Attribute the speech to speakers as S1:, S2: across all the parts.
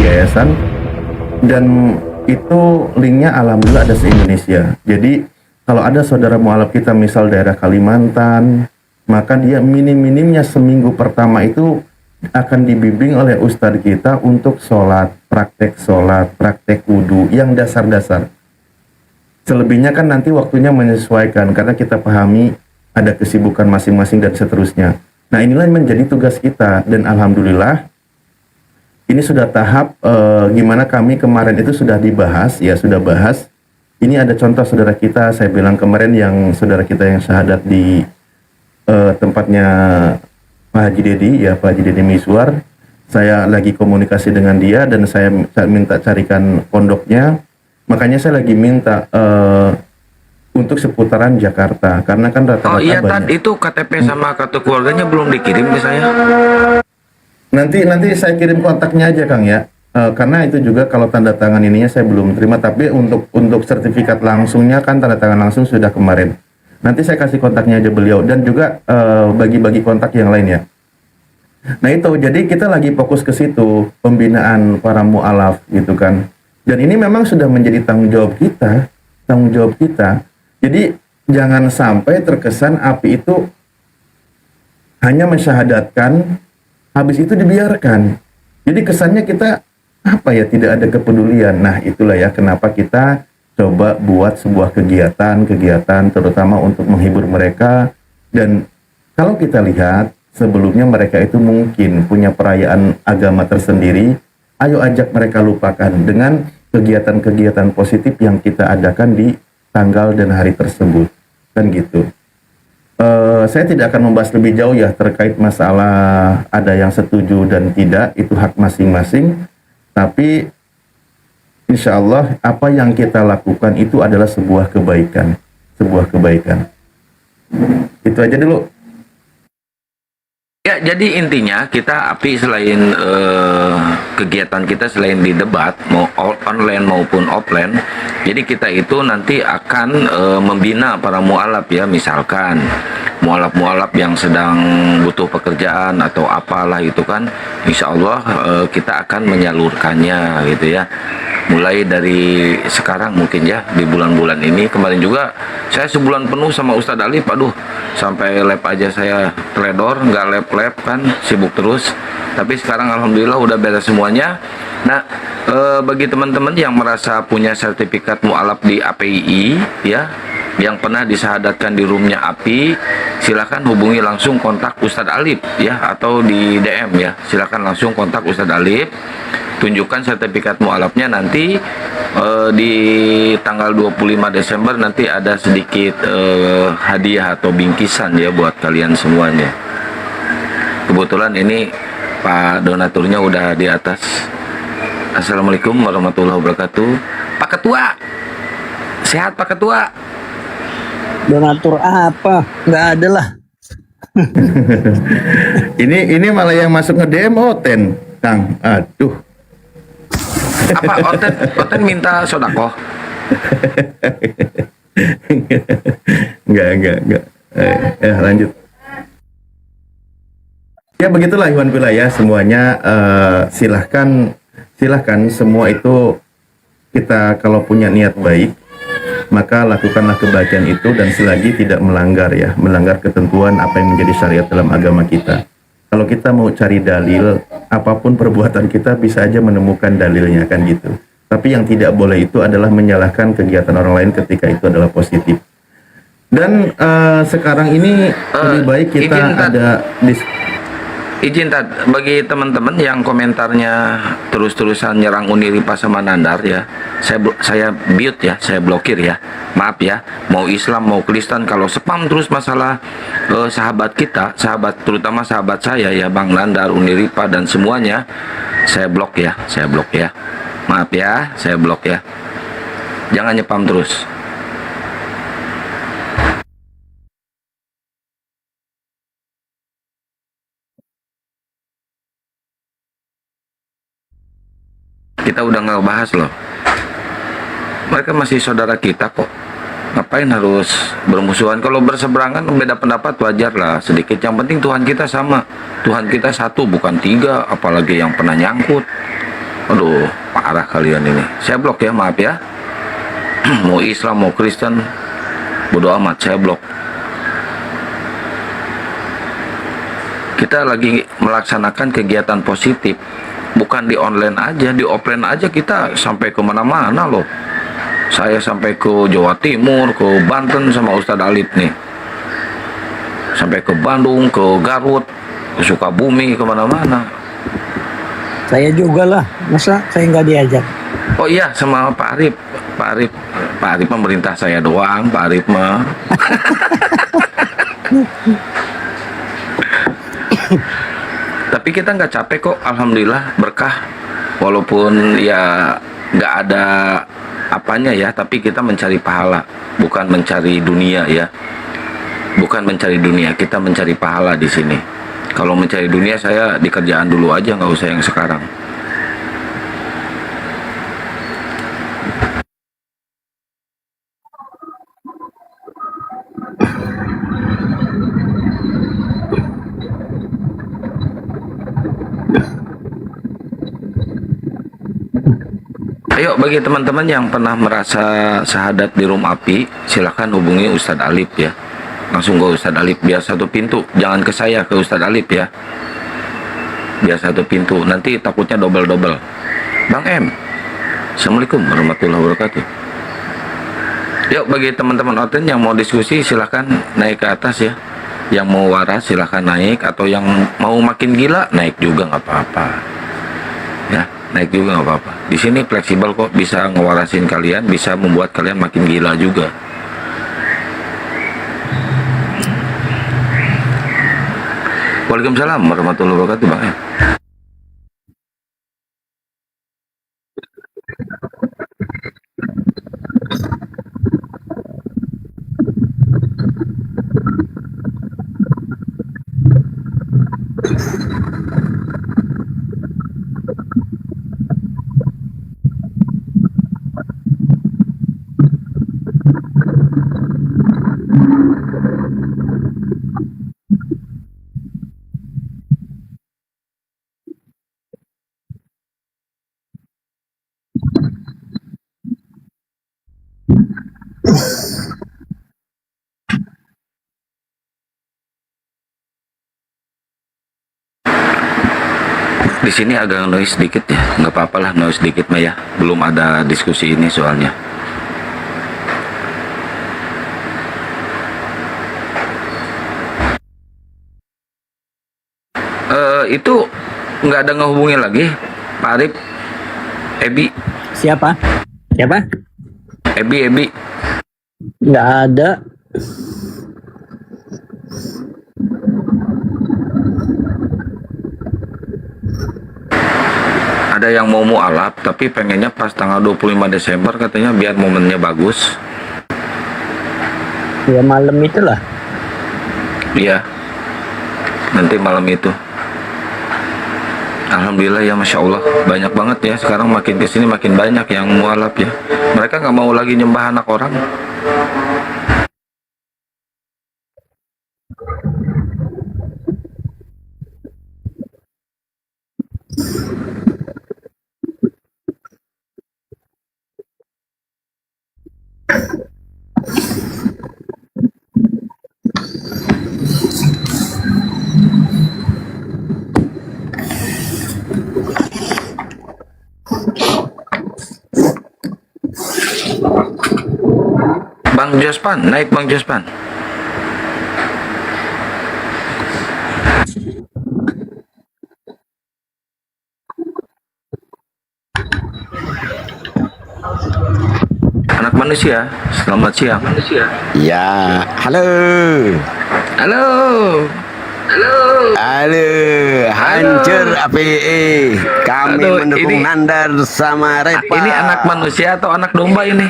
S1: yayasan, dan itu linknya alhamdulillah ada se-Indonesia. Jadi kalau ada saudara mualaf kita misal daerah Kalimantan, maka dia minim-minimnya seminggu pertama itu akan dibimbing oleh ustadz kita untuk sholat, praktek wudhu yang dasar-dasar. Selebihnya kan nanti waktunya menyesuaikan karena kita pahami ada kesibukan masing-masing dan seterusnya. Nah inilah yang menjadi tugas kita, dan alhamdulillah ini sudah tahap gimana kami kemarin itu sudah dibahas, ya sudah bahas. Ini ada contoh saudara kita, saya bilang kemarin yang saudara kita yang syahadat di tempatnya Pak Haji Dedi, ya Pak Haji Dedi Miswar. Saya lagi komunikasi dengan dia dan saya minta carikan pondoknya. Makanya saya lagi minta untuk seputaran Jakarta karena kan rata-rata
S2: Oh iya,
S1: banyak.
S2: itu KTP sama kartu keluarganya belum dikirim ke saya.
S1: Nanti saya kirim kontaknya aja Kang ya. Karena itu juga kalau tanda tangan ininya saya belum terima, tapi untuk sertifikat langsungnya kan tanda tangan langsung sudah kemarin. Nanti saya kasih kontaknya aja beliau dan juga bagi-bagi kontak yang lain ya. Nah itu, jadi kita lagi fokus ke situ, pembinaan para mu'alaf gitu kan. Dan ini memang sudah menjadi tanggung jawab kita. Jadi jangan sampai terkesan API itu hanya mensyahadatkan, habis itu dibiarkan. Jadi kesannya kita tidak ada kepedulian. Nah itulah ya kenapa kita coba buat sebuah kegiatan terutama untuk menghibur mereka. Dan kalau kita lihat sebelumnya mereka itu mungkin punya perayaan agama tersendiri, ayo ajak mereka lupakan dengan kegiatan-kegiatan positif yang kita adakan di tanggal dan hari tersebut, kan gitu. Saya tidak akan membahas lebih jauh ya terkait masalah ada yang setuju dan tidak, itu hak masing-masing. Tapi insya Allah apa yang kita lakukan itu adalah sebuah kebaikan. Itu aja dulu.
S2: Ya, jadi intinya kita API selain kegiatan kita selain di debat mau online maupun offline, jadi kita itu nanti akan membina para mualaf ya, misalkan mualaf-mualaf yang sedang butuh pekerjaan atau apalah itu kan, insya Allah kita akan menyalurkannya gitu ya. Mulai dari sekarang mungkin ya, di bulan-bulan ini. Kemarin juga saya sebulan penuh sama Ustadz Alif, aduh sampai lab aja saya teledor, nggak lab kan, sibuk terus. Tapi sekarang alhamdulillah udah beres semuanya. Nah bagi teman-teman yang merasa punya sertifikat mu'alaf di APII ya, yang pernah disahadatkan di roomnya API, silakan hubungi langsung kontak Ustadz Alif ya, atau di DM ya, silakan langsung kontak Ustadz Alif, tunjukkan sertifikat mu'alafnya. Nanti di tanggal 25 Desember nanti ada sedikit hadiah atau bingkisan ya buat kalian semuanya. Kebetulan ini Pak donaturnya udah di atas. Assalamualaikum warahmatullahi wabarakatuh. Pak Ketua, sehat Pak Ketua?
S3: Donatur apa? Nggak ada lah.
S1: ini malah yang masuk nge-DM Oten, Kang. Aduh.
S2: Apa Oten minta sodako?
S1: Enggak. Lanjut. Ya begitulah Iwan Bila ya semuanya. Silahkan semua itu, kita kalau punya niat baik maka lakukanlah kebaikan itu, dan selagi tidak melanggar ketentuan apa yang menjadi syariat dalam agama kita. Kalau kita mau cari dalil, apapun perbuatan kita bisa aja menemukan dalilnya kan gitu. Tapi yang tidak boleh itu adalah menyalahkan kegiatan orang lain ketika itu adalah positif. Dan sekarang ini lebih baik kita ada
S2: Izin bagi teman-teman yang komentarnya terus-terusan nyerang Uniripa sama Nandar ya, saya mute ya, saya blokir ya. Maaf ya, mau Islam mau Kristen, kalau spam terus masalah sahabat kita, terutama sahabat saya ya, Bang Nandar, Uniripa dan semuanya, saya blok ya. Maaf ya, saya blok ya. Jangan nyepam terus. Kita udah nggak bahas loh. Mereka masih saudara kita kok. Ngapain harus bermusuhan? Kalau berseberangan beda pendapat wajar lah sedikit. Yang penting Tuhan kita sama. Tuhan kita satu bukan tiga, apalagi yang pernah nyangkut. Aduh, parah kalian ini. Saya blok ya, maaf ya. Mau Islam, mau Kristen, bodo amat, saya blok. Kita lagi melaksanakan kegiatan positif, bukan di online aja, di offline aja kita sampai kemana-mana loh. Saya sampai ke Jawa Timur, ke Banten sama Ustadz Alip nih. Sampai ke Bandung, ke Garut, ke Sukabumi, kemana-mana.
S3: Saya juga lah, masa saya nggak diajak?
S2: Oh iya, sama Pak Arif. Pak Arif pemerintah saya doang, Pak Arif mah. Tapi kita nggak capek kok, alhamdulillah berkah. Walaupun ya nggak ada apanya ya, tapi kita mencari pahala, bukan mencari dunia ya. Bukan mencari dunia, kita mencari pahala di sini. Kalau mencari dunia saya di kerjaan dulu aja, nggak usah yang sekarang. Ayo bagi teman-teman yang pernah merasa syahadat di room api, silakan hubungi Ustadz Alip ya. Langsung ke Ustadz Alip, biar satu pintu. Jangan ke saya, ke Ustadz Alip ya. Biar satu pintu, nanti takutnya double-double. Bang M, Assalamualaikum warahmatullahi wabarakatuh. Yuk bagi teman-teman Oten yang mau diskusi silahkan naik ke atas ya. Yang mau waras silahkan naik, atau yang mau makin gila naik juga nggak apa-apa. Ya, naik juga nggak apa-apa. Di sini fleksibel kok, bisa ngewarasin kalian, bisa membuat kalian makin gila juga. Waalaikumsalam warahmatullahi wabarakatuh, Bang M. Di sini agak noise sedikit ya, nggak apa-apa lah noise sedikit mah ya. Belum ada diskusi ini soalnya. Itu nggak ada ngehubungin lagi, Pak Arif, Ebi,
S3: Siapa? Siapa?
S2: Ebi.
S3: Nggak ada.
S2: Ada yang mau mualaf, tapi pengennya pas tanggal 25 Desember katanya biar momennya bagus.
S3: Ya malam itulah.
S2: Iya, nanti malam itu. Alhamdulillah ya, Masya Allah, banyak banget ya. Sekarang makin kesini makin banyak yang mualaf ya. Mereka nggak mau lagi nyembah anak orang. Bang Jospan, naik Bang Jospan. Anak manusia, selamat siang.
S4: Ya, halo.
S2: Halo.
S4: Halo, hancur APE. Kami
S2: Aduh,
S4: mendukung
S2: ini-
S4: Nandar sama Repa.
S2: Ini anak manusia atau anak domba ini?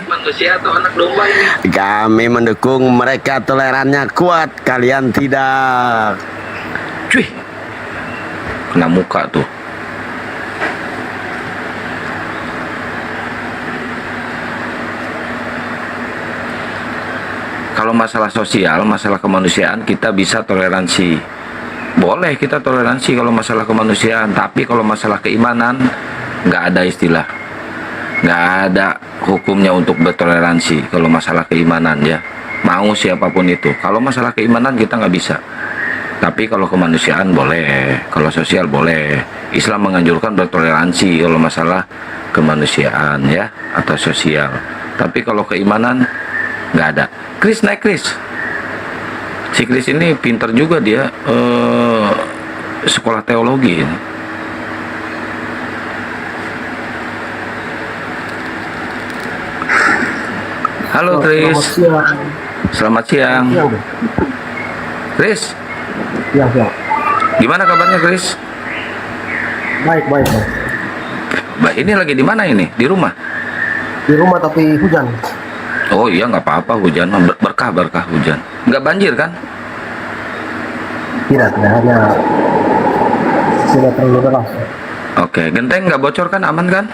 S4: Kami mendukung mereka, tolerannya kuat, kalian tidak.
S2: Cuy, kena muka tuh. Kalau masalah sosial, masalah kemanusiaan, kita bisa toleransi. Boleh kita toleransi kalau masalah kemanusiaan, tapi kalau masalah keimanan, nggak ada istilah, nggak ada hukumnya untuk bertoleransi kalau masalah keimanan ya. Mau siapapun itu. Kalau masalah keimanan kita nggak bisa. Tapi kalau kemanusiaan boleh, kalau sosial boleh. Islam menganjurkan bertoleransi kalau masalah kemanusiaan ya atau sosial. Tapi kalau keimanan nggak ada. Chris naik Chris. Si Chris ini pinter juga dia sekolah teologi ini. Halo Chris. Selamat siang. Chris,
S3: Ya, ya.
S2: gimana kabarnya Chris?
S3: Baik, baik, baik.
S2: Mbak, ini lagi di mana ini? Di rumah?
S3: Di rumah tapi hujan.
S2: Oh iya nggak apa-apa hujan, mah berkah hujan. Nggak banjir kan?
S3: Tidak, hanya tidak terlalu deras.
S2: Oke, genteng nggak bocor kan? Aman kan?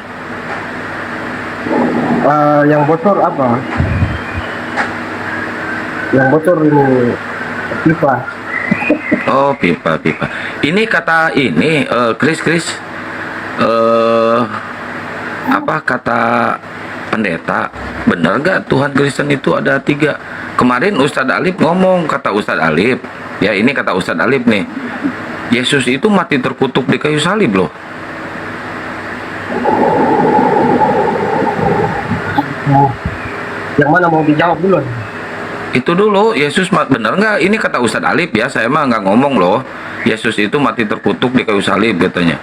S3: Yang bocor apa? Yang bocor ini pipa.
S2: Oh pipa. Ini kata ini Chris apa kata pendeta, benar nggak Tuhan Kristen itu ada 3? Kemarin Ustadz Alif ngomong, kata Ustadz Alif ya, ini kata Ustadz Alif nih, Yesus itu mati terkutuk di kayu salib loh.
S3: Yang mana mau dijawab dulu?
S2: Itu dulu, Yesus bener nggak? Ini kata Ustadz Alif ya, saya mah nggak ngomong loh. Yesus itu mati terkutuk di kayu salib katanya.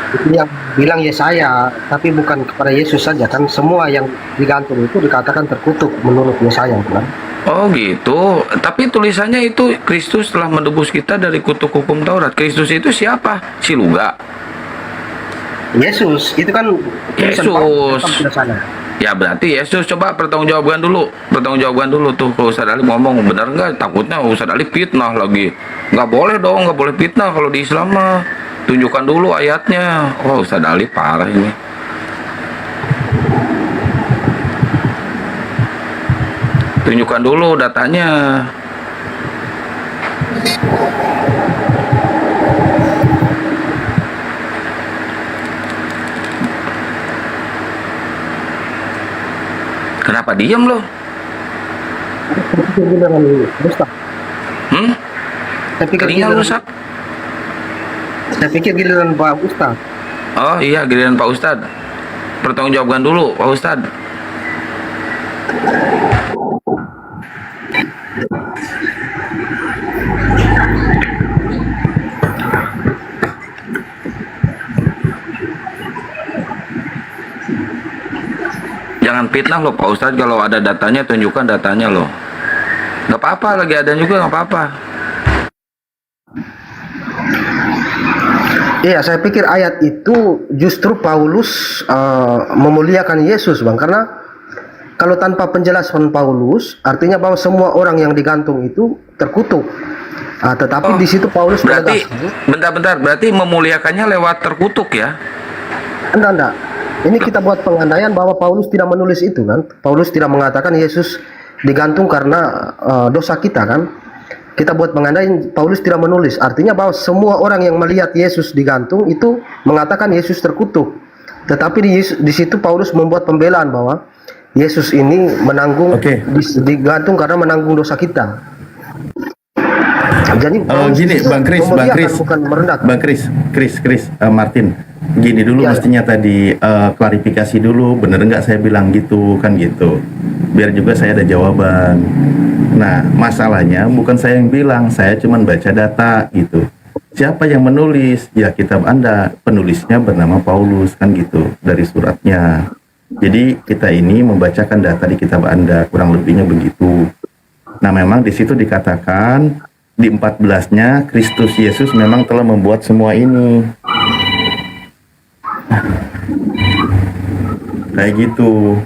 S3: Itu yang bilang Yesaya, tapi bukan kepada Yesus saja kan, semua yang digantung itu dikatakan terkutuk menurut Yesaya kan.
S2: Oh gitu. Tapi tulisannya itu Kristus telah menebus kita dari kutuk hukum Taurat. Kristus itu siapa? Si Luga.
S3: Yesus itu kan tulisan Paulus,
S2: Yesus.
S3: bukan tulisannya.
S2: Ya berarti Yesus, coba pertanggungjawabkan dulu tuh kalau Ustadz Ali ngomong benar nggak? Takutnya Ustadz Ali fitnah lagi. Nggak boleh dong, nggak boleh fitnah kalau di Islam mah. Tunjukkan dulu ayatnya. Oh Ustadz Ali parah ini. Tunjukkan dulu datanya. Kenapa diam lo?
S3: Saya pikir giliran Ustaz. Saya pikir
S2: Telinga
S3: giliran,
S2: rusak?
S3: saya pikir giliran Pak Ustaz.
S2: Oh iya, giliran Pak Ustadz. Pertanggungjawabkan dulu Pak Ustadz. Jangan fitnah loh Pak Ustadz, kalau ada datanya tunjukkan datanya loh. Gak apa-apa, lagi ada juga gak apa-apa.
S3: Iya, saya pikir ayat itu justru Paulus memuliakan Yesus, Bang, karena kalau tanpa penjelasan Paulus, artinya bahwa semua orang yang digantung itu terkutuk. Tetapi di situ Paulus
S2: Berarti,
S3: menegaskan,
S2: bentar-bentar, berarti memuliakannya lewat terkutuk ya?
S3: enggak. Ini kita buat pengandaian bahwa Paulus tidak menulis itu kan. Paulus tidak mengatakan Yesus digantung karena dosa kita kan. Kita buat pengandaian Paulus tidak menulis. Artinya bahwa semua orang yang melihat Yesus digantung itu mengatakan Yesus terkutuk. Tetapi di situ Paulus membuat pembelaan bahwa Yesus ini menanggung digantung karena menanggung dosa kita. Jadi
S1: gini Bang Chris,
S3: bukan merendahkan.
S1: Bang Chris, Martin, gini dulu
S3: Ya,
S1: mestinya tadi klarifikasi dulu, bener nggak saya bilang gitu kan gitu, biar juga saya ada jawaban. Nah masalahnya bukan saya yang bilang, saya cuma baca data gitu. Siapa yang menulis? Ya kitab Anda, penulisnya bernama Paulus kan gitu dari suratnya. Jadi kita ini membacakan data di kitab Anda, kurang lebihnya begitu. Nah memang di situ dikatakan di 14-nya Kristus Yesus memang telah membuat semua ini. Kayak gitu,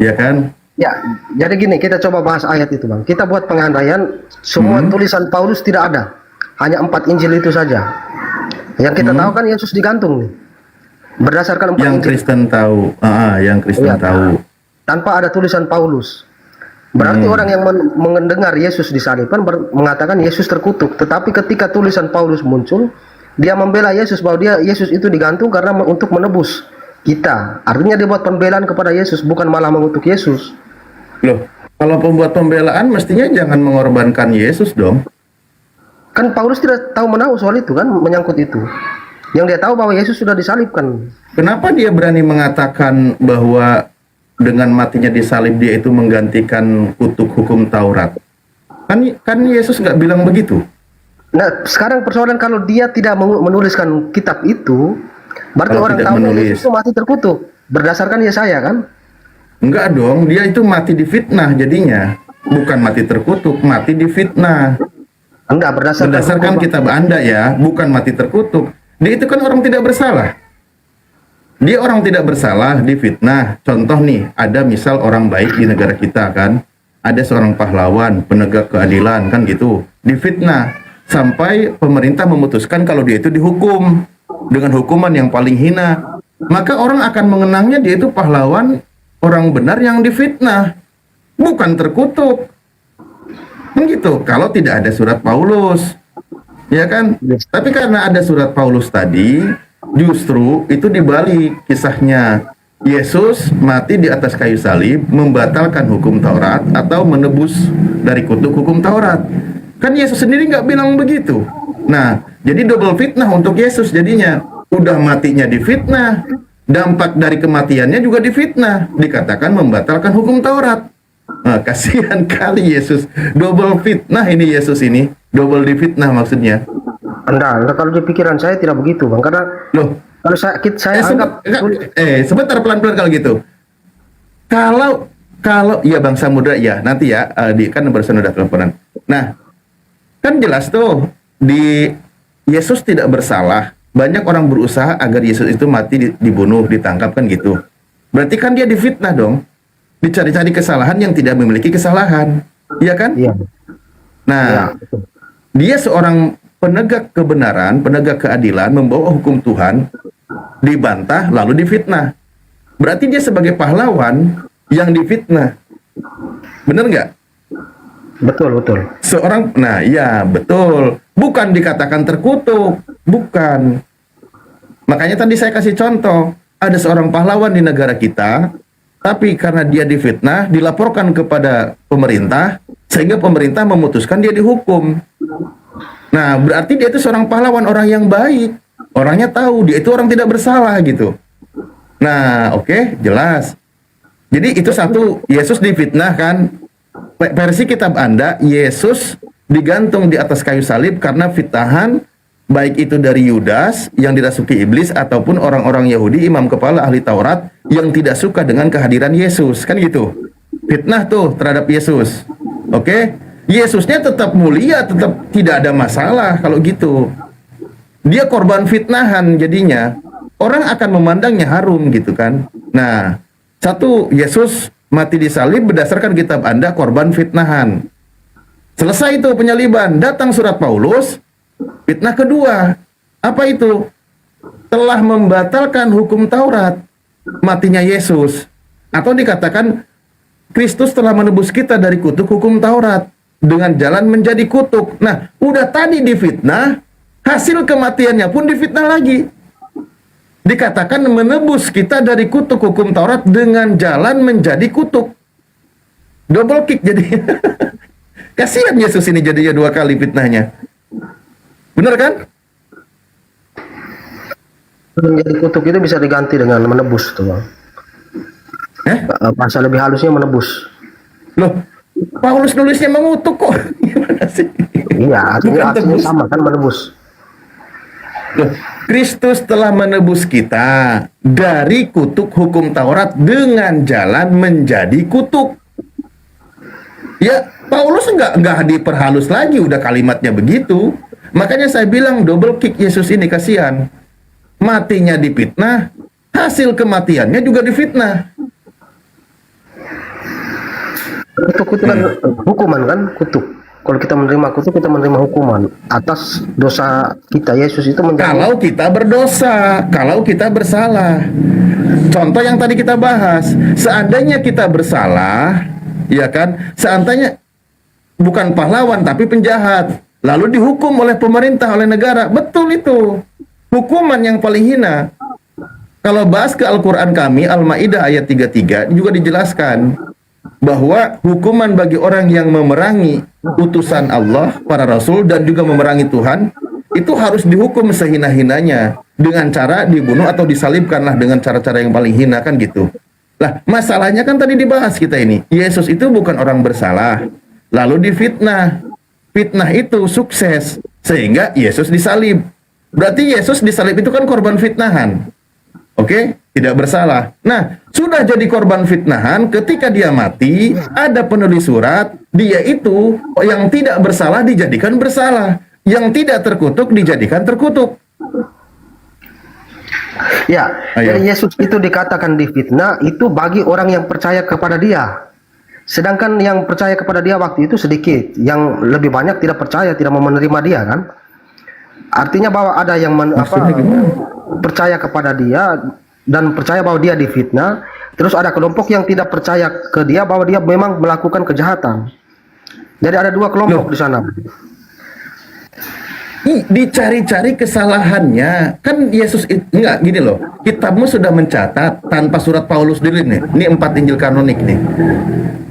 S1: ya kan?
S3: Ya, jadi gini, kita coba bahas ayat itu, Bang. Kita buat pengandaian, semua tulisan Paulus tidak ada. Hanya 4 Injil itu saja. Yang kita tahu kan Yesus digantung nih. Berdasarkan 4
S1: Yang
S3: Injil.
S1: Kristen tahu, yang Kristen
S3: Iya.
S1: tahu.
S3: Tanpa ada tulisan Paulus. Berarti orang yang mendengar Yesus disalibkan mengatakan Yesus terkutuk. Tetapi ketika tulisan Paulus muncul, Dia membela Yesus bahwa Yesus itu digantung karena untuk menebus kita. Artinya dia buat pembelaan kepada Yesus, bukan malah mengutuk Yesus.
S1: Loh, kalau pembuat pembelaan mestinya jangan mengorbankan Yesus dong.
S3: Kan Paulus tidak tahu menahu soal itu kan, menyangkut itu. Yang dia tahu bahwa Yesus sudah disalibkan.
S1: Kenapa dia berani mengatakan bahwa dengan matinya disalib dia itu menggantikan kutuk hukum Taurat? Kan Yesus nggak bilang begitu.
S3: Nah, sekarang persoalan kalau dia tidak menuliskan kitab itu, berarti
S1: Kalau
S3: orang
S1: tidak
S3: tahu
S1: menulis.
S3: Yesus itu mati terkutuk. Berdasarkan Yesaya kan?
S1: Enggak dong, dia itu mati difitnah jadinya. Bukan mati terkutuk, mati difitnah.
S3: Enggak,
S1: Berdasarkan kitab Anda ya, bukan mati terkutuk. Dia itu kan orang tidak bersalah. Dia orang tidak bersalah, difitnah. Contoh nih, ada misal orang baik di negara kita kan. Ada seorang pahlawan, penegak keadilan kan gitu. Difitnah. Sampai pemerintah memutuskan kalau dia itu dihukum. Dengan hukuman yang paling hina. Maka orang akan mengenangnya dia itu pahlawan, orang benar yang difitnah. Bukan terkutuk. Begitu, kalau tidak ada surat Paulus. Ya kan? Tapi karena ada surat Paulus tadi, justru itu dibalik kisahnya. Yesus mati di atas kayu salib, membatalkan hukum Taurat atau menebus dari kutuk hukum Taurat. Kan Yesus sendiri nggak bilang begitu. Nah, jadi double fitnah untuk Yesus jadinya. Udah matinya difitnah, dampak dari kematiannya juga difitnah. Dikatakan membatalkan hukum Taurat. Nah, kasihan kali Yesus. Double fitnah ini Yesus ini. Double difitnah maksudnya.
S3: Enggak, kalau di pikiran saya tidak begitu, Bang. Karena
S1: Loh,
S3: kalau saya anggap
S1: sebentar pelan-pelan kalau gitu. Kalau ya Bang Samudra ya, nanti ya kan barusan udah teleponan. Nah, kan jelas tuh di Yesus tidak bersalah. Banyak orang berusaha agar Yesus itu mati dibunuh, ditangkap kan gitu. Berarti kan dia difitnah dong. Dicari-cari kesalahan yang tidak memiliki kesalahan. Iya kan?
S3: iya.
S1: Nah,
S3: Iya, betul.
S1: dia seorang penegak kebenaran, penegak keadilan, membawa hukum Tuhan, dibantah lalu difitnah. Berarti dia sebagai pahlawan yang difitnah. Bener nggak?
S3: Betul.
S1: Nah iya betul. Bukan dikatakan terkutuk, bukan. Makanya tadi saya kasih contoh, ada seorang pahlawan di negara kita, tapi karena dia difitnah, dilaporkan kepada pemerintah, sehingga pemerintah memutuskan dia dihukum. Nah, berarti dia itu seorang pahlawan, orang yang baik. Orangnya tahu, dia itu orang tidak bersalah gitu. Nah, oke, jelas. Jadi itu satu, Yesus difitnah kan. Versi kitab Anda, Yesus digantung di atas kayu salib karena fitnahan, baik itu dari Yudas yang dirasuki iblis ataupun orang-orang Yahudi, imam kepala ahli Taurat yang tidak suka dengan kehadiran Yesus, kan gitu. Fitnah tuh terhadap Yesus. Oke? Yesusnya tetap mulia, tetap tidak ada masalah kalau gitu. Dia korban fitnahan jadinya. Orang akan memandangnya harum gitu kan. Nah, satu, Yesus mati di salib berdasarkan kitab Anda korban fitnahan. Selesai itu penyaliban, datang surat Paulus. Fitnah kedua, apa itu? Telah membatalkan hukum Taurat, matinya Yesus. Atau dikatakan, Kristus telah menebus kita dari kutuk hukum Taurat, dengan jalan menjadi kutuk. Nah, udah tadi difitnah, hasil kematiannya pun difitnah lagi. Dikatakan menebus kita dari kutuk hukum Taurat dengan jalan menjadi kutuk. Double kick jadi. Kasihan Yesus ini jadinya dua kali fitnahnya. Benar kan?
S3: Menjadi kutuk itu bisa diganti dengan menebus tuh, Bang. Bahasa lebih halusnya menebus.
S1: Loh, Paulus nulisnya mengutuk kok. Gimana sih?
S3: Iya, artinya
S1: tebus.
S3: sama kan menebus.
S1: Loh, Kristus telah menebus kita dari kutuk hukum Taurat dengan jalan menjadi kutuk. Ya, Paulus nggak diperhalus lagi, udah kalimatnya begitu. Makanya saya bilang double kick Yesus ini, kasihan. Matinya difitnah, hasil kematiannya juga difitnah.
S3: Kutuk itu kan hukuman kan, kutuk. Kalau kita menerima kutuk, kita menerima hukuman atas dosa kita. Yesus itu menjadi
S1: Kalau kita berdosa, kalau kita bersalah. Contoh yang tadi kita bahas, seandainya kita bersalah, ya kan? Seandainya bukan pahlawan tapi penjahat, lalu dihukum oleh pemerintah, oleh negara. Betul itu. Hukuman yang paling hina. Kalau bahas ke Al-Quran kami, Al-Ma'idah ayat 33, juga dijelaskan bahwa hukuman bagi orang yang memerangi utusan Allah, para Rasul, dan juga memerangi Tuhan, itu harus dihukum sehina-hinanya dengan cara dibunuh atau disalibkanlah dengan cara-cara yang paling hina, kan gitu. Lah, masalahnya kan tadi dibahas kita ini, Yesus itu bukan orang bersalah, lalu difitnah. Fitnah itu sukses, sehingga Yesus disalib. Berarti Yesus disalib itu kan korban fitnahan. Oke, tidak bersalah. Nah, sudah jadi korban fitnahan, ketika dia mati, ada penulis surat, dia itu yang tidak bersalah dijadikan bersalah, yang tidak terkutuk dijadikan terkutuk.
S3: Ya,
S1: Ayo.
S3: jadi Yesus itu dikatakan difitnah itu bagi orang yang percaya kepada dia. Sedangkan yang percaya kepada dia waktu itu sedikit, yang lebih banyak tidak percaya, tidak mau menerima dia kan. Artinya bahwa ada yang
S1: Maksudnya gimana?
S3: percaya kepada dia dan percaya bahwa dia difitnah, terus ada kelompok yang tidak percaya ke dia bahwa dia memang melakukan kejahatan. Jadi ada dua kelompok di sana.
S1: Dicari-cari kesalahannya. Kan Yesus enggak gini loh. Kitabmu sudah mencatat tanpa surat Paulus dulu nih. Ini 4 Injil kanonik nih.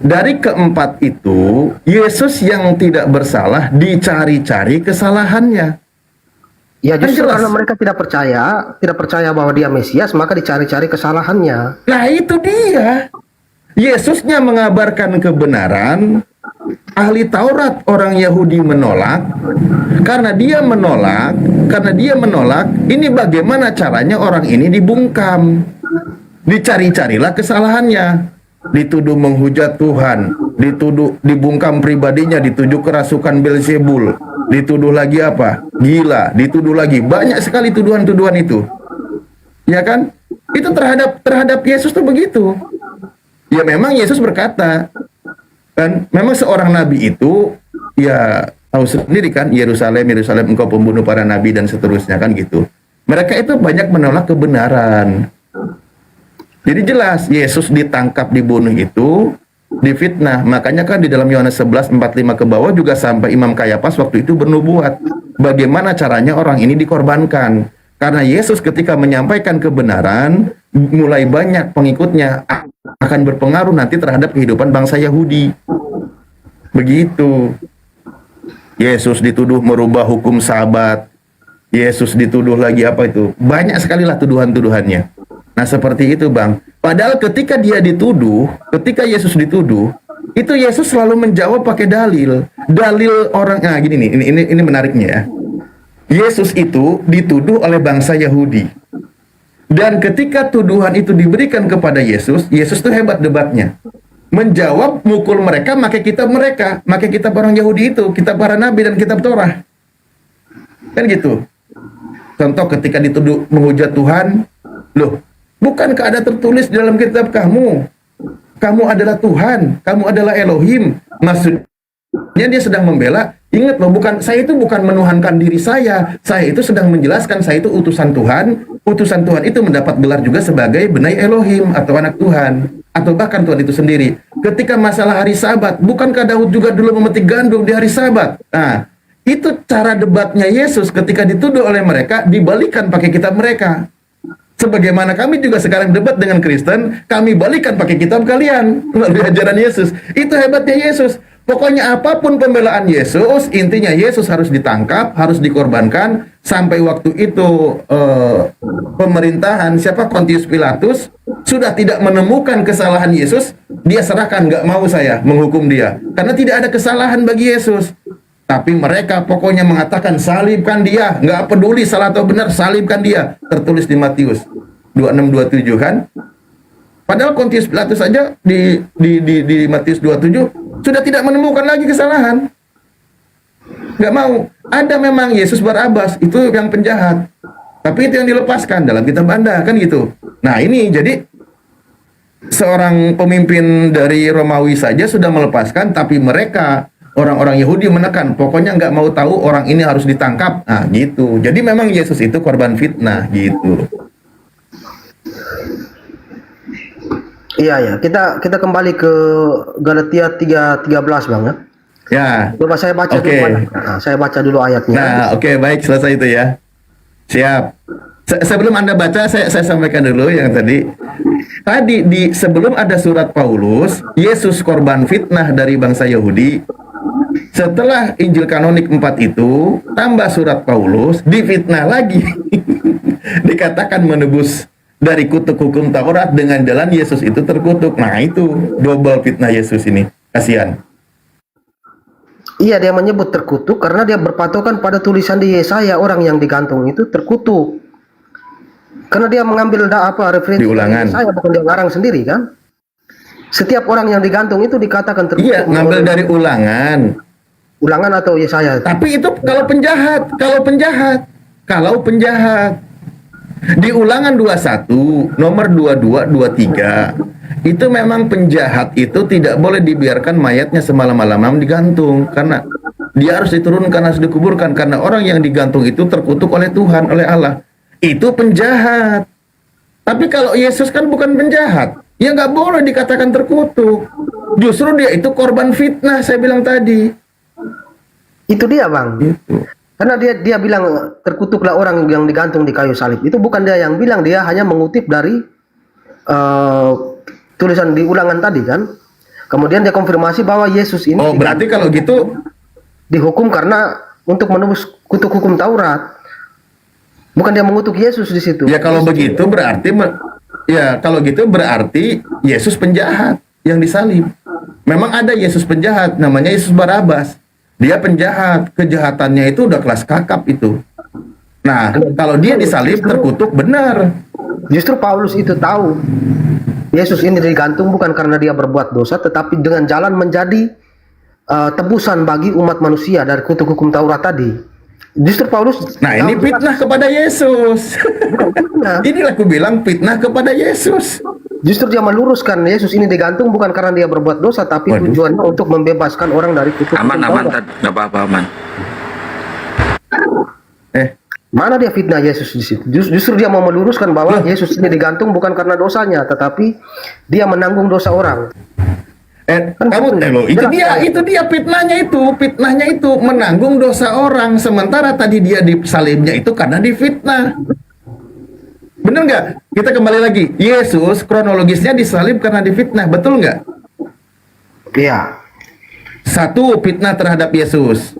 S1: Dari keempat itu, Yesus yang tidak bersalah dicari-cari kesalahannya.
S3: Ya
S1: Kan
S3: justru
S1: jelas.
S3: karena mereka tidak percaya bahwa dia Mesias, maka dicari-cari kesalahannya.
S1: Nah itu dia. Yesusnya mengabarkan kebenaran, ahli Taurat orang Yahudi menolak. Karena dia menolak, ini bagaimana caranya orang ini dibungkam. Dicari-carilah kesalahannya. Dituduh menghujat Tuhan, dituduh dibungkam pribadinya, dituduh kerasukan Belzebul, dituduh lagi apa? Gila, dituduh lagi. Banyak sekali tuduhan-tuduhan itu. Ya kan? Itu terhadap Yesus tuh begitu. Ya memang Yesus berkata, kan memang seorang nabi itu ya tahu sendiri kan, Yerusalem engkau pembunuh para nabi dan seterusnya kan gitu. Mereka itu banyak menolak kebenaran. Jadi jelas Yesus ditangkap, dibunuh itu difitnah. Makanya kan di dalam Yohanes 11:45 ke bawah juga sampai Imam Kayapas waktu itu bernubuat bagaimana caranya orang ini dikorbankan. Karena Yesus ketika menyampaikan kebenaran, mulai banyak pengikutnya akan berpengaruh nanti terhadap kehidupan bangsa Yahudi. Begitu. Yesus dituduh merubah hukum Sabat. Yesus dituduh lagi apa itu? Banyak sekali lah tuduhan-tuduhannya. Nah seperti itu Bang. Padahal ketika dia dituduh, ketika Yesus dituduh, itu Yesus selalu menjawab pakai dalil. Dalil orang, nah gini nih, ini menariknya ya. Yesus itu dituduh oleh bangsa Yahudi. Dan ketika tuduhan itu diberikan kepada Yesus, Yesus tuh hebat debatnya. Menjawab, mukul mereka, pakai kitab mereka, pakai kitab orang Yahudi itu, kitab para nabi dan kitab Torah. Kan gitu. Contoh ketika dituduh menghujat Tuhan, loh, bukankah ada tertulis di dalam kitab kamu? Kamu adalah Tuhan, kamu adalah Elohim. Maksudnya dia sedang membela. Ingat loh, saya itu bukan menuhankan diri saya itu sedang menjelaskan saya itu utusan Tuhan. Utusan Tuhan itu mendapat gelar juga sebagai benai Elohim atau anak Tuhan, atau bahkan Tuhan itu sendiri. Ketika masalah hari Sabat, bukankah Daud juga dulu memetik gandum di hari Sabat? Nah, itu cara debatnya Yesus ketika dituduh oleh mereka, dibalikan pakai kitab mereka. Sebagaimana kami juga sekarang debat dengan Kristen, kami balikan pakai kitab kalian melalui ajaran Yesus. Itu hebatnya Yesus. Pokoknya apapun pembelaan Yesus, intinya Yesus harus ditangkap, harus dikorbankan. Sampai waktu itu pemerintahan siapa Pontius Pilatus sudah tidak menemukan kesalahan Yesus, dia serahkan, nggak mau saya menghukum dia karena tidak ada kesalahan bagi Yesus. Tapi mereka pokoknya mengatakan salibkan dia, nggak peduli salah atau benar, salibkan dia. Tertulis di Matius 26-27 kan. Padahal Pontius Pilatus saja di Matius 27 sudah tidak menemukan lagi kesalahan. Nggak mau. Ada memang Yesus Barabas, itu yang penjahat. Tapi itu yang dilepaskan dalam kitab Anda, kan gitu. Nah ini jadi seorang pemimpin dari Romawi saja sudah melepaskan, tapi mereka orang-orang Yahudi menekan, pokoknya nggak mau tahu orang ini harus ditangkap. Nah gitu. Jadi memang Yesus itu korban fitnah gitu.
S3: Iya ya, kita kembali ke Galatia 3:13 Bang ya.
S1: Ya.
S3: Coba saya baca
S1: Oke.
S3: dulu ayatnya. Nah, saya baca dulu ayatnya.
S1: Nah, oke, baik, selesai itu ya. Siap. Sebelum Anda baca, saya sampaikan dulu yang tadi. Tadi sebelum ada surat Paulus, Yesus korban fitnah dari bangsa Yahudi. Setelah Injil kanonik 4 itu, tambah surat Paulus, difitnah lagi. Dikatakan menebus dari kutuk hukum Taurat dengan jalan Yesus itu terkutuk. Nah, itu double fitnah Yesus ini. Kasihan.
S3: Iya, dia menyebut terkutuk karena dia berpatokan pada tulisan di Yesaya, orang yang digantung itu terkutuk. Karena dia mengambil referensi
S1: Di Ulangan.
S3: dari Yesaya, bukan dia ngarang sendiri kan? Setiap orang yang digantung itu dikatakan terkutuk.
S1: Iya, ngambil dari Ulangan.
S3: Ulangan atau Yesaya.
S1: Tapi itu kalau penjahat. Di Ulangan 21, nomor 22, 23, itu memang penjahat itu tidak boleh dibiarkan mayatnya semalam-malam digantung, karena dia harus diturunkan, harus dikuburkan, karena orang yang digantung itu terkutuk oleh Tuhan, oleh Allah. Itu penjahat. Tapi kalau Yesus kan bukan penjahat, ya nggak boleh dikatakan terkutuk. Justru dia itu korban fitnah, saya bilang tadi.
S3: Itu dia, Bang.
S1: Gitu.
S3: Karena dia bilang terkutuklah orang yang digantung di kayu salib. Itu bukan dia yang bilang, dia hanya mengutip dari tulisan di Ulangan tadi kan. Kemudian dia konfirmasi bahwa Yesus ini
S1: Oh, berarti kalau gitu
S3: dihukum karena untuk menebus kutuk hukum Taurat. Bukan dia mengutuk Yesus di situ.
S1: ya kalau begitu berarti Yesus penjahat yang disalib. Memang ada Yesus penjahat, namanya Yesus Barabas. Dia penjahat, kejahatannya itu udah kelas kakap itu. Nah, kalau dia disalib terkutuk, benar.
S3: Justru Paulus itu tahu Yesus ini digantung bukan karena dia berbuat dosa, tetapi dengan jalan menjadi tebusan bagi umat manusia dari kutuk hukum Taurat tadi. Justru Paulus.
S1: Nah, ini fitnah kepada Yesus.
S3: Nah,
S1: Inilah aku bilang fitnah kepada Yesus.
S3: justru dia meluruskan Yesus ini digantung bukan karena dia berbuat dosa, tapi
S1: Waduh.
S3: tujuannya untuk membebaskan orang dari kutuk
S2: Aman,
S3: hukum
S2: aman,
S3: Taurat.
S2: nggak apa-apa, aman.
S3: Mana dia fitnah Yesus di situ? Justru dia mau meluruskan bahwa Yesus ini digantung bukan karena dosanya, tetapi dia menanggung dosa orang.
S1: Itu dia fitnahnya itu menanggung dosa orang, sementara tadi dia disalibnya itu karena difitnah. Bener nggak? Kita kembali lagi, Yesus kronologisnya disalib karena difitnah, betul nggak?
S3: Iya.
S1: Satu, fitnah terhadap Yesus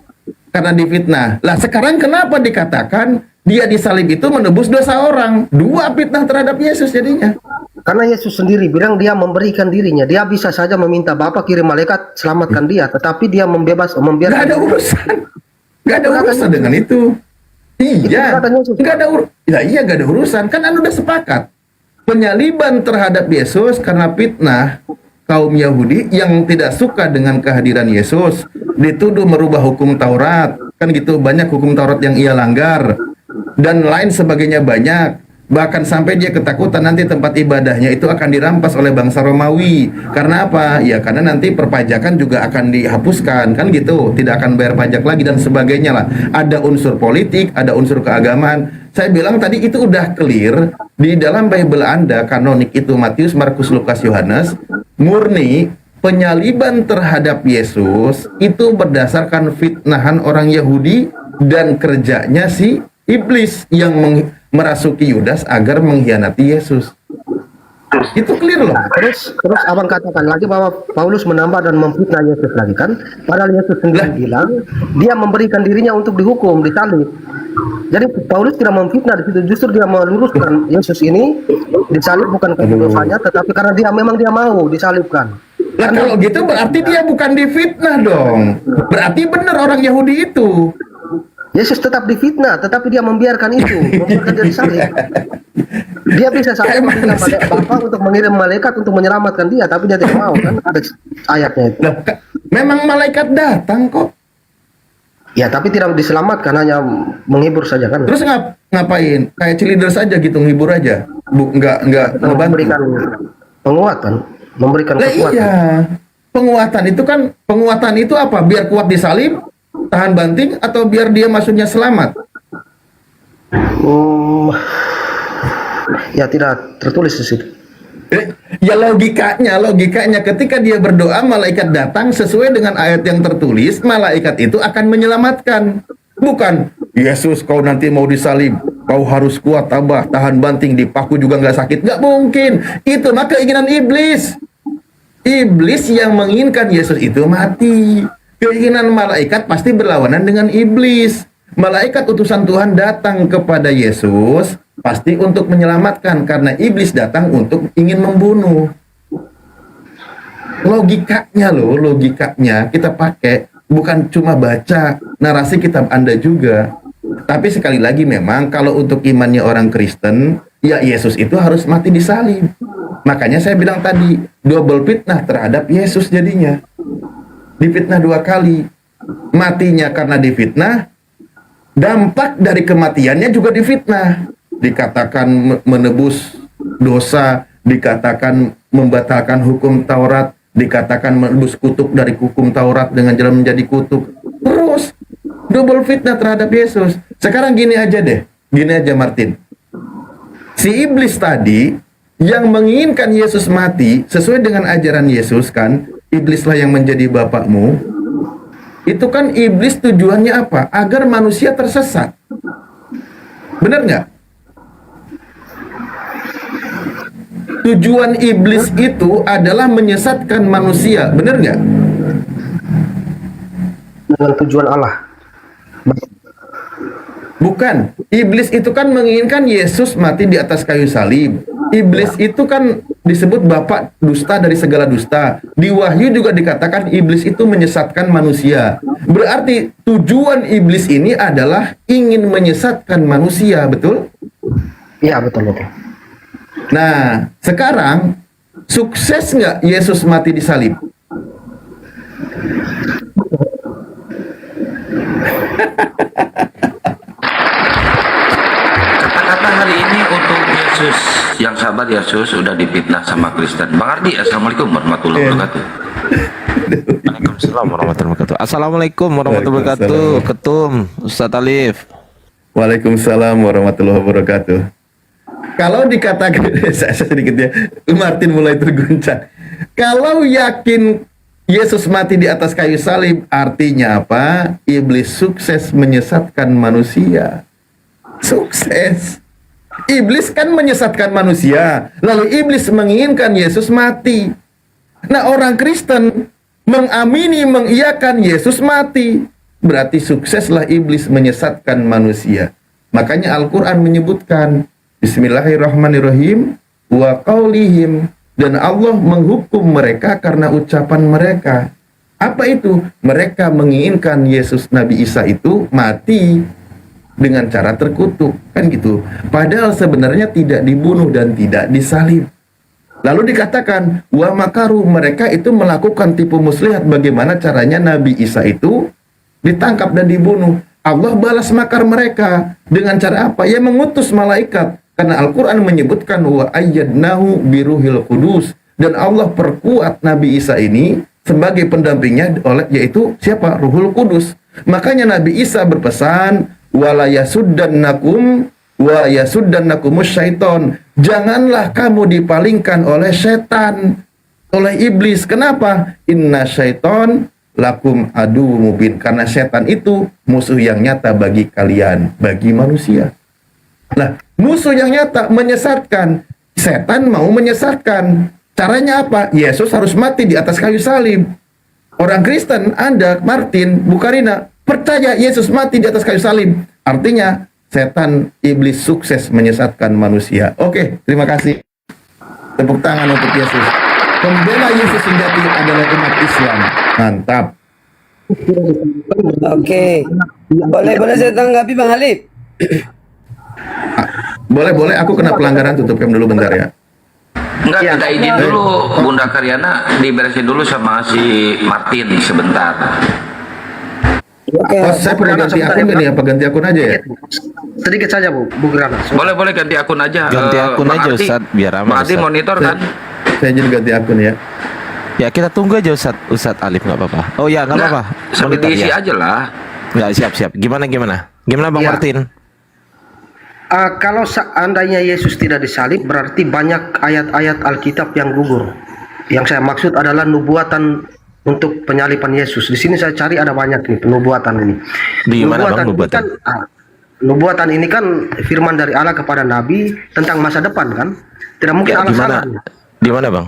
S1: karena difitnah. Lah sekarang kenapa dikatakan dia disalib itu menebus dosa orang? Dua, fitnah terhadap Yesus jadinya.
S3: Karena Yesus sendiri bilang dia memberikan dirinya. Dia bisa saja meminta Bapa kirim malaikat selamatkan dia, tetapi dia membiarkan.
S1: Nggak ada urusan. Nggak ada urusan dengan itu. Iya, nggak ada urusan. Kan Anda udah sepakat. Penyaliban terhadap Yesus karena fitnah kaum Yahudi yang tidak suka dengan kehadiran Yesus, dituduh merubah hukum Taurat. Kan gitu, banyak hukum Taurat yang ia langgar. Dan lain sebagainya banyak. Bahkan sampai dia ketakutan nanti tempat ibadahnya itu akan dirampas oleh bangsa Romawi. Karena apa? Ya karena nanti perpajakan juga akan dihapuskan, kan gitu. Tidak akan bayar pajak lagi dan sebagainya lah. Ada unsur politik, ada unsur keagamaan. Saya bilang tadi itu udah clear di dalam Bible Anda, kanonik itu Matius, Markus, Lukas, Yohanes, murni penyaliban terhadap Yesus itu berdasarkan fitnahan orang Yahudi dan kerjanya si iblis yang merasuki Yudas agar mengkhianati Yesus. Itu clear loh.
S3: Terus abang katakan lagi bahwa Paulus menambah dan memfitnah Yesus lagi kan? Padahal Yesus sendiri bilang dia memberikan dirinya untuk dihukum, disalib. Jadi Paulus tidak memfitnah di situ, justru dia meluruskan Yesus ini disalib bukan karena dosanya, tetapi karena memang dia mau disalibkan.
S1: Lah kalau gitu berarti dia bukan difitnah dong. Berarti benar orang Yahudi itu.
S3: Yesus tetap difitnah, tetapi dia membiarkan itu, membiarkan dia disalib. Dia bisa saja meminta Bapa untuk mengirim malaikat untuk menyelamatkan dia, tapi dia tidak mau kan? Ada ayatnya itu.
S1: Lah, memang malaikat datang kok.
S3: Ya, tapi tidak diselamatkan, hanya menghibur saja kan?
S1: Terus ngapain? Kayak cheerleader saja gitu, ngibur aja. Nggak ngebantu.
S3: Memberikan penguatan, memberikan
S1: Lah
S3: kekuatan.
S1: iya. Penguatan itu apa? Biar kuat disalib, tahan banting, atau biar dia maksudnya selamat?
S3: Ya tidak tertulis di situ.
S1: Ya logikanya ketika dia berdoa malaikat datang sesuai dengan ayat yang tertulis, malaikat itu akan menyelamatkan. Bukan, Yesus kau nanti mau disalib, kau harus kuat tabah, tahan banting, dipaku juga nggak sakit. Nggak mungkin. Itu mah keinginan iblis. Iblis yang menginginkan Yesus itu mati. Keinginan malaikat pasti berlawanan dengan iblis. Malaikat utusan Tuhan datang kepada Yesus pasti untuk menyelamatkan, karena iblis datang untuk ingin membunuh. Logikanya kita pakai, bukan cuma baca narasi kitab Anda juga. Tapi sekali lagi memang kalau untuk imannya orang Kristen, ya Yesus itu harus mati disalib. Makanya saya bilang tadi, double fitnah terhadap Yesus jadinya. Difitnah 2 kali. Matinya karena difitnah, dampak dari kematiannya juga difitnah. Dikatakan menebus dosa, dikatakan membatalkan hukum Taurat, dikatakan menebus kutuk dari hukum Taurat dengan jalan menjadi kutuk. Terus double fitnah terhadap Yesus. Sekarang gini aja Martin. Si iblis tadi yang menginginkan Yesus mati sesuai dengan ajaran Yesus kan, iblislah yang menjadi bapakmu. Itu kan iblis tujuannya apa? Agar manusia tersesat. Benar nggak? Tujuan iblis itu adalah menyesatkan manusia. Benar nggak?
S3: Dengan tujuan Allah.
S1: Bukan. Iblis itu kan menginginkan Yesus mati di atas kayu salib. Iblis itu kan disebut bapak dusta dari segala dusta. Di Wahyu juga dikatakan iblis itu menyesatkan manusia. Berarti tujuan iblis ini adalah ingin menyesatkan manusia, betul?
S3: Iya, betul.
S1: Nah, sekarang sukses nggak Yesus mati di salib?
S2: Kata-kata hari ini untuk Yesus yang sabar, Yesus sudah difitnah sama Kristen. Bang Ardi, assalamualaikum warahmatullahi wabarakatuh.
S4: Waalaikumsalam warahmatullahi wabarakatuh. Assalamualaikum warahmatullahi wabarakatuh. Ketum Ustadz Alif.
S1: Waalaikumsalam warahmatullahi wabarakatuh. Kalau dikatakan, saya sedikit ya, Martin mulai terguncang. Kalau yakin Yesus mati di atas kayu salib, artinya apa? Iblis sukses menyesatkan manusia. Sukses. Iblis kan menyesatkan manusia, lalu iblis menginginkan Yesus mati. Nah, orang Kristen mengamini, mengiyakan Yesus mati, berarti sukseslah iblis menyesatkan manusia. Makanya Al-Quran menyebutkan Bismillahirrahmanirrahim wa qaulihim, dan Allah menghukum mereka karena ucapan mereka. Apa itu? Mereka menginginkan Yesus Nabi Isa itu mati dengan cara terkutuk, kan gitu. Padahal sebenarnya tidak dibunuh dan tidak disalib. Lalu dikatakan wa makaru, mereka itu melakukan tipu muslihat bagaimana caranya Nabi Isa itu ditangkap dan dibunuh. Allah balas makar mereka dengan cara apa? Ya mengutus malaikat. Karena Al-Quran menyebutkan wa ayyadnahu biruhil qudus, dan Allah perkuat Nabi Isa ini sebagai pendampingnya yaitu siapa? Ruhul Kudus. Makanya Nabi Isa berpesan wala yasuddannakum wa yasuddannakumus syaiton. Janganlah kamu dipalingkan oleh setan, oleh iblis. Kenapa? Inna syaiton lakum adu mubin. Karena setan itu musuh yang nyata bagi kalian, bagi manusia. Nah, musuh yang nyata menyesatkan. Setan mau menyesatkan. Caranya apa? Yesus harus mati di atas kayu salib. Orang Kristen, Anda, Martin, Bukarina, percaya Yesus mati di atas kayu salib. Artinya, setan, iblis sukses menyesatkan manusia. Oke, terima kasih. Tepuk tangan untuk Yesus. Pembela Yesus sejati adalah umat Islam. Mantap.
S5: Oke. Boleh saya tanggapi Bang Halif?
S1: Boleh, aku kena pelanggaran, tutup cam dulu bentar ya.
S2: Enggak, kita izin dulu Bunda Karyana diberesin dulu sama si Martin sebentar.
S5: Oke.
S1: Oh, saya perlu ganti akun ini apa ganti akun aja ya?
S3: Sedikit saja Bu Grana.
S2: Boleh ganti akun aja.
S4: Ganti akun
S2: Bang
S4: aja
S2: Ardi,
S4: Ustadz, biar aman,
S2: Bang Ardi
S4: Ustadz.
S2: monitor kan?
S1: Saya jadi ganti akun ya.
S4: Ya kita tunggu aja Ustadz Alif, nggak apa-apa. Oh ya nggak apa-apa.
S2: Sampai
S4: Monitor,
S2: diisi
S4: ya.
S2: aja lah.
S4: Nggak, siap. Gimana Bang
S3: Ya.
S4: Martin?
S3: Kalau seandainya Yesus tidak disalib, berarti banyak ayat-ayat Alkitab yang gugur. Yang saya maksud adalah nubuatan untuk penyaliban Yesus. Di sini saya cari ada banyak nih nubuatan ini.
S6: Di mana, Bang,
S3: ini
S6: nubuatan?
S3: kan, nubuatan ini kan firman dari Allah kepada Nabi tentang masa depan kan? Tidak mungkin
S6: Ya,
S3: Allah
S6: di mana?
S3: salah.
S6: Di mana, Bang?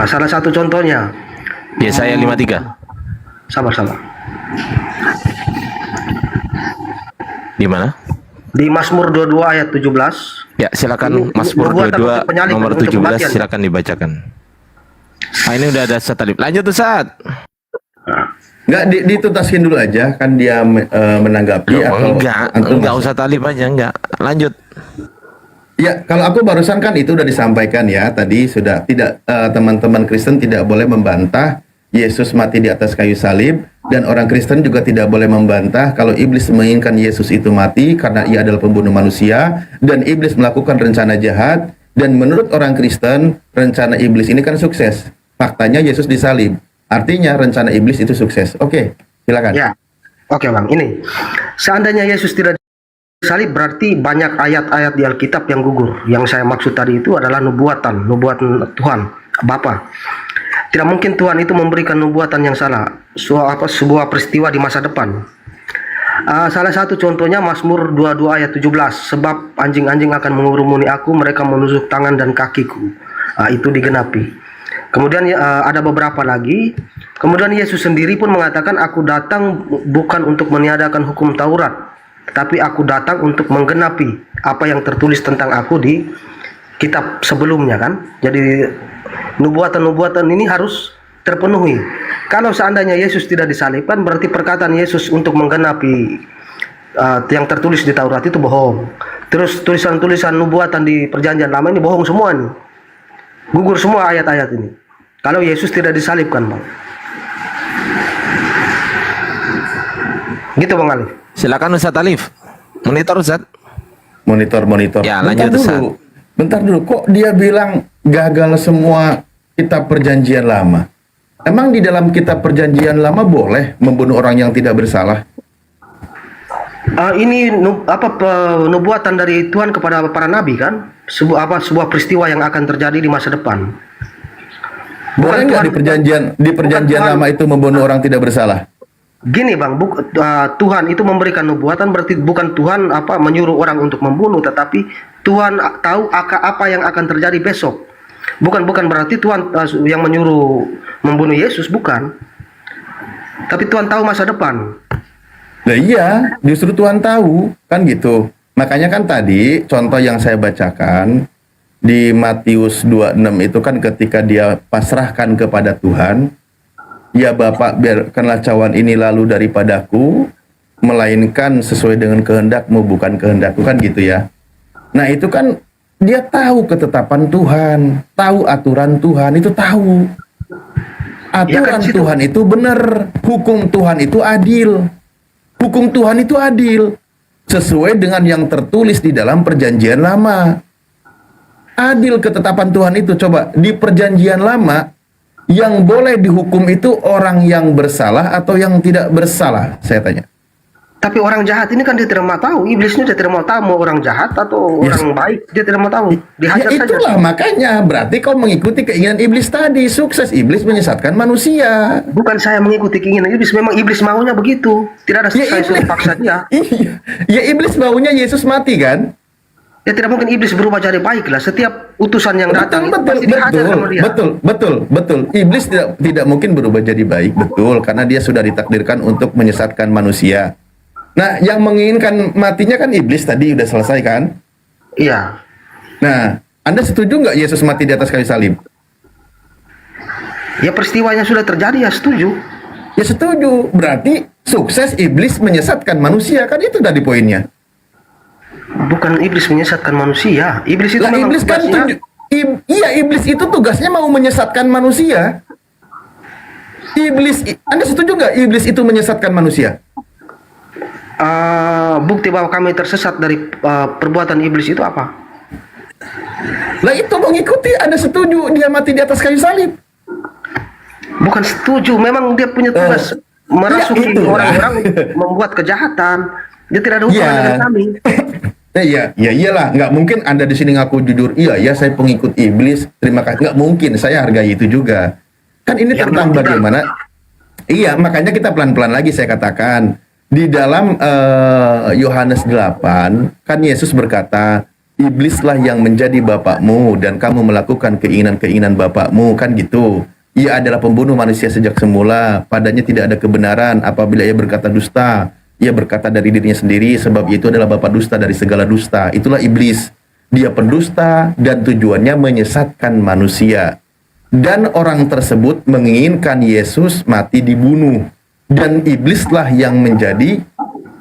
S3: Salah satu contohnya,
S6: Yesaya 53.
S3: sabar-sabar.
S6: Di mana?
S3: Di Mazmur 22 ayat 17.
S6: Ya, silakan
S3: Ini
S6: Mazmur
S3: nubuatan
S6: 22
S3: untuk penyaliban,
S6: nomor
S3: untuk
S6: 17
S3: kematian.
S6: silakan dibacakan. Nah, ini udah ada Ustaz. Lanjut Ustaz.
S1: Nggak dituntaskan dulu aja, kan dia menanggapi
S6: Loh,
S1: atau antum
S6: enggak
S1: masuk?
S6: usah talib aja, enggak. Lanjut.
S1: Ya, kalau aku barusan kan itu udah disampaikan ya, tadi sudah tidak teman-teman Kristen tidak boleh membantah Yesus mati di atas kayu salib, dan orang Kristen juga tidak boleh membantah kalau iblis menginginkan Yesus itu mati karena ia adalah pembunuh manusia dan iblis melakukan rencana jahat, dan menurut orang Kristen rencana iblis ini kan sukses. Faktanya Yesus disalib. Artinya rencana iblis itu sukses. Oke, silakan.
S3: Ya, oke Bang. Ini seandainya Yesus tidak disalib, berarti banyak ayat-ayat di Alkitab yang gugur. Yang saya maksud tadi itu adalah nubuatan Tuhan Bapa. Tidak mungkin Tuhan itu memberikan nubuatan yang salah, sebuah peristiwa di masa depan. Salah satu contohnya Mazmur 22 ayat 17, sebab anjing-anjing akan mengurumuni aku, mereka menusuk tangan dan kakiku. Itu digenapi. Kemudian ada beberapa lagi. Kemudian Yesus sendiri pun mengatakan, aku datang bukan untuk meniadakan hukum Taurat, tetapi aku datang untuk menggenapi apa yang tertulis tentang aku di kitab sebelumnya kan. Jadi nubuatan-nubuatan ini harus terpenuhi. Kalau seandainya Yesus tidak disalibkan, berarti perkataan Yesus untuk menggenapi yang tertulis di Taurat itu bohong. Terus tulisan-tulisan nubuatan di Perjanjian Lama ini bohong semua nih. Gugur semua ayat-ayat ini. Kalau Yesus tidak disalibkan, Bang. Gitu Bang Alif.
S6: Silakan Ustaz Alif. Monitor Ustaz.
S1: Monitor.
S6: Ya,
S1: Bentar
S6: lanjut,
S1: dulu. Bentar dulu. Kok dia bilang gagal semua kitab Perjanjian Lama? Emang di dalam kitab Perjanjian Lama boleh membunuh orang yang tidak bersalah?
S3: Ini nubuatan dari Tuhan kepada para nabi kan? Sebuah peristiwa yang akan terjadi di masa depan.
S1: Boleh nggak di perjanjian
S3: Tuhan.
S1: Lama itu membunuh orang tidak bersalah?
S3: Gini Bang, Tuhan itu memberikan nubuatan, berarti bukan Tuhan menyuruh orang untuk membunuh, tetapi Tuhan tahu apa yang akan terjadi besok. Bukan berarti Tuhan yang menyuruh membunuh Yesus, bukan. Tapi Tuhan tahu masa depan.
S1: Nah iya, justru Tuhan tahu, kan gitu. Makanya kan tadi contoh yang saya bacakan di Matius 26 itu kan ketika dia pasrahkan kepada Tuhan, ya Bapak, biarkanlah cawan ini lalu daripadaku, melainkan sesuai dengan kehendakmu, bukan kehendakku, kan gitu ya. Nah itu kan dia tahu ketetapan Tuhan, tahu aturan Tuhan, itu tahu. Aturan Tuhan itu benar, hukum Tuhan itu adil. Hukum Tuhan itu adil, sesuai dengan yang tertulis di dalam Perjanjian Lama. Adil ketetapan Tuhan itu. Coba di Perjanjian Lama, yang boleh dihukum itu orang yang bersalah atau yang tidak bersalah, saya tanya.
S3: Tapi orang jahat ini kan dia tidak mau tahu. Iblisnya dia tidak mau tahu mau orang jahat atau orang baik. Dia tidak mau tahu. Dihajar
S1: Ya itulah
S3: saja.
S1: makanya berarti kau mengikuti keinginan iblis tadi. Sukses iblis menyesatkan manusia.
S3: Bukan saya mengikuti keinginan iblis. Memang iblis maunya begitu. Tidak ada saya suruh paksa dia.
S1: Iya. Ya iblis maunya Yesus mati kan?
S3: Ya tidak mungkin iblis berubah jadi baik lah. Setiap utusan yang datang itu pasti dihajar sama dia.
S1: Betul. Iblis tidak mungkin berubah jadi baik, betul, karena dia sudah ditakdirkan untuk menyesatkan manusia. Nah, yang menginginkan matinya kan iblis tadi udah selesai kan?
S3: Iya.
S1: Nah, Anda setuju nggak Yesus mati di atas kayu salib?
S3: Ya peristiwanya sudah terjadi, ya setuju.
S1: Ya setuju. Berarti sukses iblis menyesatkan manusia, kan itu tadi poinnya.
S3: Bukan iblis menyesatkan manusia. Iblis itu
S1: Lah
S3: memang
S1: iblis kan
S3: tugasnya.
S1: iya, iblis itu tugasnya mau menyesatkan manusia. Anda setuju nggak iblis itu menyesatkan manusia?
S3: Bukti bahwa kami tersesat dari perbuatan iblis itu apa?
S1: Lah itu mengikuti. Anda setuju dia mati di atas kayu salib?
S3: Bukan setuju, memang dia punya tugas merasuki
S1: itu.
S3: orang-orang membuat kejahatan. Dia tidak ada hubungan
S1: Iya.
S3: dengan kami.
S1: Iya, ya iyalah, nggak mungkin Anda di sini ngaku jujur, iya ya saya pengikut iblis, terima kasih. Nggak mungkin, saya hargai itu juga. Kan ini
S3: Ya,
S1: tentang
S3: kita-
S1: bagaimana. Iya, makanya kita pelan-pelan lagi saya katakan. Di dalam Yohanes 8, kan Yesus berkata, iblislah yang menjadi bapakmu dan kamu melakukan keinginan-keinginan bapakmu, kan gitu. Ia adalah pembunuh manusia sejak semula, padanya tidak ada kebenaran apabila ia berkata dusta. Ia berkata dari dirinya sendiri, sebab itu adalah bapa dusta dari segala dusta. Itulah iblis. Dia pendusta dan tujuannya menyesatkan manusia. Dan orang tersebut menginginkan Yesus mati dibunuh. Dan iblislah yang menjadi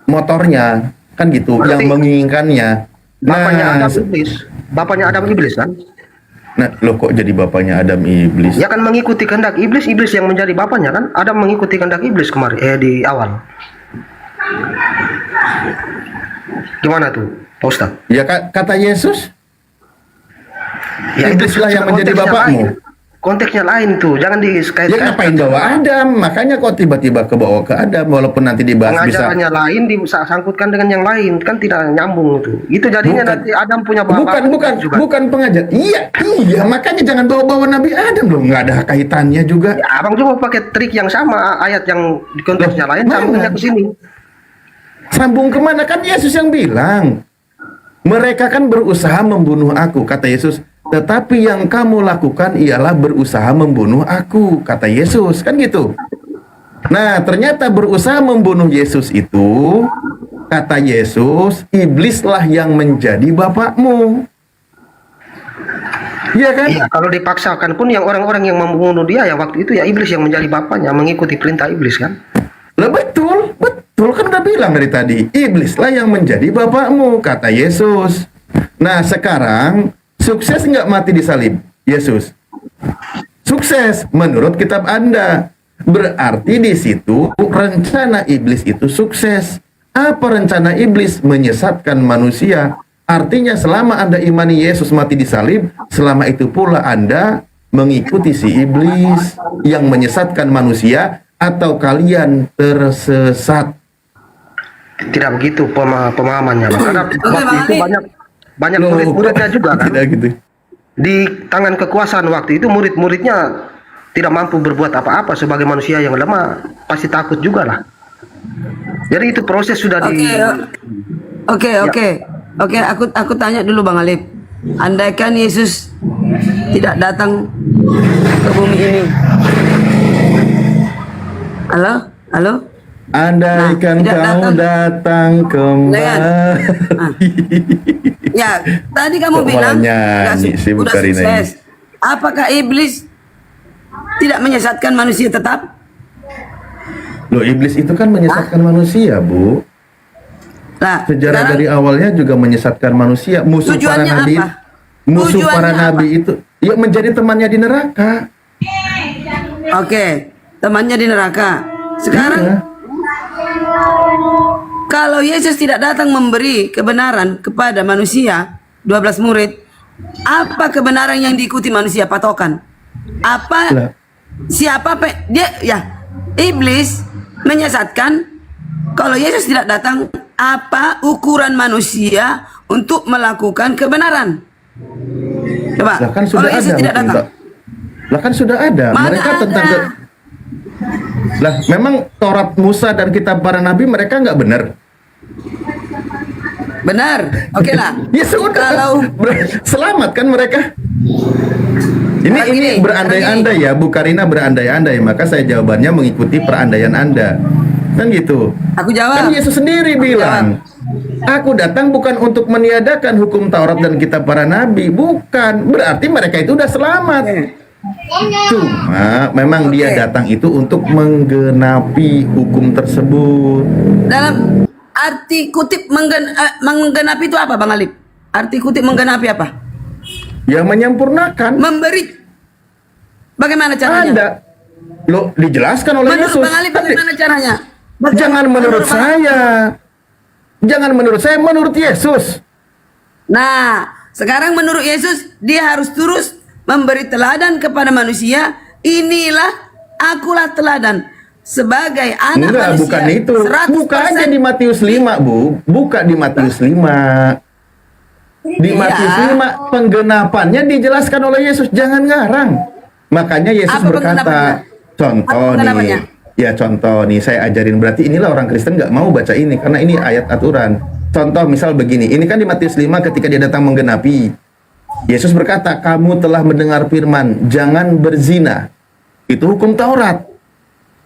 S1: motornya. Kan gitu, yang menginginkannya.
S3: Bapaknya
S1: Nah,
S3: Adam iblis. Bapaknya Adam iblis kan?
S1: nah, loh kok jadi bapaknya Adam iblis?
S3: Ya kan mengikuti kehendak iblis, iblis yang menjadi bapaknya kan? Adam mengikuti kehendak iblis kemarin di awal. Gimana tuh, Pak Ustaz?
S1: Ya kata Yesus,
S3: Ya itu
S1: iblislah yang
S3: sudah
S1: menjadi
S3: konteksnya
S1: bapakmu.
S3: lain. Konteksnya lain tuh, jangan
S1: Ya
S3: dikait-kaitkan.
S1: ngapain bawa Adam? Makanya kok tiba-tiba kebawa ke Adam, walaupun nanti dibahas bisa.
S3: Pengajarannya lain disangkutkan dengan yang lain, kan tidak nyambung itu. Itu jadinya
S1: Bukan.
S3: nanti Adam punya bapak.
S1: Bukan pengajar. Iya, makanya jangan bawa-bawa Nabi Adam loh, nggak ada kaitannya juga.
S3: Ya, abang juga pakai trik yang sama, ayat yang di konteksnya lain,
S1: mana?
S3: sambungnya ke sini.
S1: Sambung kemana? Kan Yesus yang bilang, mereka kan berusaha membunuh aku, kata Yesus. Tetapi yang kamu lakukan ialah berusaha membunuh aku, kata Yesus, kan gitu. Nah, ternyata berusaha membunuh Yesus itu, kata Yesus, iblislah yang menjadi bapakmu. Iya kan?
S3: Iya, kalau dipaksakan pun yang orang-orang yang membunuh dia ya waktu itu ya iblis yang menjadi bapaknya, mengikuti perintah iblis kan.
S1: Lah betul kan udah bilang dari tadi, iblislah yang menjadi bapakmu, kata Yesus. Nah, sekarang sukses nggak mati di salib Yesus? Sukses menurut kitab Anda. Berarti di situ rencana iblis itu sukses. Apa rencana iblis? Menyesatkan manusia. Artinya selama Anda imani Yesus mati di salib, selama itu pula Anda mengikuti si iblis yang menyesatkan manusia, atau kalian tersesat.
S3: Tidak begitu pemahamannya. Karena
S5: Oke,
S3: waktu
S5: Bang
S3: itu
S5: Ali.
S3: banyak
S1: Loh,
S3: murid-muridnya juga kan.
S1: Tidak gitu.
S3: Di tangan kekuasaan waktu itu murid-muridnya tidak mampu berbuat apa-apa sebagai manusia yang lemah, pasti takut juga lah. Jadi itu proses sudah di
S5: Oke, aku tanya dulu Bang Alif. Andaikan Yesus tidak datang ke bumi ini. Halo?
S1: Andaikan
S5: Nah, tidak
S1: kau datang kembali.
S5: Ya, tadi kamu
S1: Kok
S5: bilang
S1: malah nyanyi sih, Bu
S5: udah
S1: Karina
S5: sukses. Apakah iblis tidak menyesatkan manusia tetap?
S1: Loh, iblis itu kan menyesatkan manusia, Bu.
S5: Nah,
S1: Sejarah
S5: sekarang
S1: dari awalnya juga menyesatkan manusia. Musuh para
S5: Tujuannya
S1: nabi,
S5: apa?
S1: musuh
S5: Tujuannya
S1: para
S5: apa?
S1: nabi itu ya menjadi temannya di neraka.
S5: Oke, temannya di neraka. Sekarang
S1: Iya.
S5: kalau Yesus tidak datang memberi kebenaran kepada manusia, 12 murid, apa kebenaran yang diikuti manusia patokan? Apa
S1: Lah.
S5: siapa dia ya iblis menyesatkan. Kalau Yesus tidak datang, apa ukuran manusia untuk melakukan kebenaran? Coba.
S1: Lah kan
S5: Kalau
S1: sudah
S5: Yesus
S1: ada.
S5: tidak datang.
S1: Lah kan sudah ada.
S5: Mana
S1: Mereka
S5: ada?
S1: tentang Lah, memang Taurat Musa dan kitab para nabi mereka nggak benar.
S5: Benar. Oke lah.
S1: Ya sudah.
S5: Kalau
S1: Selamat kan mereka.
S5: Sekarang
S1: Ini
S5: gini,
S1: berandai-andai ya, Bu Karina berandai-andai, maka saya jawabannya mengikuti perandaian Anda. Kan gitu.
S5: aku jawab.
S1: Kan Yesus sendiri bilang, aku datang bukan untuk meniadakan hukum Taurat dan kitab para nabi. Bukan. Berarti mereka itu udah selamat. Cuma memang dia datang itu untuk menggenapi hukum tersebut.
S5: Dalam arti kutip menggenapi itu apa Bang Alip? Arti kutip menggenapi apa?
S1: Ya menyempurnakan.
S5: Memberi. Bagaimana caranya?
S1: Ada. Loh, dijelaskan oleh
S5: Menurut
S1: Yesus.
S5: Bang Alip bagaimana caranya?
S1: Jangan menurut
S5: Bang-
S1: saya. Jangan menurut saya, menurut Yesus.
S5: Nah, sekarang menurut Yesus dia harus terus memberi teladan kepada manusia. Inilah akulah teladan sebagai anak
S1: Enggak,
S5: manusia.
S1: bukan itu.
S5: 100%.
S1: Buka aja di Matius 5, Bu. Buka di Matius 5. Di
S5: Iya.
S1: Matius 5 penggenapannya dijelaskan oleh Yesus, jangan ngarang. Makanya Yesus
S5: Apa
S1: berkata,
S5: penggenapannya?
S1: contoh
S5: Apa penggenapannya?
S1: nih, ya contoh nih saya ajarin, berarti inilah orang Kristen nggak mau baca ini karena ini ayat aturan. Contoh misal begini, ini kan di Matius 5 ketika dia datang menggenapi. Yesus berkata, kamu telah mendengar firman, jangan berzina. Itu hukum Taurat.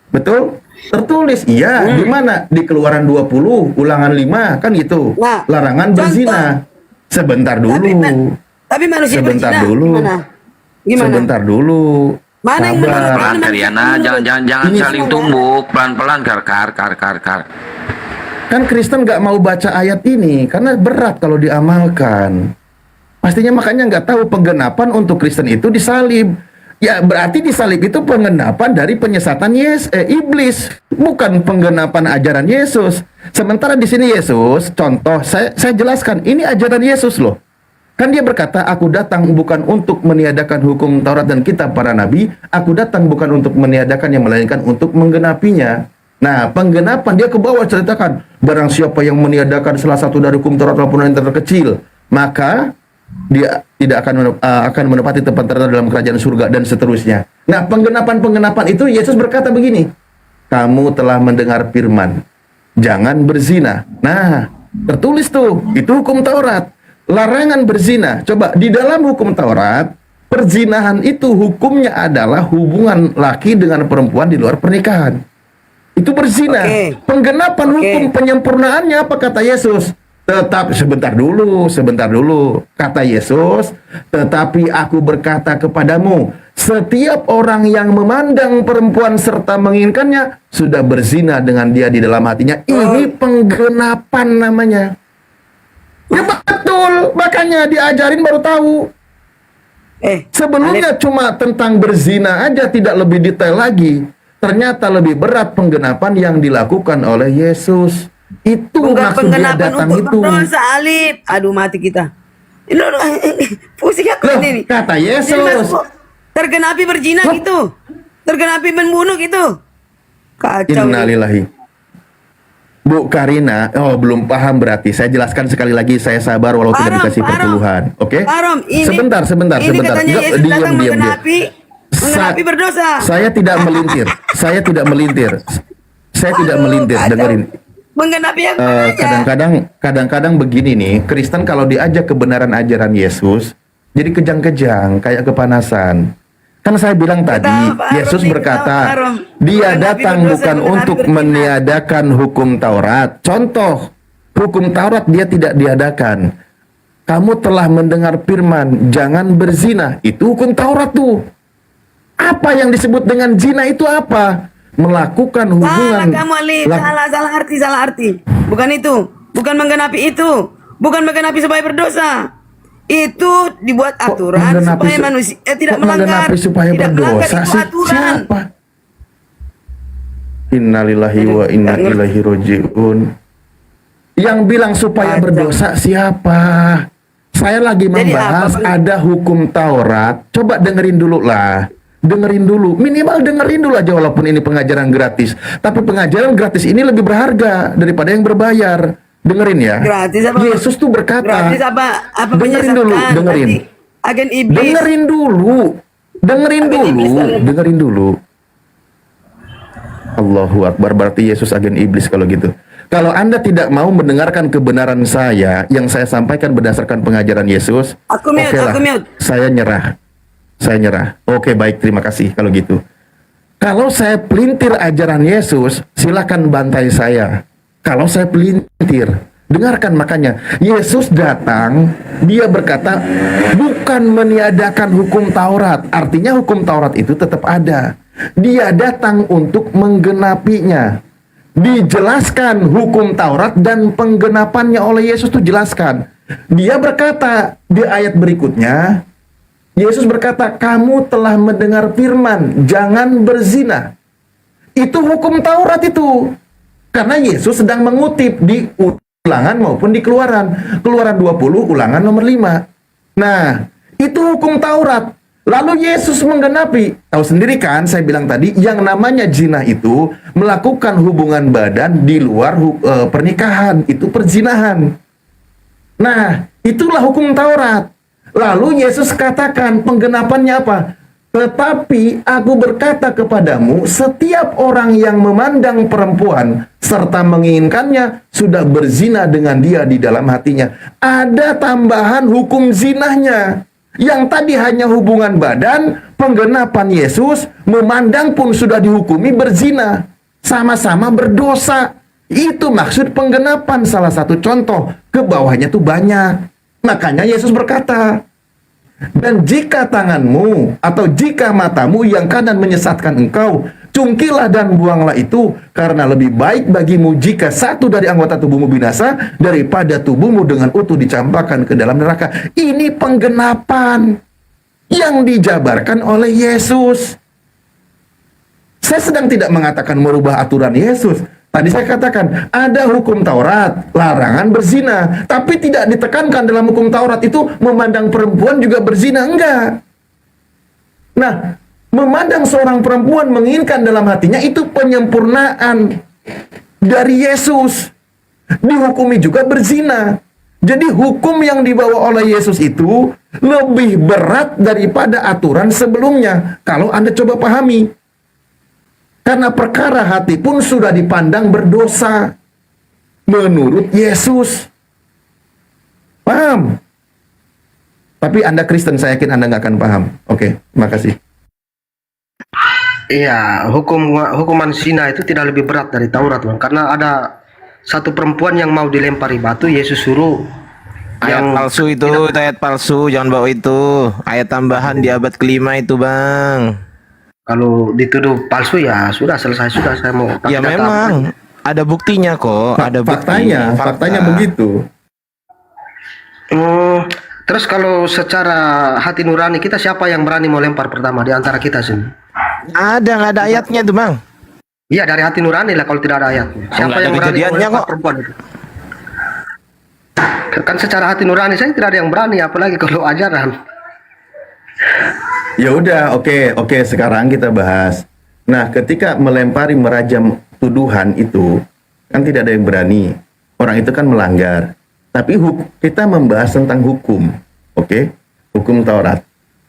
S1: Betul? Tertulis. Iya, di mana? Di Keluaran 20, Ulangan 5, kan gitu.
S5: Nah,
S1: Larangan
S5: contoh.
S1: berzina. Sebentar dulu.
S5: Tapi manusia
S1: Sebentar
S5: berzina
S1: dulu.
S5: gimana? Gimana?
S1: Sebentar dulu.
S5: Mana yang
S1: Sabar.
S5: menurut
S2: Pelan Karyana, jangan
S1: Ini
S2: saling
S1: semua.
S2: tumbuk, pelan-pelan kar.
S1: Kan Kristen nggak mau baca ayat ini karena berat kalau diamalkan. Pastinya makanya nggak tahu penggenapan untuk Kristen itu disalib. Ya berarti disalib itu penggenapan dari penyesatan iblis, bukan penggenapan ajaran Yesus. Sementara di sini Yesus, contoh saya jelaskan, ini ajaran Yesus loh. Kan dia berkata, aku datang bukan untuk meniadakan hukum Taurat dan kitab para nabi, aku datang bukan untuk meniadakan yang melainkan untuk menggenapinya. Nah, penggenapan dia ke bawah ceritakan, barang siapa yang meniadakan salah satu dari hukum Taurat walaupun yang terkecil, maka dia tidak akan menepati tempat tertentu dalam kerajaan surga dan seterusnya. Nah, penggenapan itu Yesus berkata begini, kamu telah mendengar firman, jangan berzina. Nah, tertulis tuh, itu hukum Taurat. Larangan berzina. Coba di dalam hukum Taurat, perzinahan itu hukumnya adalah hubungan laki dengan perempuan di luar pernikahan. Itu berzina.
S5: Oke.
S1: Penggenapan hukum penyempurnaannya apa kata Yesus? Tetap sebentar dulu. Kata Yesus, tetapi aku berkata kepadamu, setiap orang yang memandang perempuan serta menginginkannya sudah berzina dengan dia di dalam hatinya. Ini penggenapan namanya. Ya betul, makanya diajarin baru tahu. Sebelumnya cuma tentang berzina aja, tidak lebih detail lagi. Ternyata lebih berat penggenapan yang dilakukan oleh Yesus. Itu
S5: Bukan
S1: maksud dia
S5: penggenapan
S1: datang
S5: untuk
S1: itu.
S5: berdosa, Alif. Aduh, mati kita. Ini pusing aku
S1: Loh,
S5: ini.
S1: kata
S5: Jadi
S1: Yesus.
S5: masuk, tergenapi berzina gitu. Tergenapi membunuh gitu. Kacau. ini.
S1: Innalillahi. Bu Karina, belum paham berarti. Saya jelaskan sekali lagi, saya sabar walau tidak dikasih perpuluhan. Oke?
S5: Pak Rom, ini
S1: Sebentar.
S5: Ini katanya
S1: Nggak,
S5: Yesus datang
S1: diam.
S5: menggenapi berdosa.
S1: Saya tidak melintir. Saya tidak melintir. Dengerin.
S5: Menggenapi yang mana aja?
S1: Kadang-kadang begini nih, Kristen kalau diajak kebenaran ajaran Yesus, jadi kejang-kejang, kayak kepanasan. Kan saya bilang tadi,
S5: Tahu, Pak
S1: Yesus
S5: Arom,
S1: berkata,
S5: Pak Arom.
S1: dia
S5: Menggenapi
S1: datang
S5: berdosa,
S1: bukan
S5: menggenapi
S1: untuk
S5: berzina.
S1: meniadakan hukum Taurat. Contoh, hukum Taurat dia tidak diadakan. Kamu telah mendengar firman, jangan berzina. Itu hukum Taurat tuh. Apa yang disebut dengan zina itu apa? Melakukan
S5: Salah
S1: hubungan.
S5: kamu, Alif. Salah arti. Bukan itu. Bukan menggenapi itu. Bukan menggenapi supaya berdosa. Itu dibuat
S1: Kok
S5: aturan
S1: menggenapi
S5: supaya
S1: su-
S5: manusia tidak
S1: kok
S5: melanggar.
S1: menggenapi supaya
S5: Tidak melanggar
S1: berdosa
S5: itu
S1: sih?
S5: aturan.
S1: Siapa? Innalillahi wa inna
S5: Nggak ngerti.
S1: ilaihi roji'un. Yang bilang supaya
S5: Kacau.
S1: berdosa siapa? Saya lagi
S5: Jadi
S1: membahas
S5: apa, Bang?
S1: ada hukum Taurat. Coba dengerin dulu lah. Dengerin dulu. Minimal dengerin dulu aja walaupun ini pengajaran gratis. Tapi pengajaran gratis ini lebih berharga daripada yang berbayar. Dengerin ya.
S5: Gratis apa?
S1: Yesus tuh berkata.
S5: Gratis apa
S1: Dengerin dulu,
S5: menyesatkan?
S1: dengerin.
S5: Berarti agen iblis.
S1: Dengerin dulu. Dengerin dulu. Allahu Akbar, berarti Yesus agen iblis kalau gitu. Kalau Anda tidak mau mendengarkan kebenaran saya yang saya sampaikan berdasarkan pengajaran Yesus,
S5: Aku mute,
S1: oke lah,
S5: aku mute.
S1: saya nyerah. Oke, baik, terima kasih kalau gitu. Kalau saya pelintir ajaran Yesus, silakan bantai saya. Kalau saya pelintir, dengarkan makanya. Yesus datang, dia berkata, bukan meniadakan hukum Taurat. Artinya hukum Taurat itu tetap ada. Dia datang untuk menggenapinya. Dijelaskan hukum Taurat dan penggenapannya oleh Yesus itu jelaskan. Dia berkata di ayat berikutnya, Yesus berkata, kamu telah mendengar firman, jangan berzina. Itu hukum Taurat itu. Karena Yesus sedang mengutip di Ulangan maupun di Keluaran. Keluaran 20, Ulangan nomor 5. Nah, itu hukum Taurat. Lalu Yesus menggenapi. Tahu sendiri kan, saya bilang tadi, yang namanya zina itu melakukan hubungan badan di luar pernikahan. Itu perzinahan. Nah, Itulah hukum Taurat. Lalu Yesus katakan penggenapannya apa? Tetapi aku berkata kepadamu, setiap orang yang memandang perempuan serta menginginkannya sudah berzina dengan dia di dalam hatinya. Ada tambahan hukum zinahnya. Yang tadi hanya hubungan badan, penggenapan Yesus memandang pun sudah dihukumi berzina. Sama-sama berdosa. Itu maksud penggenapan, salah satu contoh. Ke bawahnya tuh banyak. Makanya Yesus berkata, dan jika tanganmu atau jika matamu yang kanan menyesatkan engkau, cungkilah dan buanglah itu, karena lebih baik bagimu jika satu dari anggota tubuhmu binasa daripada tubuhmu dengan utuh dicampakkan ke dalam neraka. Ini penggenapan yang dijabarkan oleh Yesus. Saya sedang tidak mengatakan merubah aturan Yesus. Tadi saya katakan, ada hukum Taurat, larangan berzina. Tapi tidak ditekankan dalam hukum Taurat itu memandang perempuan juga berzina. Enggak. Nah, memandang seorang perempuan menginginkan dalam hatinya itu penyempurnaan dari Yesus. Dihukumi juga berzina. Jadi hukum yang dibawa oleh Yesus itu lebih berat daripada aturan sebelumnya. Kalau Anda coba pahami. Karena perkara hati pun sudah dipandang berdosa menurut Yesus. Paham? Tapi Anda Kristen, saya yakin Anda nggak akan paham. Oke, makasih.
S3: Iya, hukuman zina itu tidak lebih berat dari Taurat, Bang. Karena ada satu perempuan yang mau dilempari batu, Yesus suruh
S6: Ayat palsu itu, ayat palsu, jangan bawa itu. Ayat tambahan di abad kelima itu, Bang.
S3: kalau dituduh palsu ya sudah selesai sudah, saya mau
S6: Ya
S3: kasih data.
S6: memang ada buktinya kok, ada bukti.
S1: Faktanya begitu.
S3: Terus kalau secara hati nurani kita, siapa yang berani mau lempar pertama di antara kita sini?
S6: Ada, nggak ada ayatnya tuh, Bang.
S3: Iya, dari hati nurani lah kalau tidak ada ayatnya. Siapa
S6: nggak ada
S3: yang berani mau
S6: kejadiannya
S3: lempar
S6: kok.
S3: perempuan itu? Kan secara hati nurani saya tidak ada yang berani, apalagi kalau ajaran.
S1: Ya udah, oke, sekarang kita bahas. Nah, ketika melempari merajam tuduhan itu kan tidak ada yang berani. Orang itu kan melanggar. Tapi kita membahas tentang hukum. Oke? Hukum Taurat.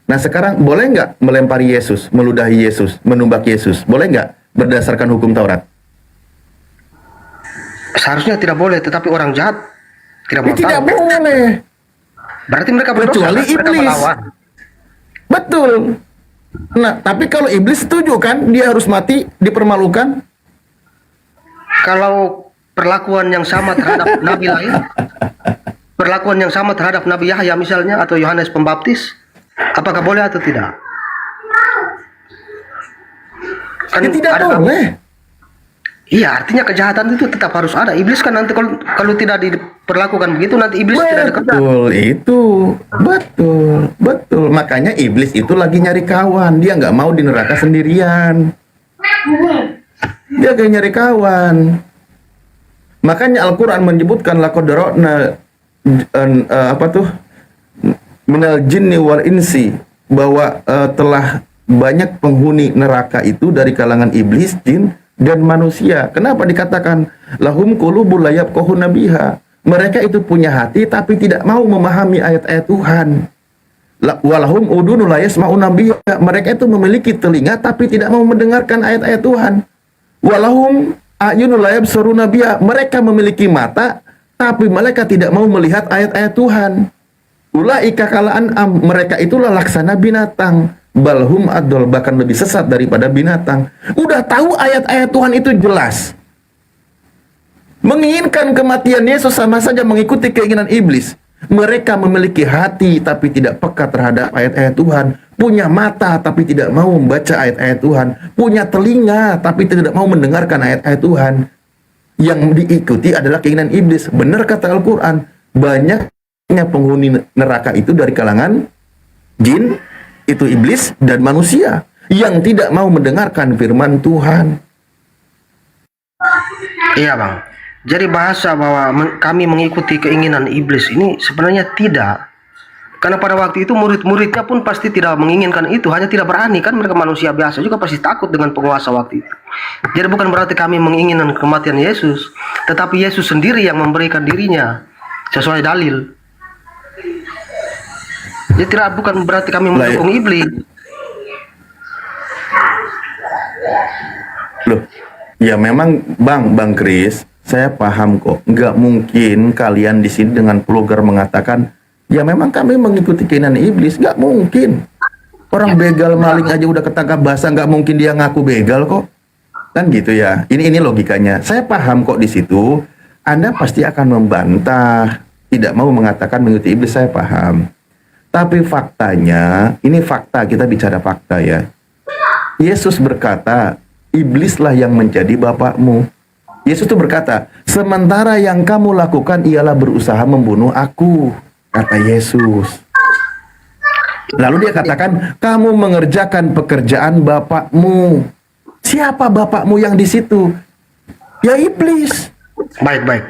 S1: Nah, sekarang boleh nggak melempari Yesus, meludahi Yesus, menumbak Yesus? Boleh nggak berdasarkan hukum Taurat?
S3: Seharusnya tidak boleh, tetapi orang jahat tidak mau
S1: Tidak
S3: tahu.
S1: boleh.
S3: Berarti mereka berdosa,
S1: Kecuali
S3: kan? Mereka
S1: iblis.
S3: melawan.
S1: Betul. Nah, tapi kalau iblis setuju kan dia harus mati, dipermalukan?
S3: Kalau perlakuan yang sama terhadap nabi lain, perlakuan yang sama terhadap Nabi Yahya misalnya atau Yohanes Pembaptis, apakah boleh atau tidak? Kan
S1: Ya, tidak
S3: ada-
S1: boleh.
S3: Iya, artinya kejahatan itu tetap harus ada. Iblis kan nanti kalau tidak diperlakukan begitu, nanti iblis tidak ada kerja.
S1: Betul, itu betul. Makanya iblis itu lagi nyari kawan. Dia nggak mau di neraka sendirian. Dia kayak nyari kawan. Makanya Al-Quran menyebutkan laqad minal jinni wal insi, bahwa telah banyak penghuni neraka itu dari kalangan iblis, jin, dan manusia. Kenapa dikatakan lahum qulubul la yafqahuna biha? Mereka itu punya hati tapi tidak mau memahami ayat-ayat Tuhan. Walahum udunul la yasma'una biha. Mereka itu memiliki telinga tapi tidak mau mendengarkan ayat-ayat Tuhan. Walahum a'yunul la yabsaruna biha. Mereka memiliki mata tapi mereka tidak mau melihat ayat-ayat Tuhan. Ulaika kalaan mereka itulah laksana binatang. Balhum adol, bahkan lebih sesat daripada binatang. Udah tahu ayat-ayat Tuhan itu jelas. Menginginkan kematian Yesus sama saja mengikuti keinginan iblis. Mereka memiliki hati tapi tidak peka terhadap ayat-ayat Tuhan. Punya mata tapi tidak mau membaca ayat-ayat Tuhan. Punya telinga tapi tidak mau mendengarkan ayat-ayat Tuhan. Yang diikuti adalah keinginan iblis. Benar kata Al-Quran. Banyaknya penghuni neraka itu dari kalangan jin, itu iblis, dan manusia yang tidak mau mendengarkan firman Tuhan.
S3: Iya, Bang. Jadi bahasa bahwa kami mengikuti keinginan iblis ini sebenarnya tidak. Karena pada waktu itu murid-muridnya pun pasti tidak menginginkan itu, hanya tidak berani, kan mereka manusia biasa juga pasti takut dengan penguasa waktu itu. Jadi bukan berarti kami menginginkan kematian Yesus, tetapi Yesus sendiri yang memberikan dirinya sesuai dalil. Ya tidak, bukan berarti kami
S1: Lah,
S3: mendukung iblis.
S1: Loh, ya memang Bang Kris, saya paham kok. Nggak mungkin kalian di sini dengan vulgar mengatakan, ya memang kami mengikuti keinginan iblis. Nggak mungkin. Orang begal maling aja udah ketangkap basah, nggak mungkin dia ngaku begal kok. Kan gitu ya. Ini logikanya. Saya paham kok di situ. Anda pasti akan membantah, tidak mau mengatakan mengikuti iblis. Saya paham. Tapi faktanya, ini fakta, kita bicara fakta ya. Yesus berkata, iblislah yang menjadi bapakmu. Yesus itu berkata, sementara yang kamu lakukan ialah berusaha membunuh aku, kata Yesus. Lalu dia katakan, kamu mengerjakan pekerjaan bapakmu. Siapa bapakmu yang di situ? Ya iblis.
S3: Baik.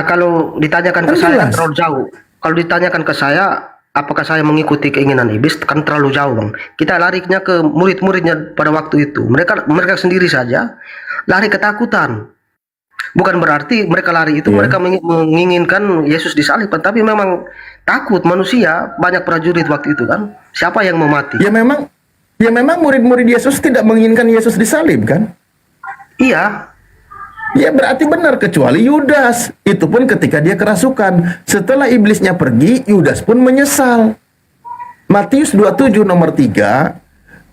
S3: Kalau ditanyakan
S1: Kan
S3: ke saya
S1: jelas.
S3: terlalu jauh. Kalau ditanyakan ke saya, apakah saya mengikuti keinginan iblis, kan terlalu jauh, Bang. Kita larinya ke murid-muridnya pada waktu itu. Mereka sendiri saja lari ketakutan. Bukan berarti mereka lari itu mereka menginginkan Yesus disalibkan, tapi memang takut manusia, banyak prajurit waktu itu kan. Siapa yang mau mati?
S1: Ya memang murid-murid Yesus tidak menginginkan Yesus disalib kan?
S3: Iya.
S1: Ya berarti benar, kecuali Yudas. Itu pun ketika dia kerasukan. Setelah iblisnya pergi, Yudas pun menyesal. Matius 27 nomor 3,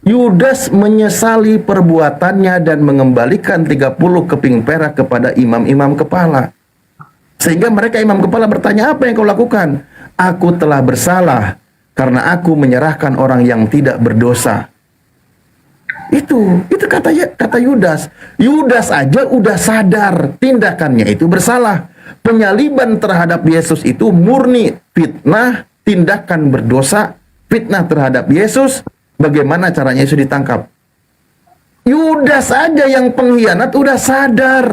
S1: Yudas menyesali perbuatannya dan mengembalikan 30 keping perak kepada imam-imam kepala. Sehingga mereka imam kepala bertanya, apa yang kau lakukan? Aku telah bersalah karena aku menyerahkan orang yang tidak berdosa. Itu kata Yudas. Yudas aja udah sadar tindakannya itu bersalah. Penyaliban terhadap Yesus itu murni fitnah, tindakan berdosa, fitnah terhadap Yesus. Bagaimana caranya Yesus ditangkap? Yudas aja yang pengkhianat udah sadar.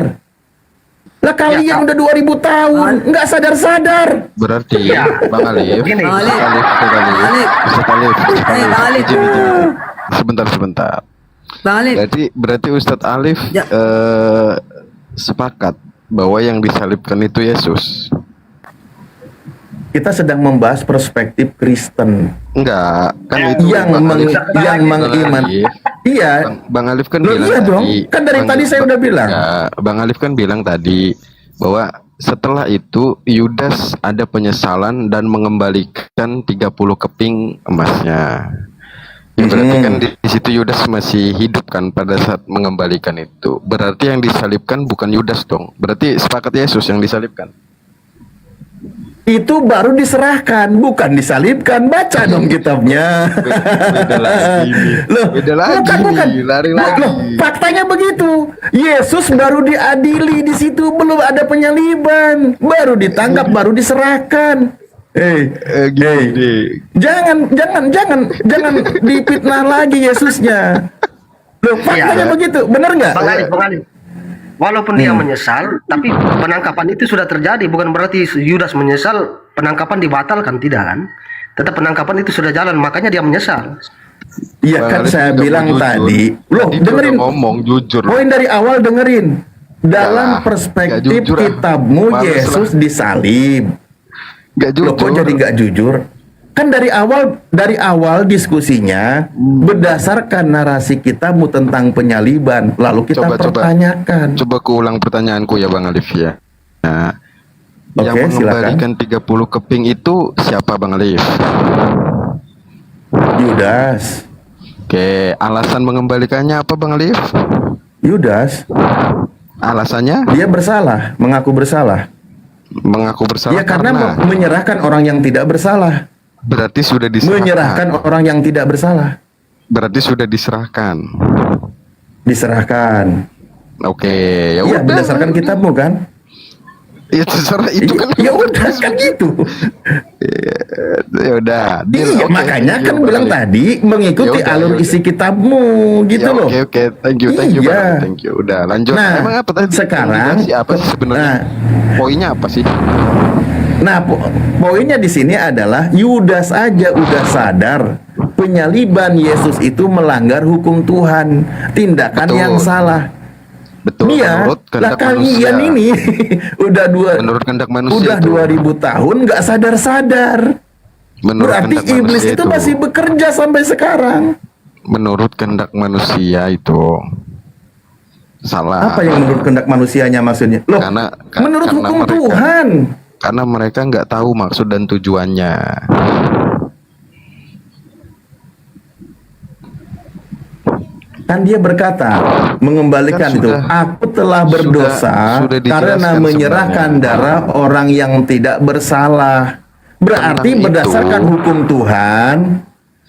S1: Lah kalian udah 2000 tahun nggak sadar-sadar.
S7: Berarti Bang Alif,
S3: Begini.
S5: Bang Alif.
S7: Ustaz Alif,
S5: Bang Alif.
S7: sebentar.
S5: Bang Alif.
S7: Berarti Ustadz Alif
S5: Ya.
S7: sepakat bahwa yang disalibkan itu Yesus.
S1: Kita sedang membahas perspektif Kristen
S7: Enggak, kan itu
S1: yang mengiman. Iya,
S7: Bang Alif kan
S1: Loh,
S7: bilang
S1: iya
S7: tadi.
S1: dong. Kan dari tadi saya udah bilang.
S7: Ya, Bang Alif kan bilang tadi bahwa setelah itu Yudas ada penyesalan dan mengembalikan 30 keping emasnya. Ya, berarti kan di situ Yudas masih hidup kan pada saat mengembalikan itu. Berarti yang disalibkan bukan Yudas dong. Berarti sepakat Yesus yang disalibkan.
S1: Itu baru diserahkan, bukan disalibkan. Baca dong kitabnya.
S7: Beda lagi nih.
S1: Loh,
S7: Beda lagi.
S1: bukan.
S7: Lari lagi.
S1: Loh, faktanya begitu. Yesus baru diadili di situ, belum ada penyaliban. Baru ditangkap, baru diserahkan.
S7: Gini.
S1: Jangan dipitnah lagi Yesusnya. Loh, faktanya begitu, bener nggak?
S3: Bang Alif. Walaupun dia menyesal, tapi penangkapan itu sudah terjadi. Bukan berarti Yudas menyesal, penangkapan dibatalkan, tidak kan? Tetap penangkapan itu sudah jalan, makanya dia menyesal.
S1: Iya kan
S7: Bang Alif
S1: saya
S7: juga
S1: bilang
S7: mau jujur.
S1: tadi. Loh,
S7: Tadi dia
S1: dengerin.
S7: udah ngomong jujur.
S1: Poin dari awal dengerin. Dalam
S7: Nggak
S1: perspektif
S7: jujur, ah.
S1: kitabmu
S7: Males
S1: Yesus
S7: lah.
S1: disalib.
S7: Gak
S1: Loh,
S7: jujur.
S1: kok jadi nggak jujur? Kan dari awal diskusinya berdasarkan narasi kitabmu tentang penyaliban, lalu kita pertanyakan.
S7: Coba ku ulang pertanyaanku ya Bang Alif ya. Nah,
S1: Oke,
S7: yang mengembalikan 30 keping itu siapa Bang Alif?
S1: Yudas.
S7: Oke, alasan mengembalikannya apa Bang Alif?
S1: Yudas,
S7: Alasannya
S1: dia bersalah, mengaku bersalah.
S7: mengaku bersalah
S1: Ya karena menyerahkan orang yang tidak bersalah.
S7: berarti sudah diserahkan.
S1: Menyerahkan orang yang tidak bersalah.
S7: Berarti sudah diserahkan.
S1: Diserahkan.
S7: Oke, ya
S1: Iya,
S7: udah.
S1: berdasarkan kitabmu kan?
S7: Ya terserah itu kan.
S1: Ya udah kan gitu.
S7: Ya udah. Deal.
S1: Iya,
S7: Oke,
S1: makanya
S7: thank you,
S1: kan
S7: Bang
S1: bilang
S7: Alif.
S1: tadi mengikuti
S7: Ya udah,
S1: alur
S7: ya udah.
S1: isi kitabmu gitu
S7: Ya,
S1: loh.
S7: Oke, thank you
S1: Iya.
S7: Bang Alif, thank you. Udah lanjut.
S1: Nah,
S7: Emang apa tadi?
S1: sekarang-
S7: Yang dibahas apa sih sebenarnya? Poinnya apa sih?
S1: Nah, poinnya di sini adalah Yudas aja udah sadar penyaliban Yesus itu melanggar hukum Tuhan, tindakan
S7: Betul.
S1: yang salah.
S7: Betul,
S1: Dia,
S7: menurut
S1: lah
S7: kehendak
S1: kalian
S7: manusia.
S1: ini udah
S7: Menurut kehendak manusia
S1: udah
S7: itu.
S1: 2000 tahun nggak sadar-sadar.
S7: Menurut
S1: Berarti
S7: kehendak
S1: iblis
S7: manusia
S1: itu masih bekerja sampai sekarang.
S7: menurut kehendak manusia itu salah.
S1: Apa yang menurut kehendak manusianya maksudnya? Loh, menurut
S7: karena
S1: hukum
S7: mereka,
S1: Tuhan.
S7: karena mereka nggak tahu maksud dan tujuannya.
S1: Kan dia berkata, mengembalikan
S7: Kan
S1: itu.
S7: sudah-
S1: Aku telah berdosa
S7: sudah dijelaskan
S1: karena menyerahkan
S7: sebenarnya.
S1: darah orang yang tidak bersalah. Berarti
S7: Tentang
S1: berdasarkan
S7: itu.
S1: hukum Tuhan,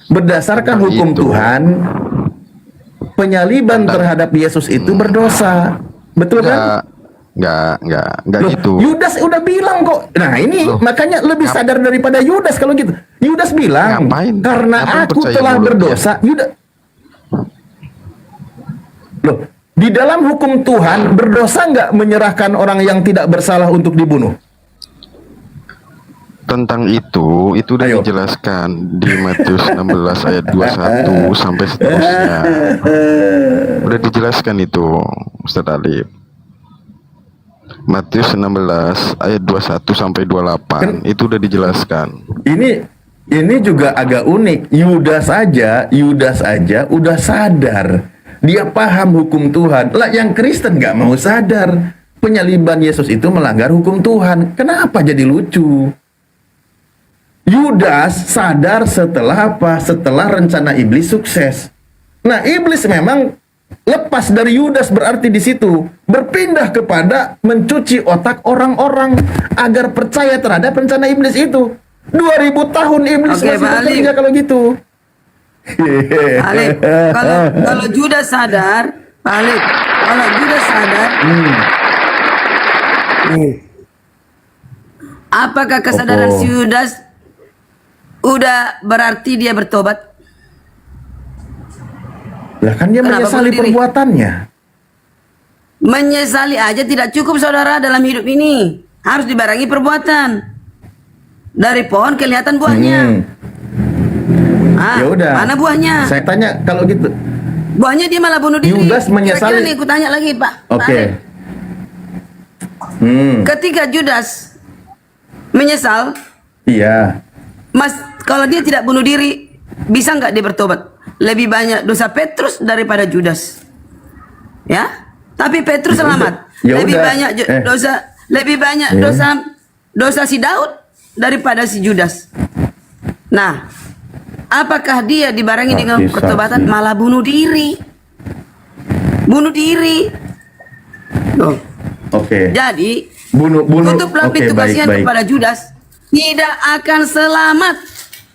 S1: berdasarkan
S7: Tentang
S1: hukum
S7: itu.
S1: Tuhan, penyaliban terhadap Yesus itu berdosa. Betul kan?
S7: Nggak
S1: Loh,
S7: gitu.
S1: Yudas udah bilang kok. Nah ini
S7: Loh,
S1: makanya lebih sadar daripada Yudas kalau gitu. Yudas bilang
S7: Ngapain?
S1: karena
S7: Ngapain
S1: aku
S7: percaya
S1: telah
S7: mulut
S1: berdosa. Yudas. Loh, di dalam hukum Tuhan berdosa nggak menyerahkan orang yang tidak bersalah untuk dibunuh?
S7: Tentang itu udah
S1: Ayo.
S7: dijelaskan di Matius 16 ayat 21 sampai seterusnya. Udah dijelaskan itu, Ustaz Alif. Matius 16 ayat 21 sampai 28 itu udah dijelaskan.
S1: Ini juga agak unik. Yudas aja udah sadar. Dia paham hukum Tuhan. Lah yang Kristen nggak mau sadar. Penyaliban Yesus itu melanggar hukum Tuhan. Kenapa jadi lucu? Yudas sadar setelah apa? Setelah rencana iblis sukses. Nah, iblis memang lepas dari Yudas, berarti di situ berpindah kepada mencuci otak orang-orang agar percaya terhadap rencana iblis itu. 2000 tahun iblis
S5: Oke,
S1: masih
S5: Pak Ali.
S1: bekerja kalau gitu.
S5: Alif, kalau Judas sadar, Pak Alif, kalau Judas sadar, apakah kesadaran
S1: Opo.
S5: si Judas udah berarti dia bertobat?
S1: Lah kan dia
S5: Kenapa
S1: menyesali
S5: bunuh diri?
S1: perbuatannya.
S5: Menyesali aja tidak cukup saudara dalam hidup ini. Harus dibarengi perbuatan. Dari pohon kelihatan buahnya.
S1: Ya udah.
S5: Mana buahnya?
S1: Saya tanya kalau gitu.
S5: Buahnya dia malah bunuh diri.
S1: Yudas menyesali-
S5: Kira-kira nih aku tanya lagi Pak. Pak
S1: Oke.
S5: Alif. Ketika Judas menyesal,
S1: Iya.
S5: Mas, kalau dia tidak bunuh diri, bisa nggak dia bertobat? Lebih banyak dosa Petrus daripada Judas. Ya? Tapi Petrus
S1: Ya
S5: selamat.
S1: udah. Ya
S5: lebih
S1: udah.
S5: banyak lebih banyak
S1: Ya.
S5: dosa si Daud daripada si Judas. Nah, apakah dia dibarengi dengan
S1: Saksi-saksi.
S5: pertobatan malah bunuh diri? Bunuh diri. Loh.
S1: Oke.
S5: Jadi,
S1: Bunuh.
S5: tutuplah
S1: Oke,
S5: pintu
S1: baik,
S5: kasihan
S1: baik.
S5: kepada Judas. Tidak akan selamat.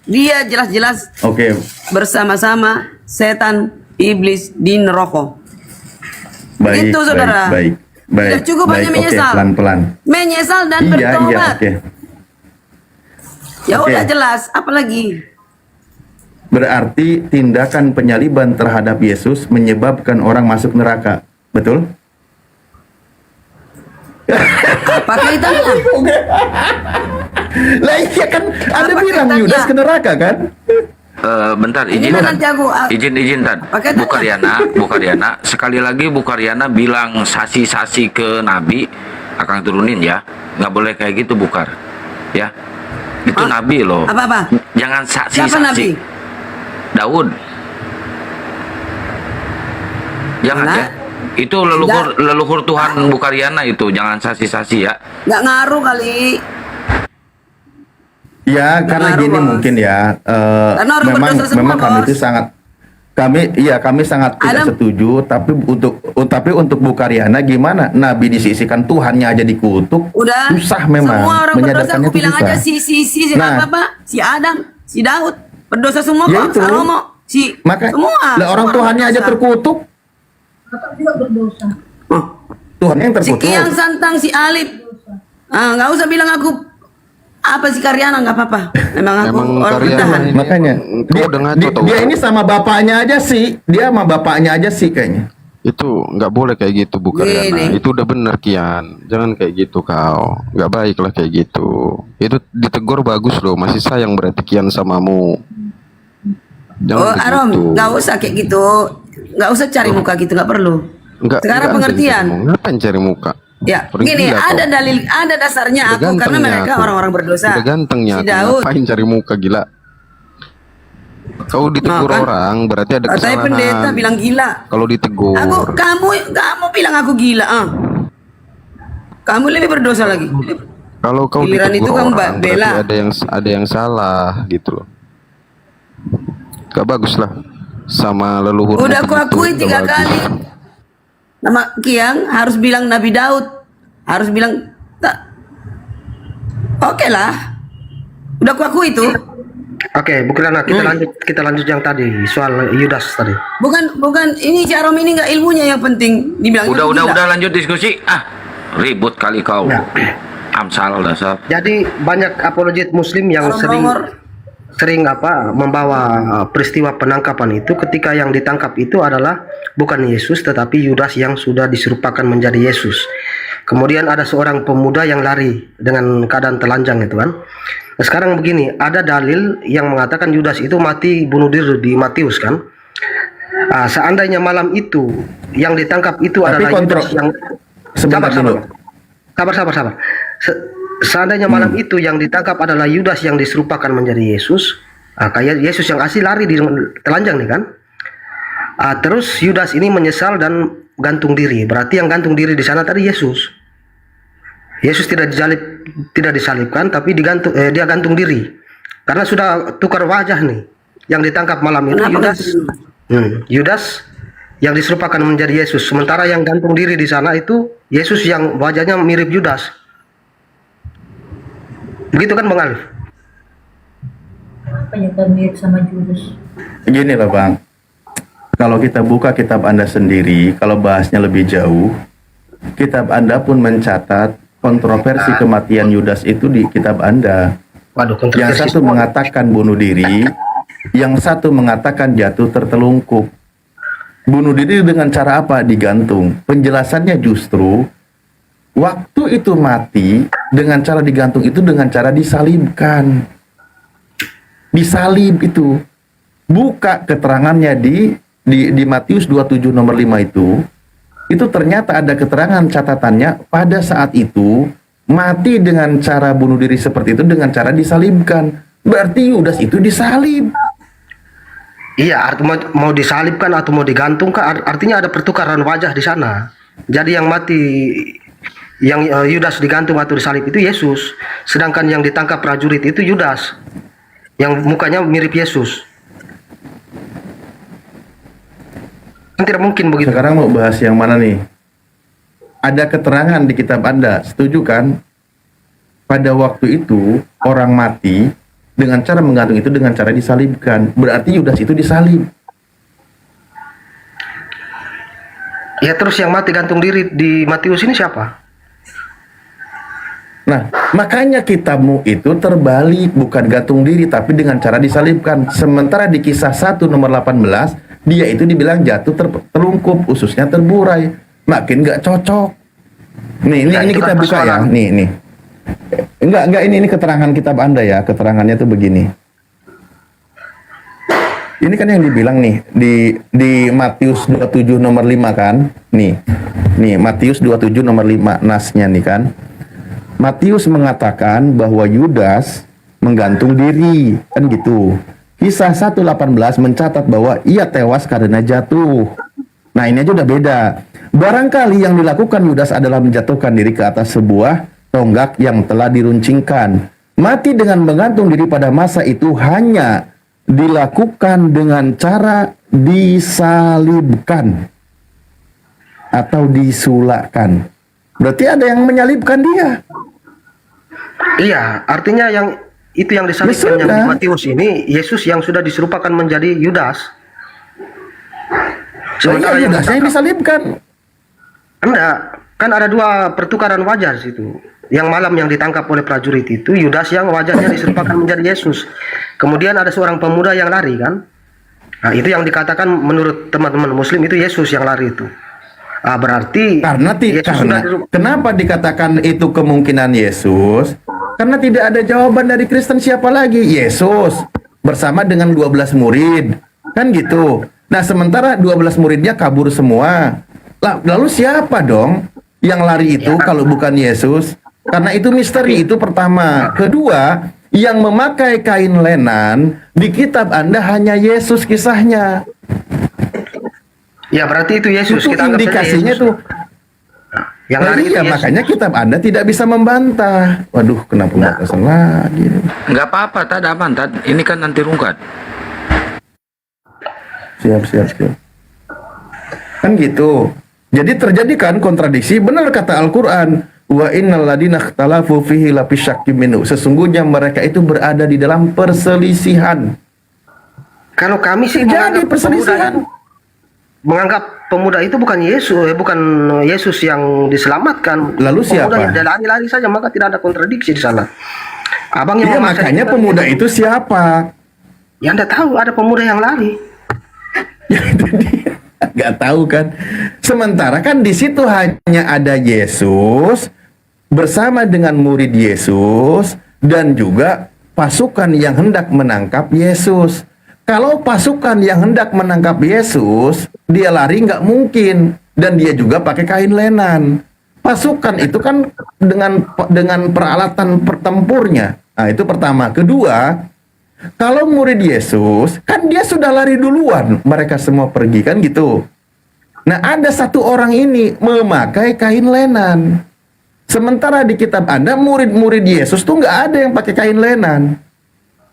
S5: Dia jelas-jelas
S1: Oke.
S5: bersama-sama setan iblis di neraka.
S1: Baik,
S5: Itu saudara.
S1: baik.
S5: Tidak cukup hanya
S1: Oke,
S5: menyesal.
S1: pelan-pelan.
S5: Menyesal dan
S1: Iya,
S5: bertobat.
S1: oke.
S5: Ya
S1: Oke.
S5: udah jelas, apalagi?
S1: Berarti tindakan penyaliban terhadap Yesus menyebabkan orang masuk neraka. Betul?
S5: Apa kaitannya?
S1: Lah iya kan Anda
S5: Apa
S1: bilang
S5: kaitannya?
S1: Yudas ke neraka kan?
S2: Bentar,
S5: Ini
S2: izin
S5: kan
S2: Tan.
S5: nanti aku-
S2: Izin Tan.
S5: Pakai
S2: Bu
S5: tanya.
S2: Karyana, sekali lagi Bu Karyana bilang sasi-sasi ke Nabi akan turunin ya. Nggak boleh kayak gitu Bukar. Ya. Itu
S5: Hah?
S2: Nabi loh.
S5: Apa-apa?
S2: Jangan
S5: Siapa
S2: saksi-saksi.
S5: Nabi?
S2: Daud. Jangan
S5: Nah.
S2: ya. Itu leluhur Tuhan Bu Karyana itu, jangan sasi-sasi ya.
S5: Nggak ngaruh kali.
S1: Ya, karena
S5: ngaruh,
S1: gini
S5: Bos.
S1: mungkin ya.
S5: Karena orang
S1: memang
S5: berdosa semua,
S1: memang kami
S5: Bos.
S1: itu kami sangat tidak
S5: Adam.
S1: setuju. Tapi untuk Bu Karyana gimana? Nabi disisikan, Tuhannya aja dikutuk.
S5: Udah.
S1: Susah memang.
S5: Semua orang berdosa,
S1: Menyadarkannya
S5: aku
S1: itu
S5: bilang
S1: susah.
S5: aja si
S1: Nah.
S5: apa? Si Adam, si Daud. Berdosa semua
S1: Ya
S5: kok.
S1: itu.
S5: Salomo.
S1: Maka
S5: semua.
S1: lah orang
S5: semua
S1: Tuhannya aja
S5: berdosa.
S1: terkutuk.
S5: Oh.
S1: Tuhannya yang
S5: Si
S1: terkutuk.
S5: Kiang Santang, si Alip. Nggak usah bilang aku apa si Karyana, nggak apa-apa. Memang aku
S7: Emang
S5: orang
S7: Karyana
S5: bertahan.
S7: ini
S1: Makanya
S7: kau udah ngaco tau.
S1: dia ini sama bapaknya aja sih. Dia sama bapaknya aja sih kayaknya.
S7: Itu nggak boleh kayak gitu Bu Karyana.
S5: Gini.
S7: Itu udah bener Kian. Jangan kayak gitu kau. Nggak baik lah kayak gitu. Itu ditegur bagus loh. Masih sayang berarti Kian samamu. Jangan
S5: Arom,
S7: begitu.
S5: nggak usah kayak gitu. Nggak usah cari muka gitu, nggak perlu.
S7: Nggak
S5: Sekarang
S7: ada
S5: pengertian.
S7: gitu. Ngapain cari muka?
S5: Ya,
S7: Orang
S5: gini,
S7: gila kau.
S5: ada dalil, ada dasarnya
S7: Udah
S5: aku karena
S7: gantengnya
S5: mereka
S7: aku.
S5: orang-orang berdosa.
S7: Udah gantengnya
S5: Si
S7: aku.
S5: Daud,
S7: Ngapain cari muka gila? Kau ditegur
S5: kan?
S7: orang berarti ada
S5: Katanya pendeta
S7: kesalahan.
S5: bilang gila.
S7: Kalau ditegur,
S5: Kamu bilang aku gila, ah. Kamu lebih berdosa lagi.
S7: kalau kau
S5: Giliran itu
S7: ditegur
S5: kamu
S7: orang
S5: bela.
S7: berarti ada yang salah gitu loh. Gak bagus lah sama leluhur.
S5: Udah aku akui 3 kali. Nama Kiang harus bilang Nabi Daud. Harus bilang tak. Oke lah. Udah aku akui itu.
S3: Oke, Bu Kirana, kita lanjut yang tadi soal Yudas tadi.
S5: Bukan ini Carom ini nggak ilmunya yang penting. Dibilang
S2: Udah lanjut diskusi. Ribut kali kau.
S3: Ya.
S2: Amsal dasar.
S3: Jadi banyak apologet Muslim yang
S5: nomor.
S3: sering membawa peristiwa penangkapan itu ketika yang ditangkap itu adalah bukan Yesus tetapi Yudas yang sudah diserupakan menjadi Yesus. Kemudian ada seorang pemuda yang lari dengan keadaan telanjang itu kan. Nah, sekarang begini, ada dalil yang mengatakan Yudas itu mati bunuh diri di Matius kan. Seandainya malam itu yang ditangkap itu
S1: Tapi
S3: adalah Yudas yang
S1: sebentar dulu.
S3: Sabar. Seandainya malam itu yang ditangkap adalah Yudas yang diserupakan menjadi Yesus, kayak Yesus yang asli lari di telanjang nih kan. Terus Yudas ini menyesal dan gantung diri. Berarti yang gantung diri di sana tadi Yesus. Yesus tidak disalibkan, tapi dia gantung diri. Karena sudah tukar wajah nih. Yang ditangkap malam itu Yudas yang diserupakan menjadi Yesus. Sementara yang gantung diri di sana itu Yesus yang wajahnya mirip Yudas. Begitu kan Bang Alif?
S8: Apa ya mirip sama Judas?
S1: Gini loh Bang, kalau kita buka kitab Anda sendiri, kalau bahasnya lebih jauh, kitab Anda pun mencatat kontroversi kematian Yudas itu di kitab Anda.
S3: Waduh,
S1: Yang
S3: kontroversi
S1: satu
S3: semua.
S1: mengatakan bunuh diri, yang satu mengatakan jatuh tertelungkup. Bunuh diri dengan cara apa? Digantung. Penjelasannya justru waktu itu mati dengan cara digantung itu dengan cara disalibkan. Disalib itu. Buka keterangannya di Matius 27 nomor 5 itu ternyata ada keterangan catatannya pada saat itu mati dengan cara bunuh diri seperti itu dengan cara disalibkan. Berarti Yudas itu disalib.
S3: Iya, mau disalibkan atau mau digantung kan artinya ada pertukaran wajah di sana. Jadi yang mati yang Yudas digantung atau disalib itu Yesus, sedangkan yang ditangkap prajurit itu Yudas yang mukanya mirip Yesus. Kan tidak mungkin begitu.
S1: Sekarang mau bahas yang mana nih? Ada keterangan di kitab Anda, setuju kan? Pada waktu itu orang mati dengan cara menggantung itu dengan cara disalibkan. Berarti Yudas itu disalib.
S3: Ya terus yang mati gantung diri di Matius ini siapa?
S1: Nah, makanya kitabmu itu terbalik, bukan gantung diri tapi dengan cara disalibkan. Sementara di Kisah 1 nomor 18, dia itu dibilang jatuh terlungkup, ususnya terburai. Makin gak cocok. Nih, ini
S3: itu
S1: kita
S3: kan
S1: buka ya.
S3: persoalan.
S1: Nih. Enggak ini keterangan kitab Anda ya. Keterangannya tuh begini. Ini kan yang dibilang nih di Matius 27 nomor 5 kan? Nih Matius 27 nomor 5 nasnya nih kan. Matius mengatakan bahwa Yudas menggantung diri, kan gitu. Kisah 1:18 mencatat bahwa ia tewas karena jatuh. Nah, ini aja udah beda. Barangkali yang dilakukan Yudas adalah menjatuhkan diri ke atas sebuah tonggak yang telah diruncingkan. Mati dengan menggantung diri pada masa itu hanya dilakukan dengan cara disalibkan atau disulakkan. Berarti ada yang menyalibkan dia.
S3: Iya, artinya yang itu yang disalibkan yang di Matius ini Yesus yang sudah diserupakan menjadi Yudas.
S1: Sementara
S3: yang
S1: Yudasnya yang disalibkan.
S3: enggak, kan ada dua pertukaran wajah di situ. Yang malam yang ditangkap oleh prajurit itu Yudas yang wajahnya diserupakan menjadi Yesus. Kemudian ada seorang pemuda yang lari kan. Nah, itu yang dikatakan menurut teman-teman Muslim itu Yesus yang lari itu. Berarti
S1: kenapa dikatakan itu kemungkinan Yesus? Karena tidak ada jawaban dari Kristen siapa lagi? Yesus bersama dengan 12 murid. Kan gitu. Nah, sementara 12 muridnya kabur semua. Lalu siapa dong yang lari itu kalau bukan Yesus? Karena itu misteri, itu pertama. Kedua, yang memakai kain lenan di kitab Anda hanya Yesus kisahnya.
S3: Ya berarti itu Yesus.
S1: Itu
S3: Kita anggap saja
S1: indikasinya
S3: Yesus.
S1: tuh.
S3: Yang lari itu
S1: Iya,
S3: Yesus.
S1: makanya kitab Anda tidak bisa membantah. Waduh, kenapa batasan lagi?
S2: Nggak apa-apa, Tad, aman, Tad. Ini kan nanti rungkat.
S1: Siap. Kan gitu. Jadi terjadi kan kontradiksi, benar kata Al-Quran. Wa innal ladina ikhtalafu fihi lafi syakkim minhu. Sesungguhnya mereka itu berada di dalam perselisihan.
S3: Kalau kami sih
S1: Jadi perselisihan.
S3: menganggap pemuda itu bukan Yesus, bukan Yesus yang diselamatkan.
S1: Lalu siapa?
S3: Pemuda yang lari-lari saja, maka tidak ada kontradiksi di sana. Abang yang
S1: Iya,
S3: memaksa
S1: makanya
S3: itu kan
S1: pemuda itu siapa?
S3: Ya Anda tahu ada pemuda yang lari.
S1: Ya itu dia. Nggak tahu kan. Sementara kan di situ hanya ada Yesus bersama dengan murid Yesus dan juga pasukan yang hendak menangkap Yesus. Kalau pasukan yang hendak menangkap Yesus, dia lari nggak mungkin, dan dia juga pakai kain lenan. Pasukan itu kan dengan peralatan pertempurnya. Nah, itu pertama. Kedua, kalau murid Yesus, kan dia sudah lari duluan. Mereka semua pergi, kan gitu. Nah, ada satu orang ini memakai kain lenan. Sementara di kitab Anda, murid-murid Yesus tuh nggak ada yang pakai kain lenan.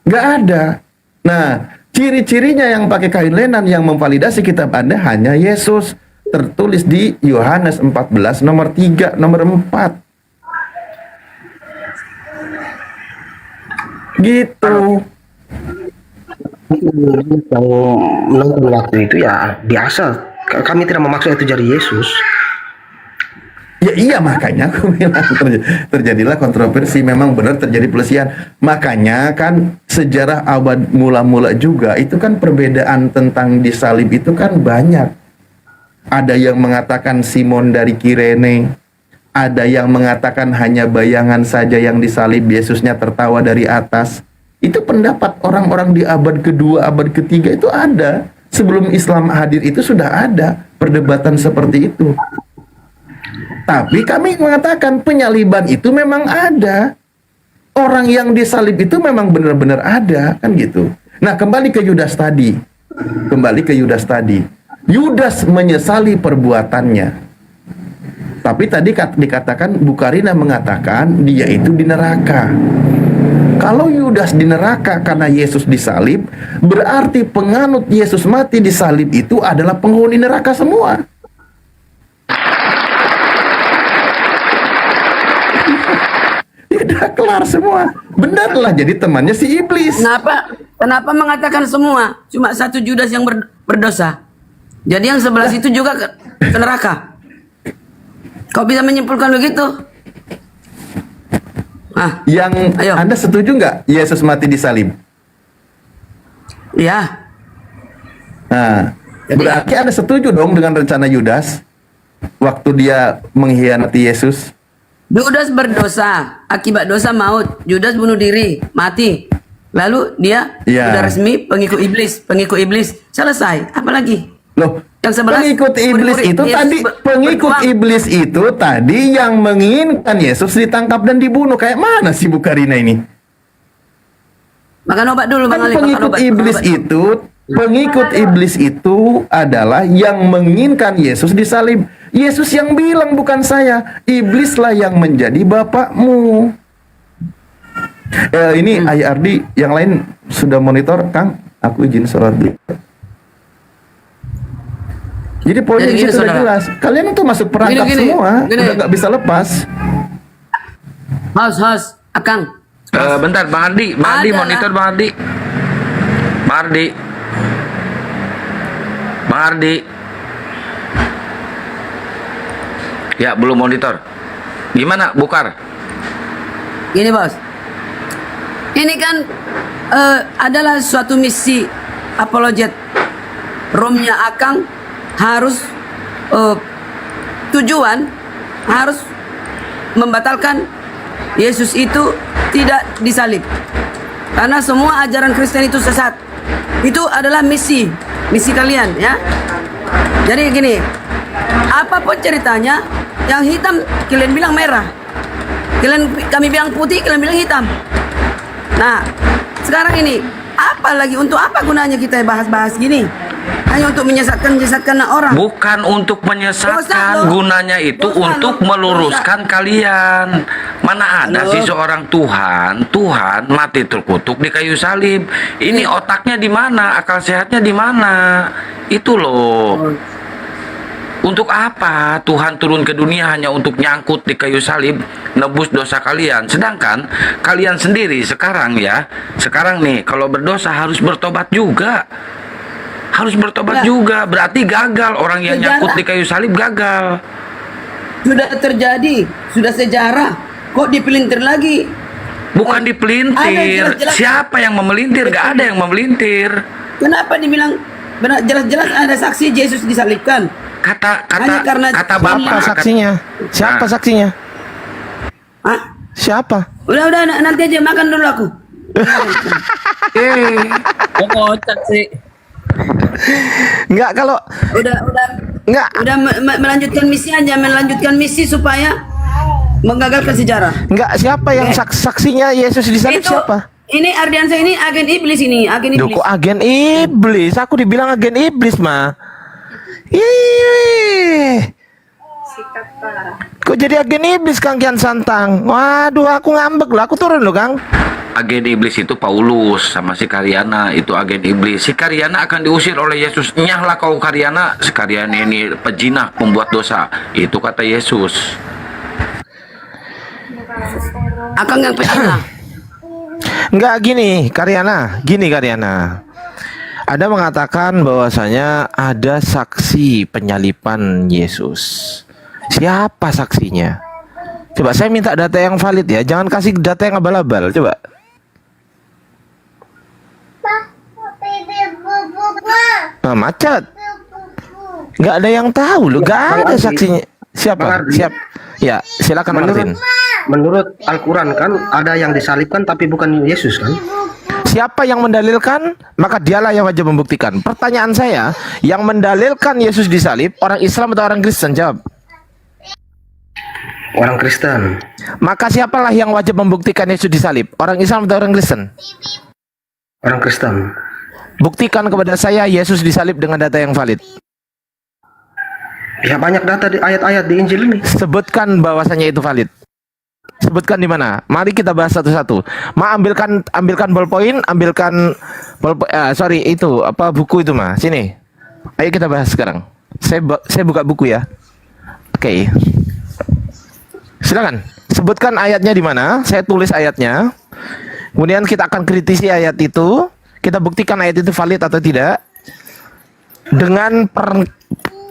S1: Nggak ada. Nah, ciri-cirinya yang pakai kain lenan yang memvalidasi kitab Anda hanya Yesus. Tertulis di Yohanes 14, nomor 3, nomor 4. Gitu.
S3: Yang menonton waktu itu ya biasa. Kami tidak memaksa itu dari Yesus.
S1: Ya iya, makanya aku bilang terjadilah kontroversi. Memang benar terjadi pelesihan. Makanya kan sejarah abad mula-mula juga itu kan perbedaan tentang disalib itu kan banyak. Ada yang mengatakan Simon dari Kirene, ada yang mengatakan hanya bayangan saja yang disalib, Yesusnya tertawa dari atas. Itu pendapat orang-orang di abad kedua, abad ketiga itu ada. Sebelum Islam hadir itu sudah ada perdebatan seperti itu. Tapi kami mengatakan penyaliban itu memang ada. Orang yang disalib itu memang benar-benar ada, kan gitu. Nah, kembali ke Yudas tadi. Yudas menyesali perbuatannya. Tapi tadi dikatakan, Bukarina mengatakan dia itu di neraka. Kalau Yudas di neraka karena Yesus disalib, berarti penganut Yesus mati disalib itu adalah penghuni neraka semua. Udah kelar semua. Benarlah jadi temannya si iblis.
S5: Kenapa mengatakan semua? Cuma satu Judas yang berdosa. Jadi yang 11 itu juga ke neraka. Kau bisa menyimpulkan begitu?
S1: Yang
S5: ayo.
S1: Anda setuju nggak Yesus mati disalib?
S5: Ya.
S1: Nah, berarti Anda setuju dong dengan rencana Yudas waktu dia mengkhianati Yesus?
S5: Judas berdosa, akibat dosa maut. Judas bunuh diri, mati. Lalu dia sudah resmi pengikut iblis. Selesai. Apalagi?
S1: Loh,
S5: yang 11
S1: pengikut iblis itu tadi, iblis itu tadi yang menginginkan Yesus ditangkap dan dibunuh. Kayak mana sih Bukarina ini?
S5: Makan obat dulu, Bang Ali.
S1: Pengikut iblis itu adalah yang menginginkan Yesus disalib. Yesus yang bilang bukan saya, iblislah yang menjadi bapakmu. Ini Ayah Ardi, yang lain sudah monitor, Kang. Aku izin sholat dulu. Jadi poinnya di situ sudah jelas. Kalian itu masuk perangkap semua, udah nggak bisa lepas.
S5: Host, Akang.
S2: Bentar, Bang Ardi, monitor Bang Ardi. Ya, belum monitor. Gimana, Bukar?
S5: Gini, Bos. Ini kan adalah suatu misi apologet. Romnya Akang harus tujuan harus membatalkan Yesus itu tidak disalib. Karena semua ajaran Kristen itu sesat. Itu adalah misi kalian ya. Jadi gini, apapun ceritanya, Yang hitam kalian bilang merah. Kami bilang putih, kalian bilang hitam. Nah, sekarang ini apa lagi, untuk apa gunanya kita bahas-bahas gini? Hanya untuk menyesatkan orang.
S2: Bukan untuk menyesatkan,
S5: Dosa loh.
S2: gunanya itu
S5: Dosa
S2: untuk
S5: loh.
S2: meluruskan kalian. Mana ada
S5: Halo.
S2: sih seorang Tuhan mati terkutuk di kayu salib. Ini otaknya di mana, akal sehatnya di mana? Itu loh. Untuk apa Tuhan turun ke dunia hanya untuk nyangkut di kayu salib, nebus dosa kalian? Sedangkan kalian sendiri sekarang nih kalau berdosa harus bertobat juga. Harus bertobat juga. Berarti gagal orang yang
S5: Sejarah.
S2: nyangkut di kayu salib, gagal.
S5: Sudah terjadi, sudah sejarah. Kok dipelintir lagi?
S2: Bukan
S5: Ada
S2: dipelintir.
S5: jelas-jelas.
S2: Siapa yang memelintir? Gak ada yang memelintir.
S5: Kenapa dibilang benar, jelas-jelas ada saksi Yesus disalibkan?
S2: Kata
S5: Hanya karena
S2: Bapak.
S6: Siapa saksinya? Siapa
S2: Nah.
S6: saksinya?
S5: Hah?
S6: Siapa?
S5: Udah, nanti aja makan dulu aku.
S9: Kok kocak sih?
S6: Enggak, kalau
S5: Udah
S6: enggak
S5: melanjutkan misi aja, melanjutkan misi supaya menggagalkan sejarah.
S6: enggak siapa yang saksinya Yesus disalib siapa?
S5: Ini Ardiansa ini agen iblis ini, agen
S6: Duh,
S5: iblis.
S6: kok agen iblis? Aku dibilang agen iblis, mah. Ih. Kok jadi agen iblis, Kang Kian Santang? Waduh, aku ngambek loh. Aku turun loh, Kang.
S2: Agen iblis itu Paulus sama si Karyana, itu agen iblis. Si Karyana akan diusir oleh Yesus. Nyahlah kau Karyana, si Karyana ini pejinah, pembuat dosa. Itu kata Yesus.
S5: Akang yang pecah.
S6: Enggak, gini Karyana. Ada mengatakan bahwasanya ada saksi penyalipan Yesus. Siapa saksinya? Coba saya minta data yang valid ya. Jangan kasih data yang abal-abal. Coba. Nah, macet. Nggak ada yang tahu loh. Nggak ada saksinya. Siapa? Siap. Ya, silakan Martin.
S3: Menurut Al-Quran kan ada yang disalibkan tapi bukan Yesus kan?
S6: Siapa yang mendalilkan, maka dialah yang wajib membuktikan. Pertanyaan saya, yang mendalilkan Yesus disalib, orang Islam atau orang Kristen? Jawab.
S3: Orang Kristen.
S6: Maka siapalah yang wajib membuktikan Yesus disalib? Orang Islam atau orang Kristen?
S3: Orang Kristen.
S6: Buktikan kepada saya Yesus disalib dengan data yang valid.
S3: Ya banyak data di ayat-ayat di Injil ini.
S6: Sebutkan bahwasanya itu valid. Sebutkan di mana? Mari kita bahas satu-satu. Ambilkan ballpoint, buku itu, Ma. Sini. Ayo kita bahas sekarang. Saya buka buku ya. Oke. Silakan. Sebutkan ayatnya di mana? Saya tulis ayatnya. Kemudian kita akan kritisi ayat itu. Kita buktikan ayat itu valid atau tidak.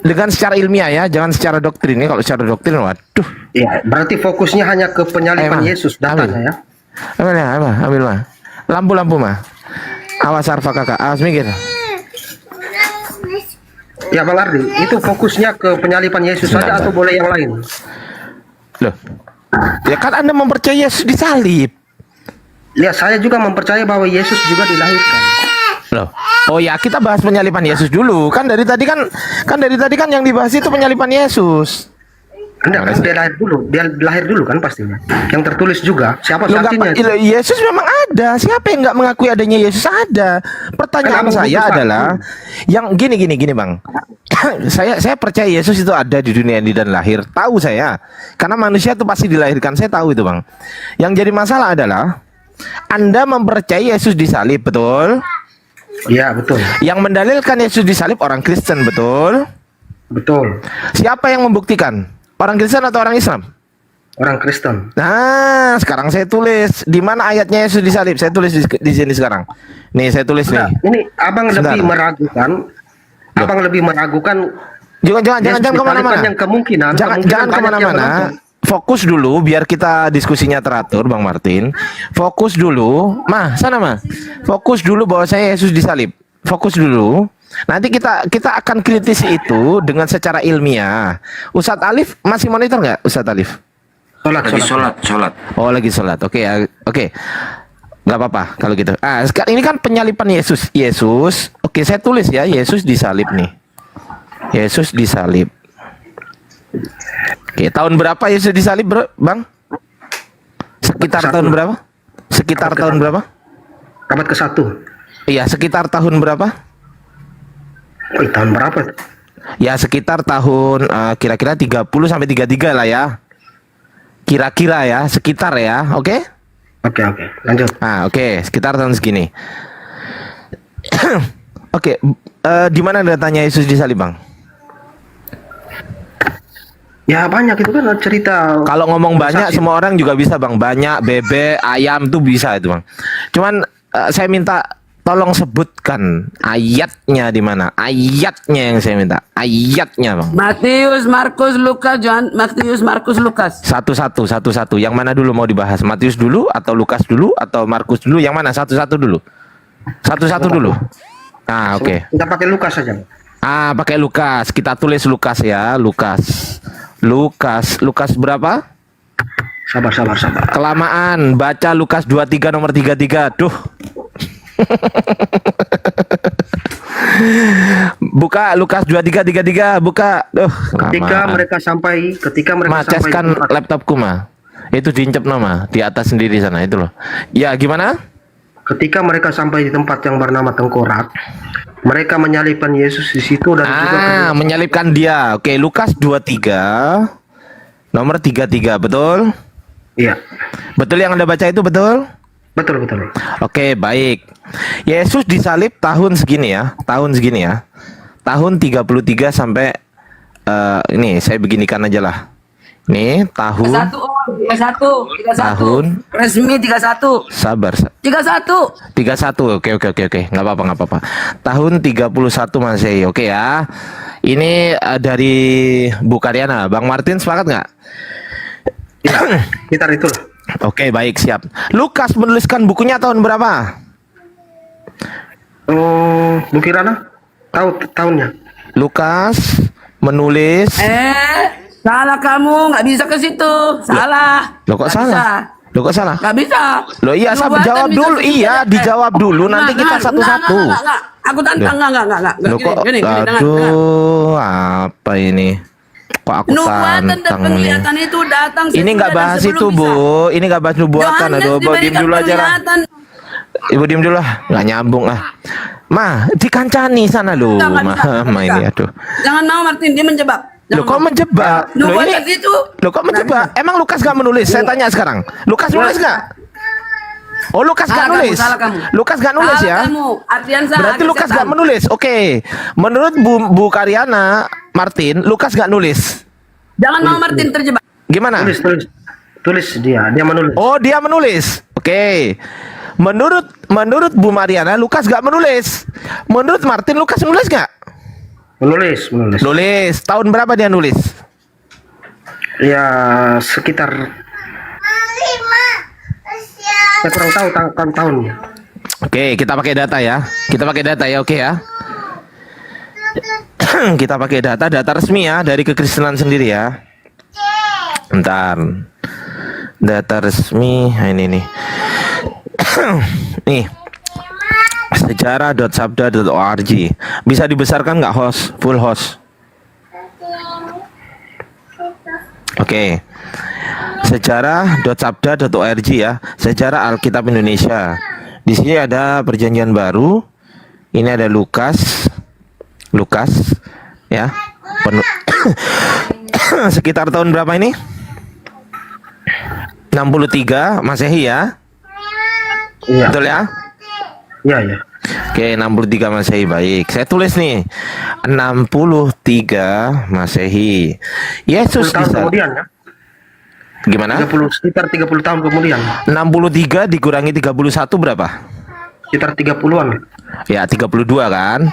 S6: Dengan secara ilmiah ya, jangan secara doktrin ya. Kalau secara doktrin, waduh.
S3: Ya, berarti fokusnya hanya ke penyalipan
S6: Ayo, Ma.
S3: Yesus datanya ya.
S6: Ambil mah. Lampu mah. Awas Arfa kakak, awas mikir.
S3: Ya Bang Ardi, itu fokusnya ke penyalipan Yesus saja atau boleh yang lain?
S6: Loh. Ya kan Anda mempercayai Yesus disalib.
S3: Ya, saya juga mempercayai bahwa Yesus juga dilahirkan.
S6: Loh. Oh ya, kita bahas penyalipan Yesus dulu. Kan dari tadi kan yang dibahas itu penyalipan Yesus.
S3: Enggak, kan dia lahir dulu kan pastinya. Yang tertulis juga, siapa
S6: Loh,
S3: saksinya?
S6: Yesus memang ada. Siapa yang nggak mengakui adanya Yesus? Ada. Pertanyaan
S3: Kenapa
S6: saya
S3: buku
S6: adalah yang gini Bang. saya percaya Yesus itu ada di dunia ini dan lahir. Tahu saya. Karena manusia itu pasti dilahirkan. Saya tahu itu, Bang. Yang jadi masalah adalah Anda mempercayai Yesus disalib, betul?
S3: Iya, betul.
S6: Yang mendalilkan Yesus disalib orang Kristen, betul?
S3: Betul.
S6: Siapa yang membuktikan? Orang Kristen atau orang Islam?
S3: Orang Kristen.
S6: Nah, sekarang saya tulis di mana ayatnya Yesus disalib. Saya tulis di sini sekarang. Nih, saya tulis
S3: Nah,
S6: nih.
S3: ini Abang
S6: Sebentar.
S3: lebih meragukan. Abang lebih meragukan.
S6: Jangan kemana-mana.
S3: Yang kemungkinan
S6: Jangan
S3: banyak yang
S6: kemana-mana.
S3: menonton.
S6: Fokus dulu biar kita diskusinya teratur, Bang Martin. Fokus dulu, sana mah. Fokus dulu bahwa saya Yesus disalib. Fokus dulu. Nanti kita akan kritisi itu dengan secara ilmiah. Ustadz Alif masih monitor nggak, Ustadz Alif?
S2: Lagi sholat.
S6: Oh, lagi sholat. Oke. Nggak apa-apa kalau gitu. Sekarang ini kan penyalipan Yesus. Oke, saya tulis ya, Yesus disalib nih. Yesus disalib. Oke. Oke, tahun berapa Yesus disalib, bro, Bang? Sekitar
S3: Satu.
S6: tahun berapa? Sekitar
S3: Abad
S6: tahun
S3: ke-
S6: berapa?
S3: Abad ke-1.
S6: Iya, sekitar tahun berapa?
S3: Tahun berapa?
S6: Ya, sekitar tahun kira-kira 30 sampai 33 lah ya. Kira-kira ya, sekitar ya, oke?
S3: Oke, lanjut.
S6: Oke, sekitar tahun segini. Oke, di mana datanya Yesus disalib, Bang?
S3: Ya banyak itu kan cerita.
S6: Kalau ngomong banyak,
S3: saksi.
S6: semua orang juga bisa, Bang. Banyak, bebek, ayam tuh bisa itu, Bang. Cuman saya minta tolong sebutkan ayatnya di mana. Ayatnya yang saya minta. Ayatnya, Bang.
S5: Matius, Markus, Lukas, Matius, Markus, Lukas.
S6: Satu-satu. Yang mana dulu mau dibahas? Matius dulu atau Lukas dulu atau Markus dulu? Yang mana? Satu-satu dulu. Satu-satu dulu. Oke.
S3: Kita pakai Lukas saja.
S6: Pakai Lukas. Kita tulis Lukas ya, Lukas berapa?
S3: Sabar.
S6: Kelamaan. Baca Lukas 23 nomor 33. Duh. Buka Lukas 23:33, buka. Duh,
S3: Ketika
S6: lama.
S3: mereka sampai
S6: Maceskan
S3: di tempat-
S6: laptopku mah. Itu diincep nama di atas sendiri sana itu loh. Ya, gimana?
S3: Ketika mereka sampai di tempat yang bernama Tengkorak, mereka menyalibkan Yesus di situ dan juga
S6: Menyalibkan dia. Oke, Lukas 23 nomor 33, betul?
S3: Iya,
S6: Betul yang Anda baca itu, betul?
S3: betul.
S6: Oke, baik. Yesus disalib tahun segini ya. Tahun 33 sampai ini saya beginikan aja lah. Ini tahun
S5: 31.
S6: Tahun.
S5: Resmi 31.
S6: sabar.
S5: 31.
S6: 31. Oke. Nggak apa-apa. Tahun 31 Masehi. Oke ya. Ini dari Bu Karyana. Bang Martin sepakat nggak?
S3: Sekitar itulah.
S6: Oke, baik, siap. Lukas menuliskan bukunya tahun berapa?
S3: Bu Kirana tahu tahunnya?
S6: Lukas menulis.
S5: Salah kamu, nggak bisa ke situ. Salah.
S6: Loh, kok
S5: Nggak
S6: salah?
S5: bisa.
S6: Loh, kok salah?
S5: Nggak bisa.
S6: Loh, iya,
S5: Lu
S6: saya
S5: buatan
S6: jawab
S5: bisa
S6: dulu.
S5: ke situ.
S6: Iya, dijawab dulu. Nanti kita satu-satu.
S5: Enggak. Aku tantang, enggak.
S6: Loh, kok
S5: Gini, dengar.
S6: aduh, apa ini? Kok aku
S5: Nubuatan dan
S6: tantang nih?
S5: penglihatan itu datang
S6: Ini nggak
S5: sesudah dan
S6: bahas
S5: sebelum
S6: itu,
S5: Isa.
S6: Bu. Ini nggak bahas nubuatan.
S5: Yohanes
S6: Aduh, Bu, diem
S5: diberikan
S6: dulu aja lah.
S5: penglihatan.
S6: Ibu diem dulu lah, nggak nyambung ah. Ma, dikancani sana lu.
S5: Jangan,
S6: Ma ini aduh.
S5: Jangan mau Martin, dia menjebak.
S6: Loh, kok menjebak? Loh,
S5: Nubuatan
S6: ini,
S5: itu.
S6: loh, kok menjebak? Emang Lukas gak menulis? Saya tanya sekarang. Lukas nulis gak? Oh, Lukas gak nulis?
S5: Salah kamu.
S6: Lukas gak nulis ya?
S5: Kamu, Ardiansa.
S6: Berarti Lukas gak menulis. Oke. Menurut Bu Karyana Martin, Lukas gak nulis.
S5: Jangan mau Martin terjebak.
S6: Gimana?
S3: Tulis dia menulis.
S6: Oh, dia menulis. Oke. Menurut Bu Mariana, Lukas gak menulis. Menurut Martin, Lukas nulis gak?
S3: Menulis.
S6: Nulis. Tahun berapa dia nulis?
S3: Ya sekitar. Saya kurang tahu tahunnya.
S6: Oke, kita pakai data ya. Oke ya. Kita pakai data resmi ya dari kekristenan sendiri ya. Bentar. Data resmi ini nih. Nih. Sejarah.sabda.org. Bisa dibesarkan nggak full host? Oke. Sejarah.sabda.org ya. Sejarah Alkitab Indonesia. Di sini ada Perjanjian Baru. Ini ada Lukas ya. Sekitar tahun berapa ini? 63 Masehi ya.
S3: Iya.
S6: Betul ya?
S3: Iya.
S6: Oke, 63 Masehi, baik. Saya tulis nih 63 Masehi. Yesus
S3: 10 tahun kemudian ya.
S6: Gimana?
S3: Sekitar 30 tahun kemudian.
S6: 63 dikurangi 31 berapa?
S3: Sekitar 30-an.
S6: Ya, 32 kan?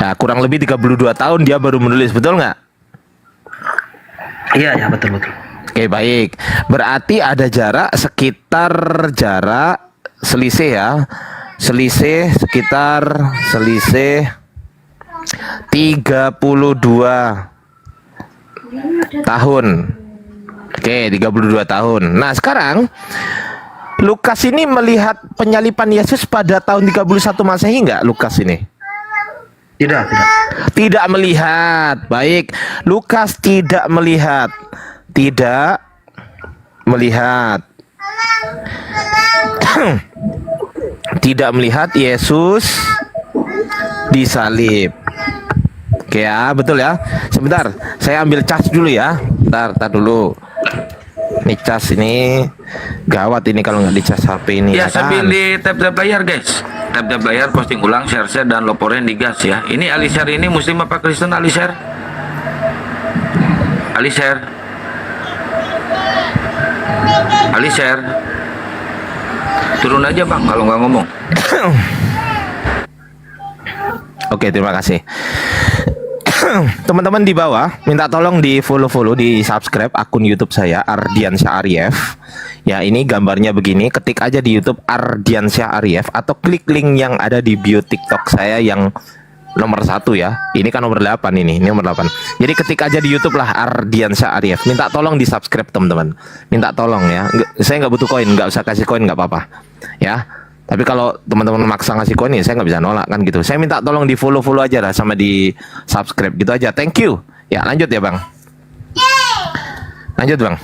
S6: Nah, kurang lebih 32 tahun dia baru menulis, betul nggak?
S3: Iya, betul.
S6: Oke, baik. Berarti ada sekitar selisih ya. Selisih 32 tahun. Oke, 32 tahun. Nah, sekarang Lukas ini melihat penyalipan Yesus pada tahun 31 Masehi enggak, Lukas ini?
S3: Tidak, tidak.
S6: Tidak melihat. Baik, Lukas tidak melihat. Tidak melihat. Tidak melihat Yesus disalib. Oke ya, betul ya. Sebentar, saya ambil cas dulu ya. Bentar dulu. Ini cas ini gawat ini kalau nggak dicas HP ini.
S2: Ya,
S6: kan?
S2: sambil di tap-tap layar guys. Tap-tap layar, posting ulang, share dan laporin digas ya. Ini Alisher ini Muslim apa Kristen Alisher? Alisher. Alisher. Turun aja bang kalau nggak ngomong.
S6: Oke, terima kasih. Teman-teman di bawah minta tolong di follow di subscribe akun YouTube saya Ardiansyah Arif. Ya, ini gambarnya begini, ketik aja di YouTube Ardiansyah Arif atau klik link yang ada di bio TikTok saya yang nomor 1 ya. Ini kan nomor 8 ini nomor 8. Jadi ketik aja di YouTube lah Ardiansyah Arif. Minta tolong di subscribe teman-teman. Minta tolong ya. Saya nggak butuh koin, nggak usah kasih koin nggak apa-apa. Ya. Tapi kalau teman-teman maksa ngasih koin ya saya nggak bisa nolak kan gitu. Saya minta tolong di follow aja lah sama di subscribe gitu aja. Thank you. Ya lanjut ya bang. Lanjut bang.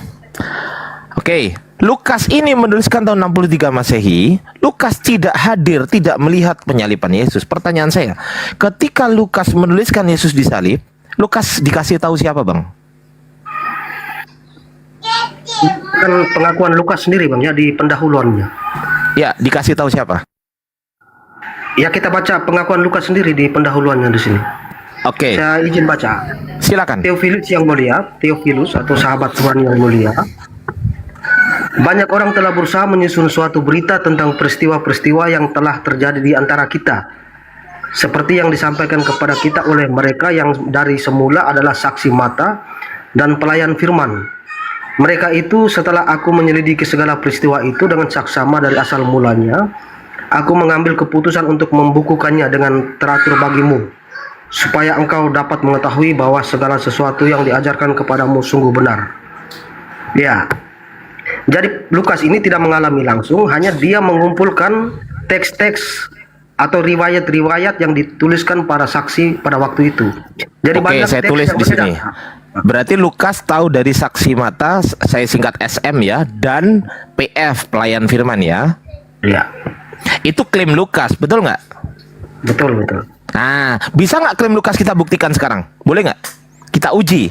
S6: Oke. Lukas ini menuliskan tahun 63 Masehi. Lukas tidak hadir, tidak melihat penyaliban Yesus. Pertanyaan saya, ketika Lukas menuliskan Yesus disalib, Lukas dikasih tahu siapa bang?
S3: Kan pengakuan Lukas sendiri bang ya di pendahuluannya.
S6: Ya, dikasih tahu siapa?
S3: Ya kita baca pengakuan Lukas sendiri di pendahuluannya di sini.
S6: Oke.
S3: Saya izin baca.
S6: Silakan.
S3: Theophilus yang mulia, Theophilus atau sahabat Tuhan yang mulia. Banyak orang telah berusaha menyusun suatu berita tentang peristiwa-peristiwa yang telah terjadi di antara kita. Seperti yang disampaikan kepada kita oleh mereka yang dari semula adalah saksi mata dan pelayan firman. Mereka itu setelah aku menyelidiki segala peristiwa itu dengan saksama dari asal mulanya, aku mengambil keputusan untuk membukukannya dengan teratur bagimu, supaya engkau dapat mengetahui bahwa segala sesuatu yang diajarkan kepadamu sungguh benar. Ya, jadi Lukas ini tidak mengalami langsung, hanya dia mengumpulkan teks-teks atau riwayat-riwayat yang dituliskan para saksi pada waktu itu. Jadi
S6: Oke, saya
S3: teks
S6: tulis
S3: yang
S6: di sini.
S3: berbeda.
S6: Berarti Lukas tahu dari saksi mata, saya singkat SM ya, dan PF pelayan firman ya.
S3: Ya,
S6: Itu klaim Lukas, betul nggak?
S3: betul.
S6: Nah, bisa nggak klaim Lukas kita buktikan sekarang? Boleh nggak? Kita uji.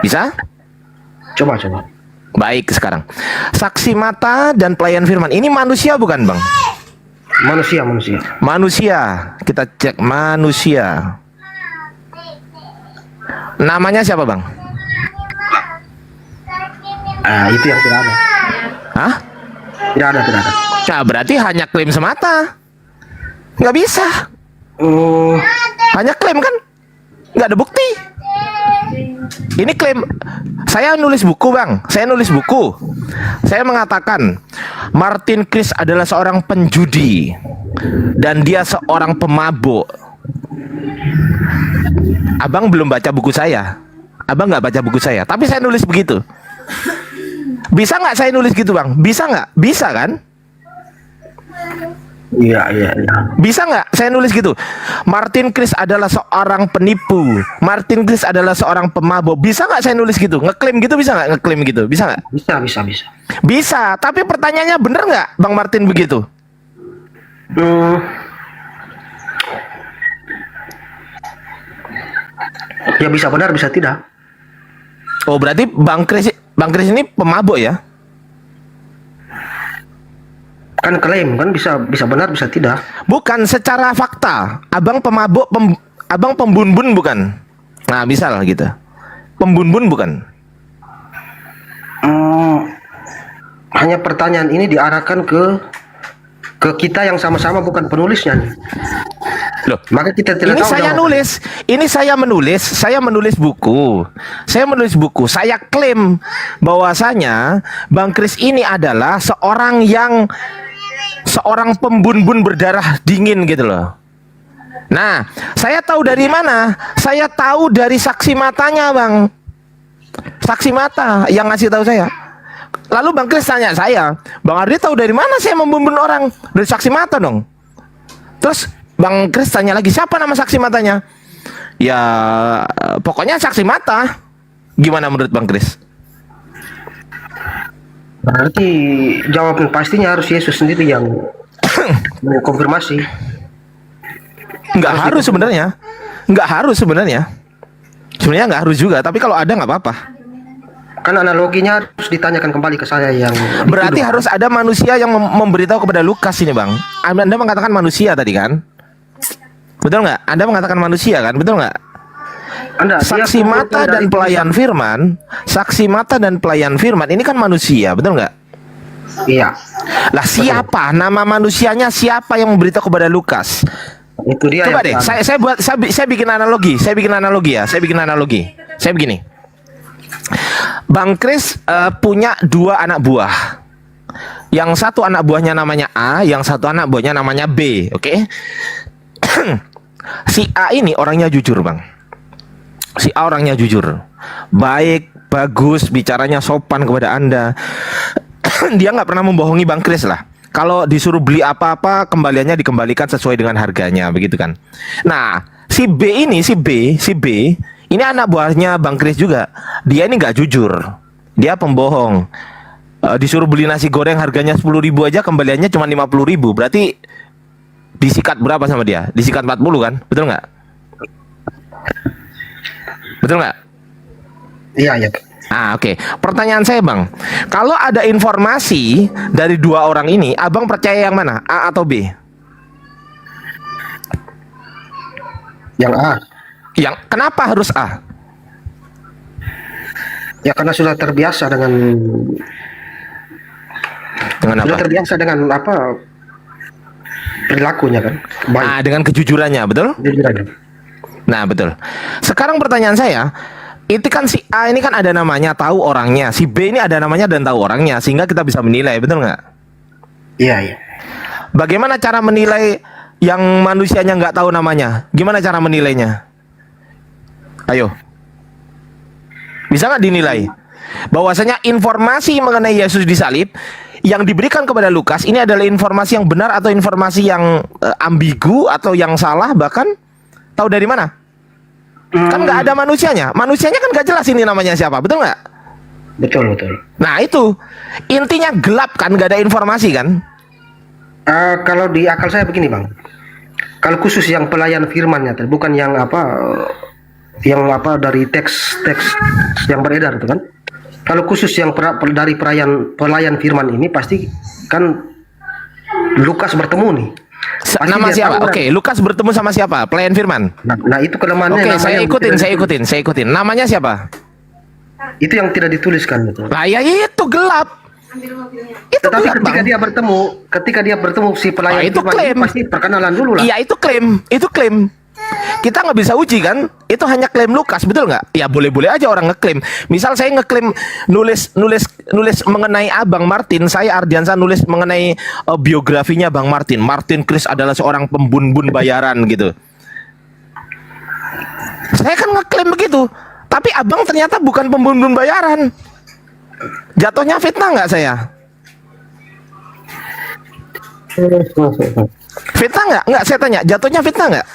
S6: Bisa?
S3: Coba.
S6: Baik sekarang. Saksi mata dan pelayan firman. Ini manusia bukan bang?
S3: Manusia.
S6: Manusia. Kita cek manusia. Namanya siapa bang?
S3: Itu yang tidak ada.
S6: Hah?
S3: Tidak ada.
S6: Nah, berarti hanya klaim semata. Nggak bisa. Hanya klaim kan? Nggak ada bukti. Ini klaim. Saya nulis buku bang. Saya nulis buku. Saya mengatakan Martin Chris adalah seorang penjudi dan dia seorang pemabuk. Abang belum baca buku saya. Abang nggak baca buku saya. Tapi saya nulis begitu. Bisa nggak saya nulis gitu bang? Bisa nggak? Bisa kan?
S3: Iya.
S6: Bisa nggak saya nulis gitu? Martin Chris adalah seorang penipu. Martin Chris adalah seorang pemabuk. Bisa nggak saya nulis gitu? Ngeklaim gitu bisa nggak? Ngeklaim gitu bisa nggak?
S3: Bisa.
S6: Bisa. Tapi pertanyaannya bener nggak, Bang Martin begitu?
S3: Ya bisa benar, bisa tidak.
S6: Oh berarti Bang Chris ini pemabuk ya?
S3: Kan klaim kan bisa benar, bisa tidak.
S6: Bukan secara fakta. Abang pemabuk, abang pembunbun bukan? Nah bisa lah gitu. Pembunbun bukan?
S3: Hanya pertanyaan ini diarahkan ke kita yang sama-sama bukan penulisnya nih.
S6: Loh,
S3: Maka kita tidak
S6: ini
S3: tahu
S6: saya
S3: jawabannya.
S6: nulis. Ini saya menulis buku. Saya menulis buku. Saya klaim bahwasanya Bang Chris ini adalah seorang pembunbun berdarah dingin gitu loh. Nah, saya tahu dari mana? Saya tahu dari saksi matanya, Bang. Saksi mata yang ngasih tahu saya. Lalu Bang Chris tanya saya, Bang Ardi tahu dari mana saya membunuh orang? Dari saksi mata dong. Terus Bang Kris tanya lagi, siapa nama saksi matanya? Ya, pokoknya saksi mata. Gimana menurut Bang Kris?
S3: Berarti jawaban pastinya harus Yesus sendiri yang mengkonfirmasi.
S6: Nggak harus sebenarnya. Nggak harus sebenarnya. Sebenarnya nggak harus juga, tapi kalau ada nggak apa-apa.
S3: Kan analoginya harus ditanyakan kembali ke saya yang
S6: Berarti
S3: dituduh.
S6: harus ada manusia yang memberitahu kepada Lukas ini, Bang. Anda mengatakan manusia tadi kan? Betul nggak? Anda mengatakan manusia kan? Betul nggak?
S3: Anda, dia
S6: Saksi mata
S3: kumpulkan
S6: dan
S3: dari
S6: pelayan firman, saksi mata dan pelayan firman ini kan manusia, betul nggak?
S3: Iya,
S6: Lah siapa? Nama manusianya siapa yang memberitahu kepada Lukas?
S3: itu dia.
S6: Coba
S3: yang
S6: deh, saya bikin analogi, saya bikin analogi. Saya begini. Bang Kris punya 2 anak buah. Yang satu anak buahnya namanya A, yang satu anak buahnya namanya B, oke? Si A ini orangnya jujur, Bang. Si A orangnya jujur, baik, bagus, bicaranya sopan kepada Anda. Dia nggak pernah membohongi Bang Kris lah. Kalau disuruh beli apa-apa, kembaliannya dikembalikan sesuai dengan harganya, begitu kan? Nah, si B ini, si B, ini anak buahnya Bang Kris juga. Dia ini nggak jujur, dia pembohong. Disuruh beli nasi goreng harganya 10.000 aja, kembaliannya cuma 50.000. Berarti disikat berapa sama dia? Disikat 40 kan? Betul nggak? Betul nggak?
S3: Iya, iya.
S6: Ah, oke. Pertanyaan saya, Bang, kalau ada informasi dari 2 orang ini, Abang percaya yang mana? A atau B?
S3: Yang A.
S6: Yang kenapa harus A?
S3: Ya karena sudah terbiasa dengan
S6: Dengan
S3: sudah
S6: apa?
S3: terbiasa dengan apa perilakunya kan. Baik.
S6: Ah, dengan kejujurannya, betul?
S3: Jujurannya.
S6: Nah, betul. Sekarang pertanyaan saya, itu kan si A ini kan ada namanya, tahu orangnya. Si B ini ada namanya dan tahu orangnya, sehingga kita bisa menilai, betul nggak?
S3: Iya, iya.
S6: Bagaimana cara menilai yang manusianya nggak tahu namanya? Gimana cara menilainya? Ayo. Bisa nggak dinilai? Bahwasanya informasi mengenai Yesus disalib yang diberikan kepada Lukas ini adalah informasi yang benar atau informasi yang ambigu atau yang salah, bahkan tahu dari mana? Kan nggak ada manusianya. Manusianya kan nggak jelas ini namanya siapa, betul nggak?
S3: Betul, betul.
S6: Nah itu intinya gelap kan, nggak ada informasi kan?
S3: Kalau di akal saya begini, Bang. Kalau khusus yang pelayan firmannya, bukan yang yang dari teks-teks yang beredar itu kan. Kalau khusus yang dari pelayan firman ini pasti kan Lukas bertemu nih. Pasti
S6: Nama
S3: dia
S6: siapa?
S3: tahu,
S6: Oke, Lukas bertemu sama siapa? Pelayan firman.
S3: Nah, itu kelemahannya.
S6: Oke,
S3: namanya
S6: saya
S3: yang
S6: ikutin.
S3: tidak
S6: Saya ikutin. Namanya siapa?
S3: Itu yang tidak dituliskan gitu.
S6: Nah, ya itu gelap. Itu
S3: Tetapi
S6: gelap,
S3: ketika
S6: Bang.
S3: dia bertemu si pelayan
S6: itu
S3: firman
S6: klaim.
S3: ini pasti perkenalan dulu lah.
S6: Iya, itu klaim. Kita nggak bisa uji kan? Itu hanya klaim Lukas, betul nggak? Ya boleh-boleh aja orang ngeklaim. Misal saya ngeklaim nulis mengenai Abang Martin, saya Ardiansa nulis mengenai biografinya Bang Martin. Martin Kris adalah seorang pembun-bun bayaran gitu. Saya kan ngeklaim begitu, tapi Abang ternyata bukan pembun-bun bayaran. Jatuhnya fitnah nggak saya? Fitnah nggak? Nggak, saya tanya. Jatuhnya fitnah nggak?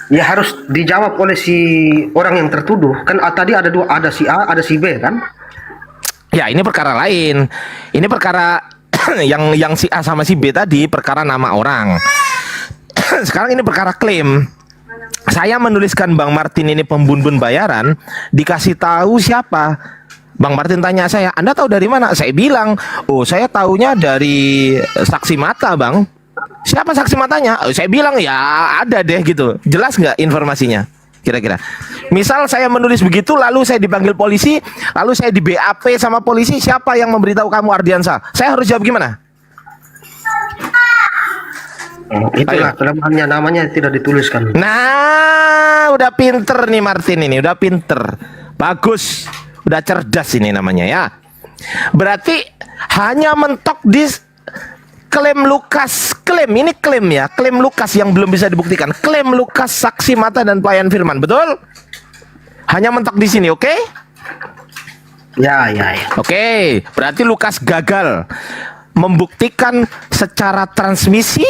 S3: Ya harus dijawab oleh si orang yang tertuduh. Kan tadi ada dua, ada si A, ada si B kan?
S6: Ya, ini perkara lain. Ini perkara yang si A sama si B tadi perkara nama orang. Sekarang ini perkara klaim. Saya menuliskan Bang Martin ini pembun-bun bayaran, dikasih tahu siapa? Bang Martin tanya saya, Anda tahu dari mana? Saya bilang, oh saya taunya dari saksi mata, Bang. Siapa saksi matanya? Oh, saya bilang ya ada deh gitu. Jelas nggak informasinya? Kira-kira. Misal saya menulis begitu, lalu saya dipanggil polisi, lalu saya di BAP sama polisi, siapa yang memberitahu kamu Ardiansa? Saya harus jawab gimana?
S3: Itulah kelemahannya, namanya tidak dituliskan.
S6: Nah, udah pinter nih Martin ini, udah pinter. Bagus, udah cerdas ini namanya ya. Berarti hanya mentok di klaim Lukas, klaim ya, klaim Lukas yang belum bisa dibuktikan. Klaim Lukas saksi mata dan pelayan firman, betul? Hanya mentok di sini, oke?
S3: Ya.
S6: Oke, berarti Lukas gagal membuktikan secara transmisi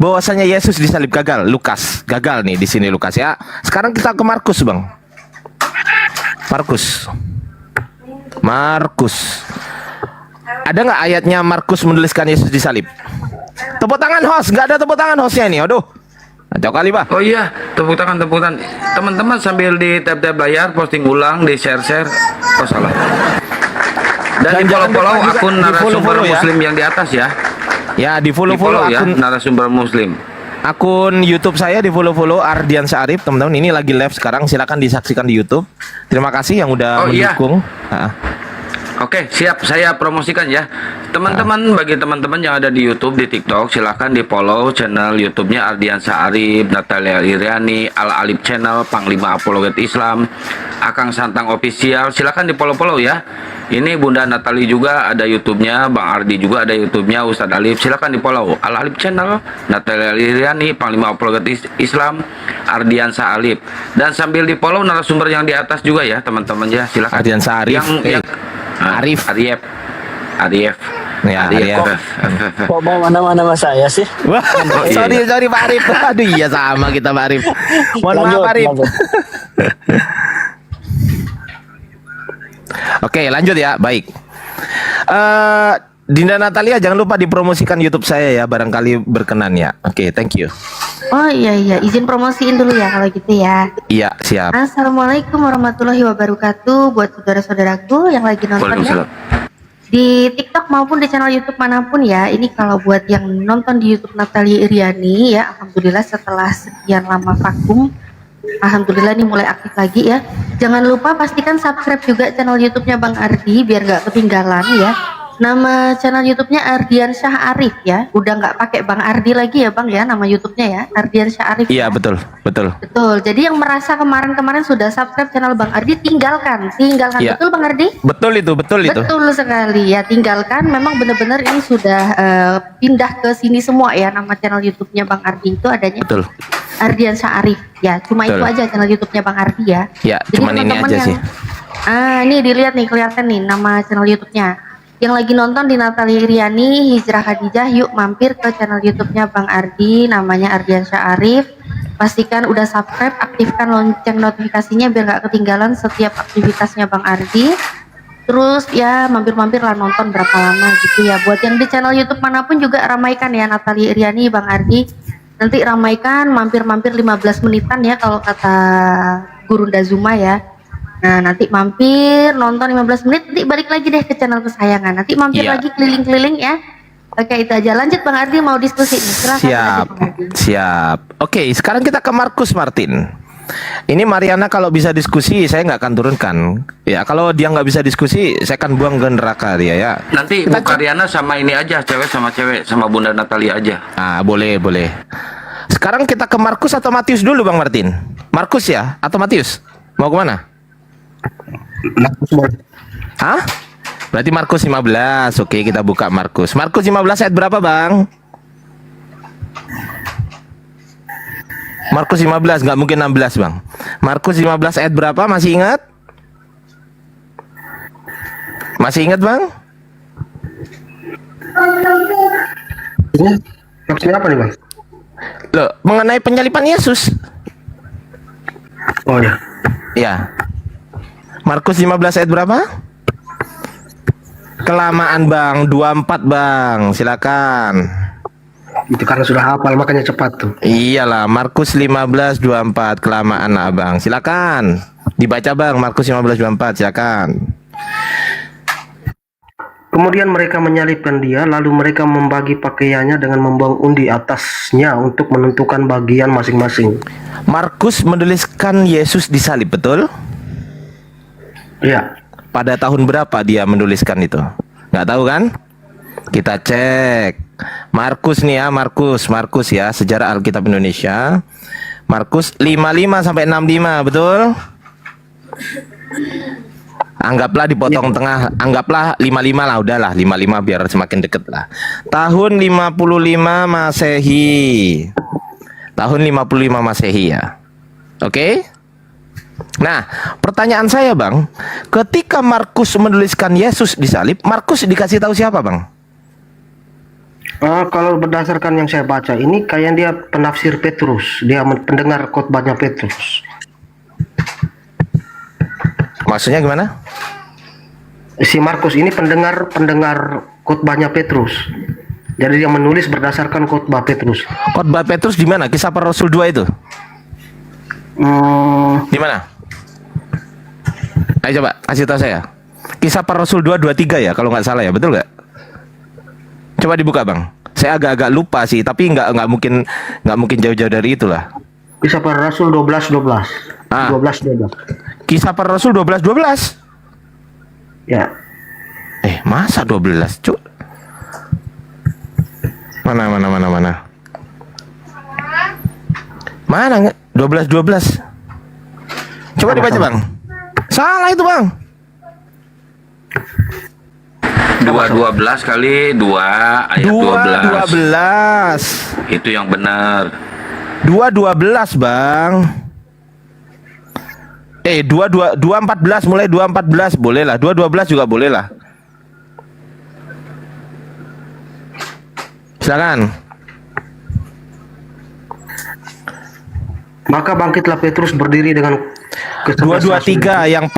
S6: bahwasanya Yesus disalib gagal. Lukas gagal nih di sini Lukas ya. Sekarang kita ke Markus bang. Markus. Ada nggak ayatnya Markus menuliskan Yesus disalib? Tepuk tangan host, nggak ada tepuk tangan hostnya ini. Aduh, kacau kali bah.
S2: Oh iya, tepuk tangan. Teman-teman sambil di tap-tap layar, posting ulang, di share-share. Oh salah. Dan di
S6: jangan
S2: follow-follow
S6: lupa juga
S2: akun
S6: di
S2: narasumber
S6: follow-follow ya.
S2: muslim yang di atas ya.
S6: Ya di
S2: Di follow
S6: follow
S2: ya,
S6: akun
S2: narasumber muslim.
S6: akun YouTube saya, di follow Ardian Syarif teman-teman. Ini lagi live sekarang, silakan disaksikan di YouTube. Terima kasih yang udah
S2: Oh, iya.
S6: mendukung.
S2: Oke, siap. Saya promosikan ya. Teman-teman, bagi teman-teman yang ada di YouTube, di TikTok, silahkan di follow channel YouTube-nya Ardian Syarif, Natalia Iriani, Al Alif Channel, Panglima Apologet Islam, Akang Santang Official. Silahkan di follow ya. Ini Bunda Natali juga ada YouTube-nya, Bang Ardi juga ada YouTube-nya, Ustadz Alif. Silahkan di follow Al Alif Channel, Natalia Iriani, Panglima Apologet Islam, Ardian Syarif. Dan sambil di follow narasumber yang di atas juga ya, teman-teman ya. Silahkan.
S6: Ardian Syarif. Arif.
S2: Arief.
S6: Ya, Arif.
S9: Kok mau mana-mana sama saya sih?
S6: Wah,
S2: iya.
S6: sorry Pak Arif. Aduh iya sama kita Pak Arif. Mohon maaf
S9: Lanjut,
S6: Pak Arif.
S9: lanjut.
S6: Oke, lanjut ya. Baik. Dinda Natalia, jangan lupa dipromosikan YouTube saya ya, barangkali berkenan ya. Oke, thank you.
S8: Oh iya, izin promosiin dulu ya kalau gitu ya.
S6: Iya, siap.
S8: Assalamualaikum warahmatullahi wabarakatuh buat saudara-saudaraku yang lagi nonton ya.
S2: Waalaikumsalam.
S8: Di TikTok maupun di channel YouTube manapun ya. Ini kalau buat yang nonton di YouTube Natalia Iriani ya, alhamdulillah setelah sekian lama vakum, alhamdulillah ini mulai aktif lagi ya. Jangan lupa pastikan subscribe juga channel YouTube-nya Bang Ardi biar nggak ketinggalan ya. Nama channel YouTube-nya Ardian Syah Arif ya. Udah nggak pakai Bang Ardi lagi ya Bang ya, nama YouTube-nya ya Ardian Syah Arif.
S6: Iya,
S8: ya.
S6: betul.
S8: Betul. Jadi yang merasa kemarin sudah subscribe channel Bang Ardi, tinggalkan.
S6: Iya.
S8: Betul Bang Ardi?
S6: Betul itu.
S8: Betul sekali ya, tinggalkan. Memang benar-benar ini sudah pindah ke sini semua ya. Nama channel YouTube-nya Bang Ardi itu adanya
S6: Betul.
S8: Ardian Syah Arif ya. Cuma
S6: Betul.
S8: itu aja channel YouTube-nya Bang Ardi ya.
S6: Ya,
S8: Jadi
S6: cuman ini
S8: teman-teman
S6: aja
S8: yang,
S6: sih.
S8: ini dilihat nih, kelihatan nih nama channel YouTube-nya. Yang lagi nonton di Natalia Iriani, Hijrah Khadijah, yuk mampir ke channel YouTube-nya Bang Ardi, namanya Ardian Syah Arif. Pastikan udah subscribe, aktifkan lonceng notifikasinya biar nggak ketinggalan setiap aktivitasnya Bang Ardi. Terus ya mampir-mampir lah nonton berapa lama gitu ya. Buat yang di channel YouTube manapun juga ramaikan ya Natalia Iriani, Bang Ardi. Nanti ramaikan, mampir-mampir 15 menitan ya kalau kata Guru Ndazuma ya. Nah nanti mampir nonton 15 menit, nanti balik lagi deh ke channel kesayangan. Nanti mampir
S6: Iya.
S8: lagi keliling-keliling ya. Oke, itu aja. Lanjut Bang Ardi, mau diskusi nih. Silakan
S6: Siap.
S8: lanjut, Bang Ardi.
S6: Siap. Oke, sekarang kita ke Markus Martin. Ini Mariana kalau bisa diskusi saya nggak akan turunkan. Ya kalau dia nggak bisa diskusi saya akan buang ke neraka dia ya.
S2: Nanti Bu Karyana sama ini aja, cewek, sama Bunda Natalia aja.
S6: Ah boleh. Sekarang kita ke Markus atau Matius dulu Bang Martin. Markus ya atau Matius? Mau kemana? Hah? Berarti Markus 15. Oke, kita buka Markus. Markus 15 ayat berapa, Bang? Markus 15, nggak mungkin 16, Bang. Markus 15 ayat berapa? Masih ingat? Masih ingat, Bang?
S3: Ini maksudnya apa nih Bang?
S6: Loh, mengenai penyalipan Yesus.
S3: Oh ya.
S6: Ya. Markus 15 ayat berapa? Kelamaan Bang, 24 Bang, silakan.
S3: Itu karena sudah hafal makanya cepat tuh.
S6: Iyalah, Markus 15 24 kelamaan lah Bang. Silakan. Dibaca Bang, Markus 15 24, silakan.
S3: Kemudian mereka menyalibkan dia, lalu mereka membagi pakaiannya dengan membuang undi atasnya untuk menentukan bagian masing-masing.
S6: Markus menuliskan Yesus disalib, betul?
S3: Ya.
S6: Pada tahun berapa dia menuliskan itu? Nggak tahu kan? Kita cek. Markus nih ya, Markus ya, Sejarah Alkitab Indonesia. Markus 55 sampai 65, betul? Anggaplah dipotong tengah, anggaplah 55 lah, udahlah 55 biar semakin deket lah. Tahun 55 Masehi. Tahun 55 Masehi ya. Oke? Nah, pertanyaan saya Bang, ketika Markus menuliskan Yesus disalib, Markus dikasih tahu siapa Bang?
S3: Kalau berdasarkan yang saya baca ini kayak dia penafsir Petrus, dia pendengar khotbahnya Petrus.
S6: Maksudnya gimana?
S3: Si Markus ini pendengar khotbahnya Petrus. Jadi dia menulis berdasarkan khotbah Petrus.
S6: Khotbah Petrus di mana? Kisah Para Rasul 2 itu? Di mana? Ayo coba kasih tahu saya. Kisah Para Rasul 2:23 ya, kalau nggak salah ya, betul nggak? Coba dibuka bang. Saya agak-agak lupa sih, tapi nggak mungkin jauh-jauh dari itulah.
S3: Kisah Para Rasul 12:12.
S6: Ah.
S3: 12:12.
S6: Kisah Para Rasul 12:12.
S3: Ya.
S6: Masa 12, cuk? Mana? Mana nggak? 12:12. Coba dibaca bang. Salah itu bang.
S2: 2:12 kali 2 ayat 12.
S6: 2:12.
S2: Itu yang benar.
S6: 2:12 bang. 2:14 mulai 2:14 boleh lah. 2:12 juga boleh lah. Silakan.
S3: Maka bangkitlah Petrus berdiri dengan
S6: 2:23 yang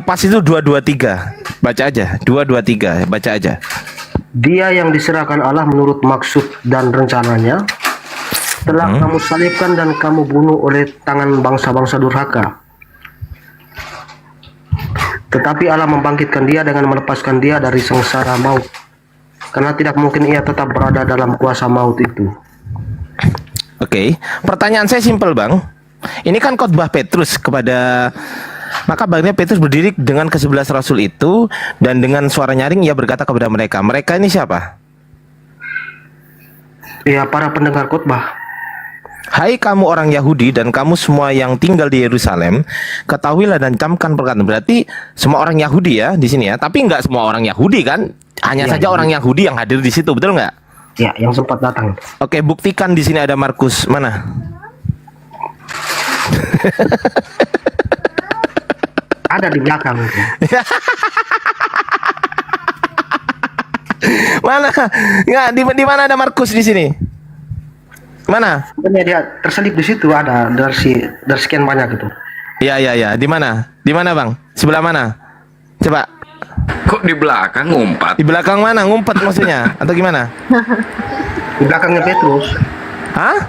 S6: pas itu 2:23. Baca aja. 2:23 baca aja.
S3: Dia yang diserahkan Allah menurut maksud dan rencananya telah kamu salibkan dan kamu bunuh oleh tangan bangsa-bangsa durhaka. Tetapi Allah membangkitkan dia dengan melepaskan dia dari sengsara maut. Karena tidak mungkin ia tetap berada dalam kuasa maut itu.
S6: Oke, pertanyaan saya simpel bang. Ini kan khotbah Petrus kepada, maka bagiannya Petrus berdiri dengan ke-11 rasul itu dan dengan suara nyaring ia berkata kepada mereka. Mereka ini siapa?
S3: Ya, para pendengar khotbah.
S6: Hai kamu orang Yahudi dan kamu semua yang tinggal di Yerusalem, ketahuilah dan camkan perkataan. Berarti semua orang Yahudi ya di sini ya. Tapi nggak semua orang Yahudi kan? Hanya
S3: Ya,
S6: saja orang Yahudi yang hadir di situ, betul nggak?
S3: Ya, yang sempat datang.
S6: Oke, buktikan di sini ada Markus mana?
S3: Ada di belakang.
S6: Mana? Nggak, di mana ada Markus di sini? Mana?
S3: Sebenarnya dia terselip di situ, ada dari sekian banyak itu.
S6: Ya. Di mana? Di mana bang? Sebelah mana? Coba.
S2: Kok di belakang ngumpat?
S6: Di belakang mana? Ngumpet maksudnya? Atau gimana?
S3: Di belakangnya Petrus.
S6: Hah?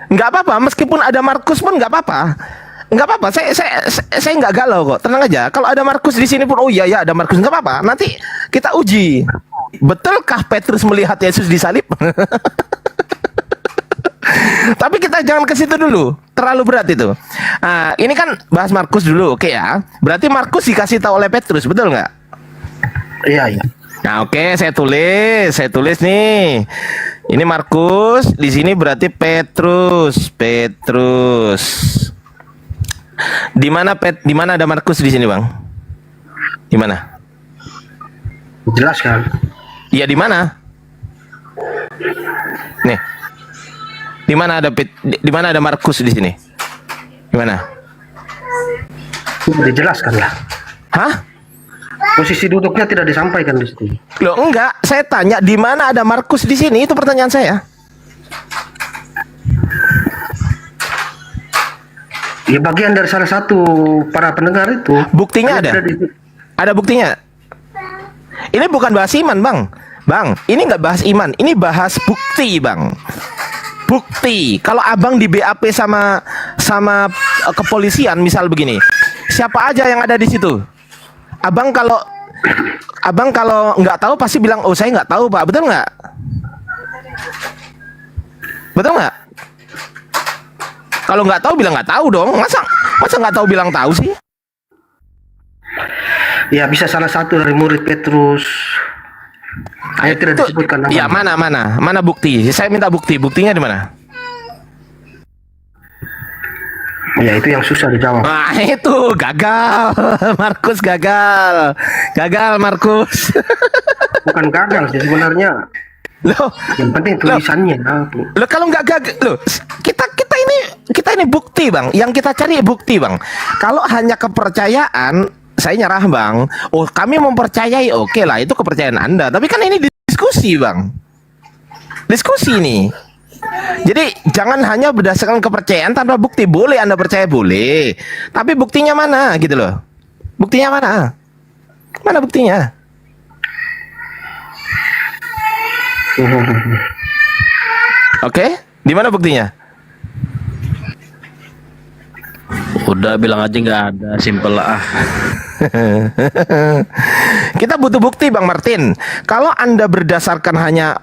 S6: Nggak apa-apa, meskipun ada Markus pun nggak apa-apa. Nggak apa-apa, saya nggak galau kok. Tenang aja. Kalau ada Markus di sini pun, oh iya ya ada Markus, nggak apa-apa. Nanti kita uji. Betulkah Petrus melihat Yesus disalib? Tapi kita jangan ke situ dulu, terlalu berat itu. Nah, ini kan bahas Markus dulu, oke ya. Berarti Markus dikasih tahu oleh Petrus, betul nggak?
S3: Iya.
S6: Nah, oke, saya tulis nih. Ini Markus, di sini berarti Petrus. Di mana ada Markus di sini, Bang? Di mana?
S3: Jelas kan?
S6: Iya, di mana? Nih. Di mana ada Markus di sini? Di mana?
S3: Sudah dijelaskan lah.
S6: Hah?
S3: Posisi duduknya tidak disampaikan di situ.
S6: Loh, enggak. Saya tanya di mana ada Markus di sini? Itu pertanyaan saya.
S3: Ya, bagian dari salah satu para pendengar itu.
S6: Buktinya ada? Ada buktinya? Ini bukan bahas iman, Bang. Bang, ini nggak bahas iman. Ini bahas bukti, Bang. Bukti. Kalau abang di BAP sama kepolisian, misal begini, siapa aja yang ada di situ? Abang kalau nggak tahu pasti bilang, oh saya nggak tahu Pak, betul nggak? Betul nggak? Kalau nggak tahu bilang nggak tahu dong. Masa nggak tahu bilang tahu sih?
S3: Ya, bisa salah satu dari murid Petrus. Hanya tidak disebutkan nama.
S6: Ya, mana bukti? Saya minta bukti. Buktinya di mana?
S3: Ya, itu yang susah dijawab.
S6: Nah, itu gagal. Markus gagal. Gagal Markus.
S3: Bukan gagal sih sebenarnya.
S6: Loh,
S3: Yang penting tulisannya.
S6: loh kalau nggak gagal, loh kita ini bukti, Bang. Yang kita cari bukti, Bang. Kalau hanya kepercayaan, saya nyerah, Bang. Oh, kami mempercayai, oke lah, itu kepercayaan Anda. Tapi kan ini diskusi, Bang. Diskusi nih. Jadi jangan hanya berdasarkan kepercayaan tanpa bukti. Boleh Anda percaya, boleh. Tapi buktinya mana gitu loh. Buktinya mana? Mana buktinya? Oke, di mana buktinya?
S9: Udah bilang aja nggak ada, simple lah.
S6: Kita butuh bukti Bang Martin. Kalau Anda berdasarkan hanya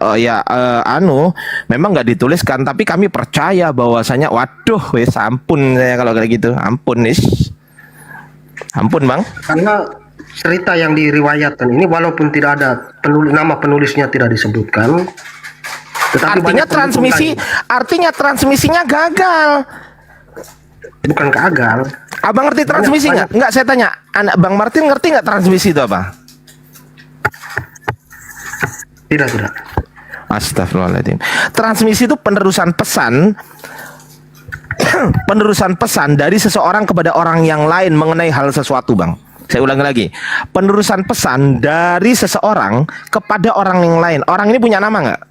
S6: memang nggak dituliskan, tapi kami percaya bahwasanya waduh, wes ampun saya kalau kayak gitu. Ampun, Ampun, Bang.
S3: Karena cerita yang diriwayatkan ini walaupun tidak ada nama penulisnya tidak disebutkan, tetapi
S6: Artinya
S3: banyak pendukung
S6: artinya transmisinya gagal.
S3: bukan gagal.
S6: Abang ngerti transmisi nggak? Nggak, saya tanya. Anak Bang Martin ngerti nggak transmisi itu apa?
S3: Tidak.
S6: Astagfirullahaladzim. Transmisi itu penerusan pesan penerusan pesan dari seseorang kepada orang yang lain mengenai hal sesuatu, Bang. Saya ulangi lagi. Penerusan pesan dari seseorang kepada orang yang lain. Orang ini punya nama nggak?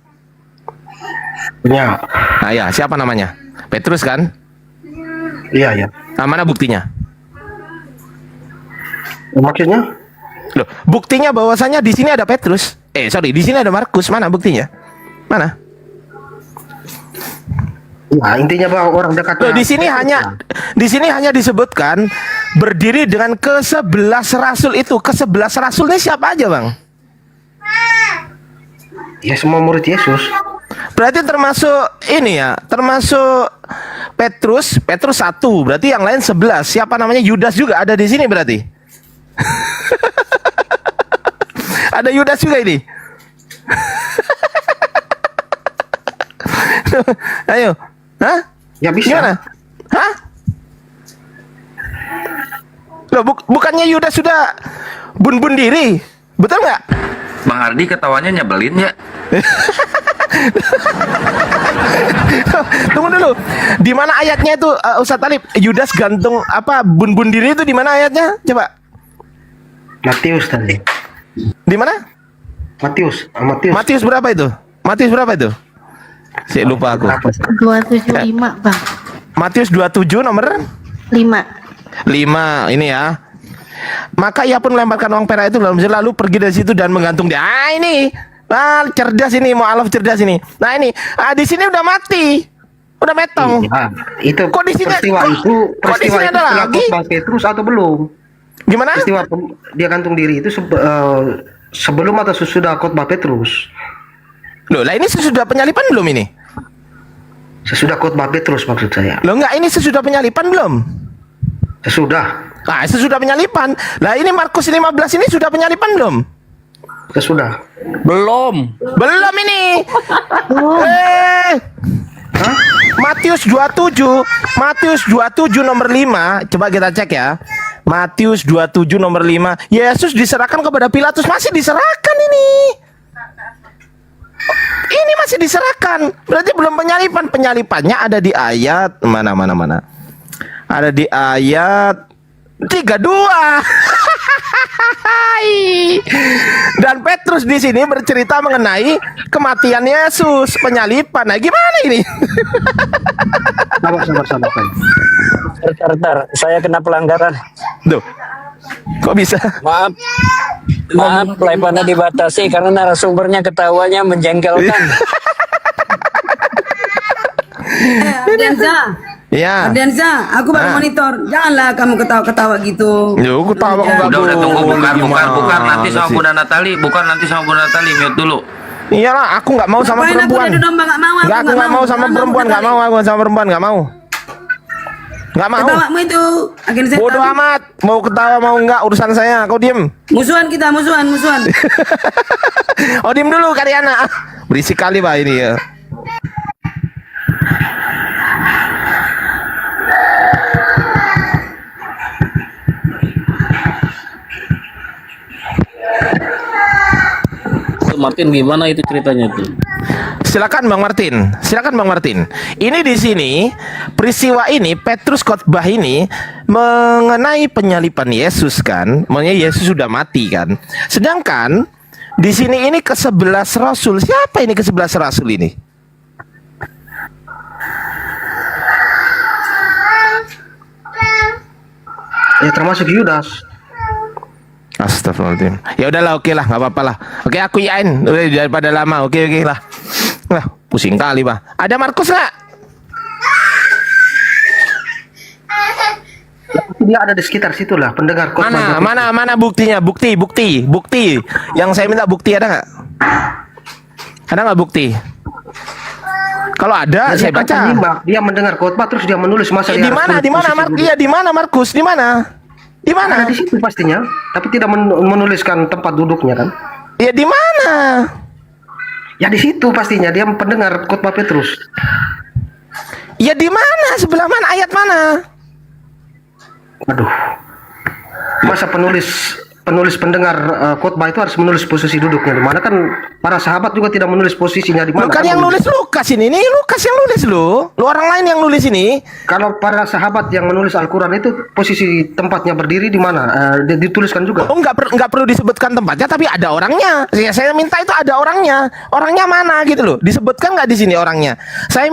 S3: Punya.
S6: Nah ya, siapa namanya? Petrus kan?
S3: Iya.
S6: Nah, mana buktinya?
S3: Maksudnya?
S6: Loh, buktinya bahwasanya di sini ada Petrus. Di sini ada Markus. Mana buktinya? Mana?
S3: Nah, intinya bahwa orang dekat.
S6: Loh, di sini hanya disebutkan berdiri dengan ke-11 rasul itu. Ke-11 rasul ini siapa aja, Bang?
S3: Ya, semua murid Yesus.
S6: Berarti termasuk ini ya, termasuk Petrus 1, berarti yang lain 11. Siapa namanya? Yudas juga ada di sini berarti. Ada Yudas juga ini. Ayo. Hah?
S3: Ya bisa.
S6: Gimana? Hah? Loh, bukannya Yudas sudah bun-bun diri. Betul nggak?
S2: Bang Ardi ketawanya nyebelin ya.
S6: Tunggu dulu. Di mana ayatnya itu Ustaz Talib? Yudas gantung bun-bun diri itu di mana ayatnya? Coba.
S3: Matius tadi.
S6: Di mana?
S3: Matius.
S6: Matius berapa itu? Matius berapa itu? Saya lupa aku.
S8: 275, Bang.
S6: Matius 27 nomor
S8: 5.
S6: ini ya. Maka ia pun melemparkan uang perak itu dalam lalu pergi dari situ dan menggantung dia. Ini. Cerdas ini, mu'alaf cerdas ini. Nah, ini. Di sini udah mati. Udah metong.
S3: Iya, itu
S6: Kok di sini
S3: peristiwa itu
S6: ada
S3: setelah
S6: lagi?
S3: khotbah Petrus atau belum?
S6: Gimana?
S3: Peristiwa dia gantung diri itu sebelum atau sesudah khotbah Petrus?
S6: Loh, lah ini sesudah penyalipan belum ini?
S3: Sesudah khotbah Petrus maksud saya.
S6: Loh, enggak, ini sesudah penyalipan belum?
S3: Sesudah.
S6: Nah, sesudah penyalipan. Lah ini Markus 15 ini sudah penyalipan belum?
S3: Sesudah.
S9: Belum.
S6: Belum ini.
S3: Hah?
S6: Matius 27 nomor 5. Coba kita cek ya. Matius 27 nomor 5. Yesus diserahkan kepada Pilatus. Masih diserahkan ini. Ini masih diserahkan. Berarti belum penyalipan. Penyalipannya ada di ayat mana. Ada di ayat 32. Dan Petrus di sini bercerita mengenai kematian Yesus, penyalipan. Nah, gimana ini?
S3: Sabar.
S9: Bentar. Saya kena pelanggaran.
S6: Duh. Kok bisa?
S9: Maaf, live-nya dibatasi karena narasumbernya ketawanya menjengkelkan.
S5: Ardiansa,
S6: Ya.
S5: Ardiansa, aku baru monitor. Janganlah kamu ketawa-ketawa gitu.
S6: Yo, aku tahu enggak.
S2: Udah tunggu, bukan nanti sama Bunda Natali, mute dulu.
S6: Iyalah, aku nggak mau sama
S5: Ngapain aku
S6: perempuan.
S5: adu domba? Nggak mau,
S6: Nggak, aku nggak mau sama perempuan, nggak mau aku sama perempuan, nggak mau. Nggak mau.
S5: Ketawamu itu agen setan.
S6: Bodoh amat. Mau ketawa mau enggak urusan saya. Kau diem.
S5: Musuhan kita, musuhan.
S6: Oh, diem dulu Karyana. Berisik kali Pak ini ya.
S9: Martin, gimana itu ceritanya tuh?
S6: Silakan Bang Martin. Ini di sini peristiwa ini Petrus khotbah ini mengenai penyalipan Yesus kan. Maksudnya Yesus sudah mati kan. Sedangkan di sini ini ke-11 rasul. Siapa ini ke-11 rasul ini?
S3: Ya termasuk Yudas.
S6: Astagfirullahaladzim. Ya udahlah, oke lah, nggak apa-apa lah. Oke, aku yain udah daripada lama. Oke lah. Lah, pusing kali, Pak. Ada Markus nggak?
S3: Dia ada di sekitar situ lah, pendengar khotbah.
S6: Mana buktinya? Bukti. Yang saya minta bukti ada nggak? Ada nggak bukti? Kalau ada, saya baca.
S3: Dia mendengar khotbah terus dia menulis masa
S6: Di mana? Markus? Di mana?
S3: Ada di situ pastinya, tapi tidak menuliskan tempat duduknya kan?
S6: Ya di mana?
S3: Ya di situ pastinya dia pendengar khotbah Petrus.
S6: Ya di mana? Sebelah mana? Ayat mana?
S3: Aduh, masa penulis pendengar khotbah itu harus menulis posisi duduknya di mana? Kan para sahabat juga tidak menulis posisinya di mana.
S6: Bukan yang nulis Lukas ini Lukas yang nulis lu orang lain yang nulis ini.
S3: Kalau para sahabat yang menulis Al-Quran itu posisi tempatnya berdiri di mana? Dituliskan juga.
S6: Oh, nggak perlu disebutkan tempatnya, tapi ada orangnya. Ya, saya minta itu ada orangnya. Orangnya mana gitu loh? Disebutkan nggak di sini orangnya? Saya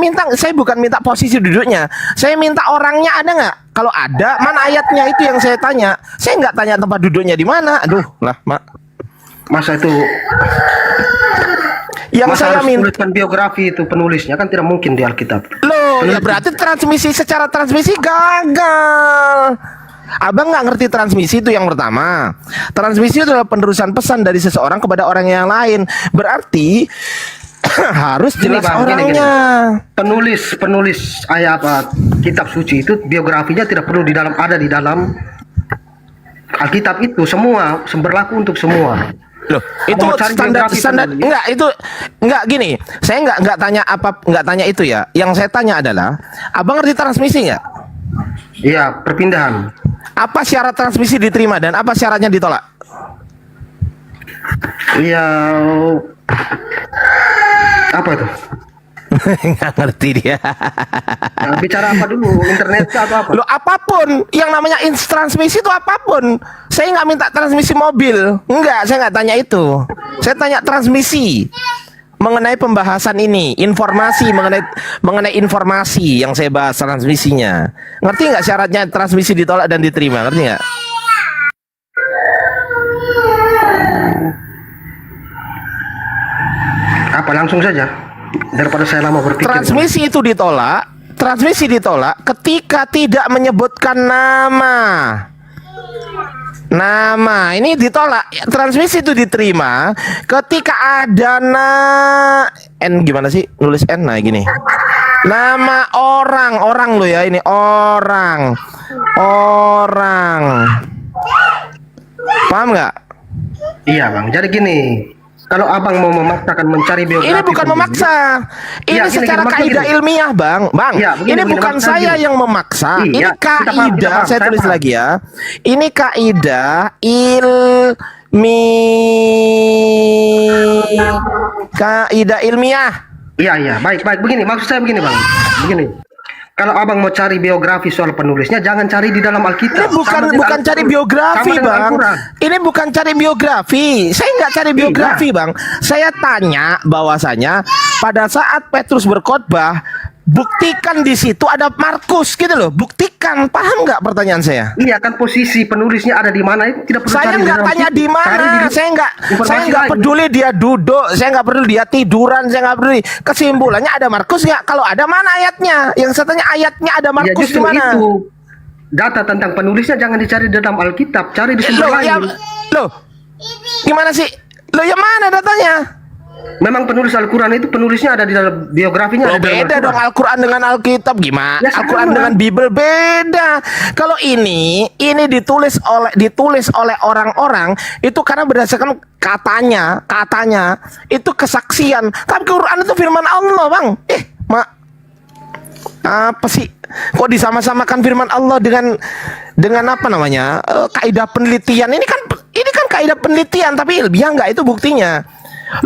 S6: bukan minta posisi duduknya. Saya minta orangnya ada nggak? Kalau ada, mana ayatnya itu yang saya tanya. Saya nggak tanya tempat duduknya di mana. Aduh, lah, Mak.
S3: Masa itu
S6: Yang saya
S3: harus
S6: minta
S3: menuliskan biografi itu penulisnya kan tidak mungkin di Alkitab.
S6: loh, ya berarti secara transmisi gagal. Abang nggak ngerti transmisi itu yang pertama. Transmisi itu adalah penerusan pesan dari seseorang kepada orang yang lain. Berarti harus jelas
S3: Bang,
S6: orangnya.
S3: Penulis ayat kitab suci itu biografinya tidak perlu ada di dalam Alkitab itu, semua berlaku untuk semua.
S6: Loh, itu standar enggak gini. Saya enggak tanya itu ya. Yang saya tanya adalah, Abang ngerti transmisi enggak?
S3: Iya, perpindahan.
S6: Apa syarat transmisi diterima dan apa syaratnya ditolak?
S3: Iya. Apa itu?
S6: Nggak ngerti dia.
S3: Nah, bicara apa dulu? Internet atau apa?
S6: Loh, apapun yang namanya transmisi itu apapun. Saya nggak minta transmisi mobil. Enggak, saya nggak tanya itu. Saya tanya transmisi mengenai pembahasan ini, informasi mengenai informasi yang saya bahas transmisinya. Ngerti nggak syaratnya transmisi ditolak dan diterima? Ngerti nggak?
S3: Apa langsung saja? Daripada saya lama berpikir.
S6: Transmisi ditolak ketika tidak menyebutkan nama. Nama ini ditolak. Transmisi itu diterima ketika ada N gimana sih? Nulis N nah gini. Nama orang lo ya, ini orang. Paham nggak?
S3: Iya, Bang. Jadi gini, kalau Abang mau memaksakan mencari biografi,
S6: ini bukan memaksa. Ini
S3: ya,
S6: secara kaidah ilmiah, Bang.
S3: Ya,
S6: ini bukan saya yang memaksa. Ini kaidah, saya tulis lagi ya. Ini kaidah ilmiah.
S3: Iya. Baik. Begini, maksud saya begini, Bang. Begini. Kalau Abang mau cari biografi soal penulisnya, jangan cari di dalam Alkitab.
S6: Ini bukan cari biografi, Bang. Ini bukan cari biografi. Saya nggak cari biografi, Bang. Saya tanya bahwasanya pada saat Petrus berkhotbah, buktikan di situ ada Markus gitu loh. Buktikan, paham nggak pertanyaan saya?
S3: Iya kan, posisi penulisnya ada di mana itu tidak perlu.
S6: Saya nggak tanya di mana. Saya nggak peduli dia duduk. Saya nggak peduli dia tiduran. Saya nggak peduli. Kesimpulannya ada Markus nggak? Kalau ada, mana ayatnya? Yang saya tanya ayatnya ada Markus di mana?
S3: Itu data tentang penulisnya jangan dicari di dalam Alkitab, cari di sumber lain.
S6: Gimana sih? Yang mana datanya?
S3: Memang penulis Al-Quran itu penulisnya ada di dalam biografinya.
S6: Beda dong Al-Quran dengan Alkitab gimana?
S3: Ya,
S6: Al-Quran dengan Bible beda. Kalau ini ditulis oleh orang-orang itu karena berdasarkan katanya itu kesaksian. Tapi Quran itu firman Allah, Bang. Apa sih? Kok disama-samakan firman Allah dengan apa namanya? Kaidah penelitian. Ini kan kaidah penelitian tapi ilmiah enggak, itu buktinya.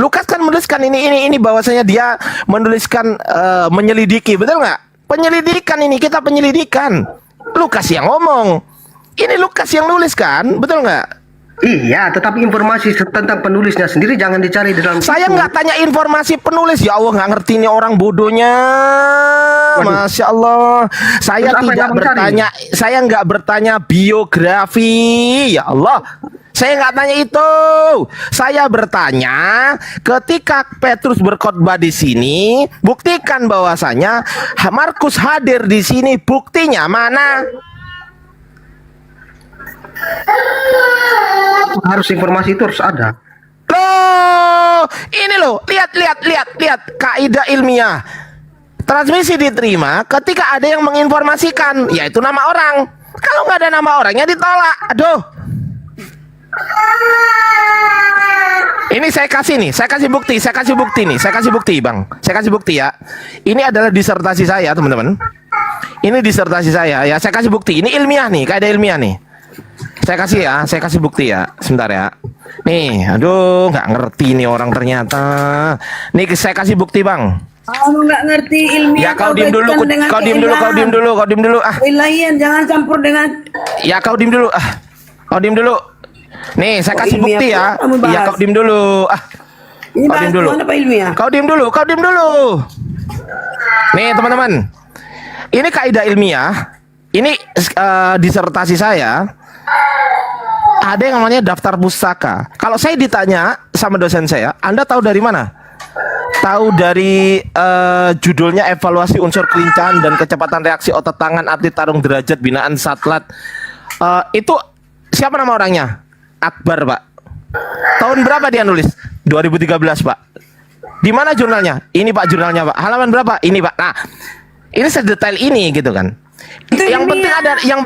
S6: Lukas kan menuliskan ini bahwasanya dia menuliskan menyelidiki, betul nggak? Penyelidikan ini, kita penyelidikan. Lukas yang ngomong. Ini Lukas yang nulis kan, betul nggak?
S3: Iya, tetapi informasi tentang penulisnya sendiri jangan dicari di dalam
S6: Saya
S3: situ.
S6: nggak tanya informasi penulis. Ya Allah, nggak ngerti nih orang bodohnya. Masya Allah. Saya
S3: Terus apa yang
S6: tidak
S3: abang cari?
S6: bertanya. Saya nggak bertanya biografi. Ya Allah. Saya nggak tanya itu. Saya bertanya, ketika Petrus berkhotbah di sini, buktikan bahwasanya Markus hadir di sini. Buktinya mana?
S3: Harus informasi itu harus ada.
S6: Loh, ini loh, lihat kaidah ilmiah. Transmisi diterima ketika ada yang menginformasikan, yaitu nama orang. Kalau nggak ada nama orangnya ditolak. Aduh. Ini saya kasih bukti Bang. Saya kasih bukti ya. Ini adalah disertasi saya, teman-teman. Ini disertasi saya ya. Saya kasih bukti. Ini ilmiah nih, kaidah ilmiah nih. Saya kasih bukti ya. Sebentar ya. Nih, aduh, nggak ngerti nih orang ternyata. Nih, saya kasih bukti, Bang.
S5: Kamu nggak ngerti
S6: Ya,
S5: ilmiah.
S6: kau diem dulu, kau diem dulu. Ah,
S5: Ilahian, jangan campur dengan.
S6: ya kau diem dulu. Ah, kau diem dulu. Nih, saya kasih
S5: ilmiah
S6: bukti ya.
S5: pula kamu bahas.
S6: Ya, kau diem dulu. Ah,
S5: Ini
S6: kau
S5: bahas
S6: diem dulu.
S5: apa ilmiah?
S6: Kau diem dulu. Nih, teman-teman. Ini kaidah ilmiah. Ini disertasi saya. Ada yang namanya daftar pustaka. Kalau saya ditanya sama dosen saya, Anda tahu dari mana? Tahu dari judulnya evaluasi unsur kelincahan dan kecepatan reaksi otot tangan atlet tarung derajat binaan Satlat. Itu siapa nama orangnya? Akbar, Pak. Tahun berapa dia nulis? 2013, Pak. Di mana jurnalnya? Ini, Pak, jurnalnya, Pak. Halaman berapa? Ini, Pak. Nah, ini sedetail ini gitu kan. Yang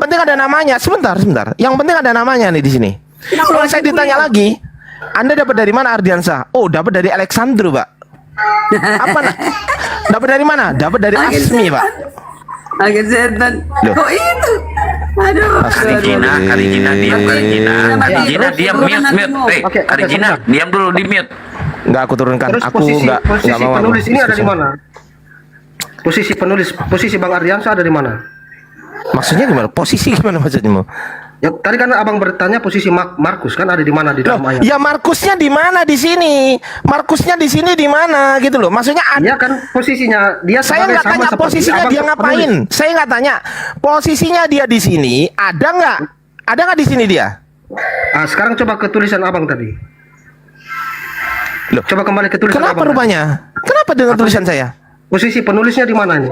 S6: penting ada namanya. Sebentar. Yang penting ada namanya nih di sini. Kalau saya ditanya lagi, Anda dapat dari mana Ardiansa? Oh, dapat dari Alexandru, Pak. Apa? Dapat dari mana? Dapat dari Asmi, Pak.
S5: Agak setan.
S6: Loh.
S5: Kok itu? Aduh.
S2: Karijina, diam,
S5: Terus,
S2: mute.
S3: Oke,
S2: Karijina,
S3: sebentar.
S2: diam dulu di mute.
S6: Nggak aku turunkan.
S3: Terus
S6: Aku
S3: posisi
S6: nggak mau.
S3: penulis
S6: aku
S3: ini ada di
S6: diskusi.
S3: mana? Posisi Bang Ardiansa ada di mana?
S6: Maksudnya gimana? Posisi gimana maksudnya?
S3: Ya, tadi kan abang bertanya posisi Markus kan ada di mana di dalam
S6: Loh,
S3: ayat?
S6: ya Markusnya di mana di sini? Markusnya di sini di mana gitu loh. Maksudnya
S3: Ya kan posisinya dia
S6: saya
S3: sebagai
S6: nggak
S3: sama
S6: tanya
S3: seperti
S6: posisinya
S3: abang
S6: dia
S3: penulis.
S6: ngapain. Saya nggak tanya posisinya dia di sini. Ada nggak? Ada nggak di sini dia?
S3: Ah, sekarang coba ke tulisan abang tadi.
S6: Loh,
S3: Coba kembali ke tulisan
S6: kenapa
S3: abang.
S6: rupanya? Kenapa dengan tulisan saya?
S3: Posisi penulisnya di mana ini?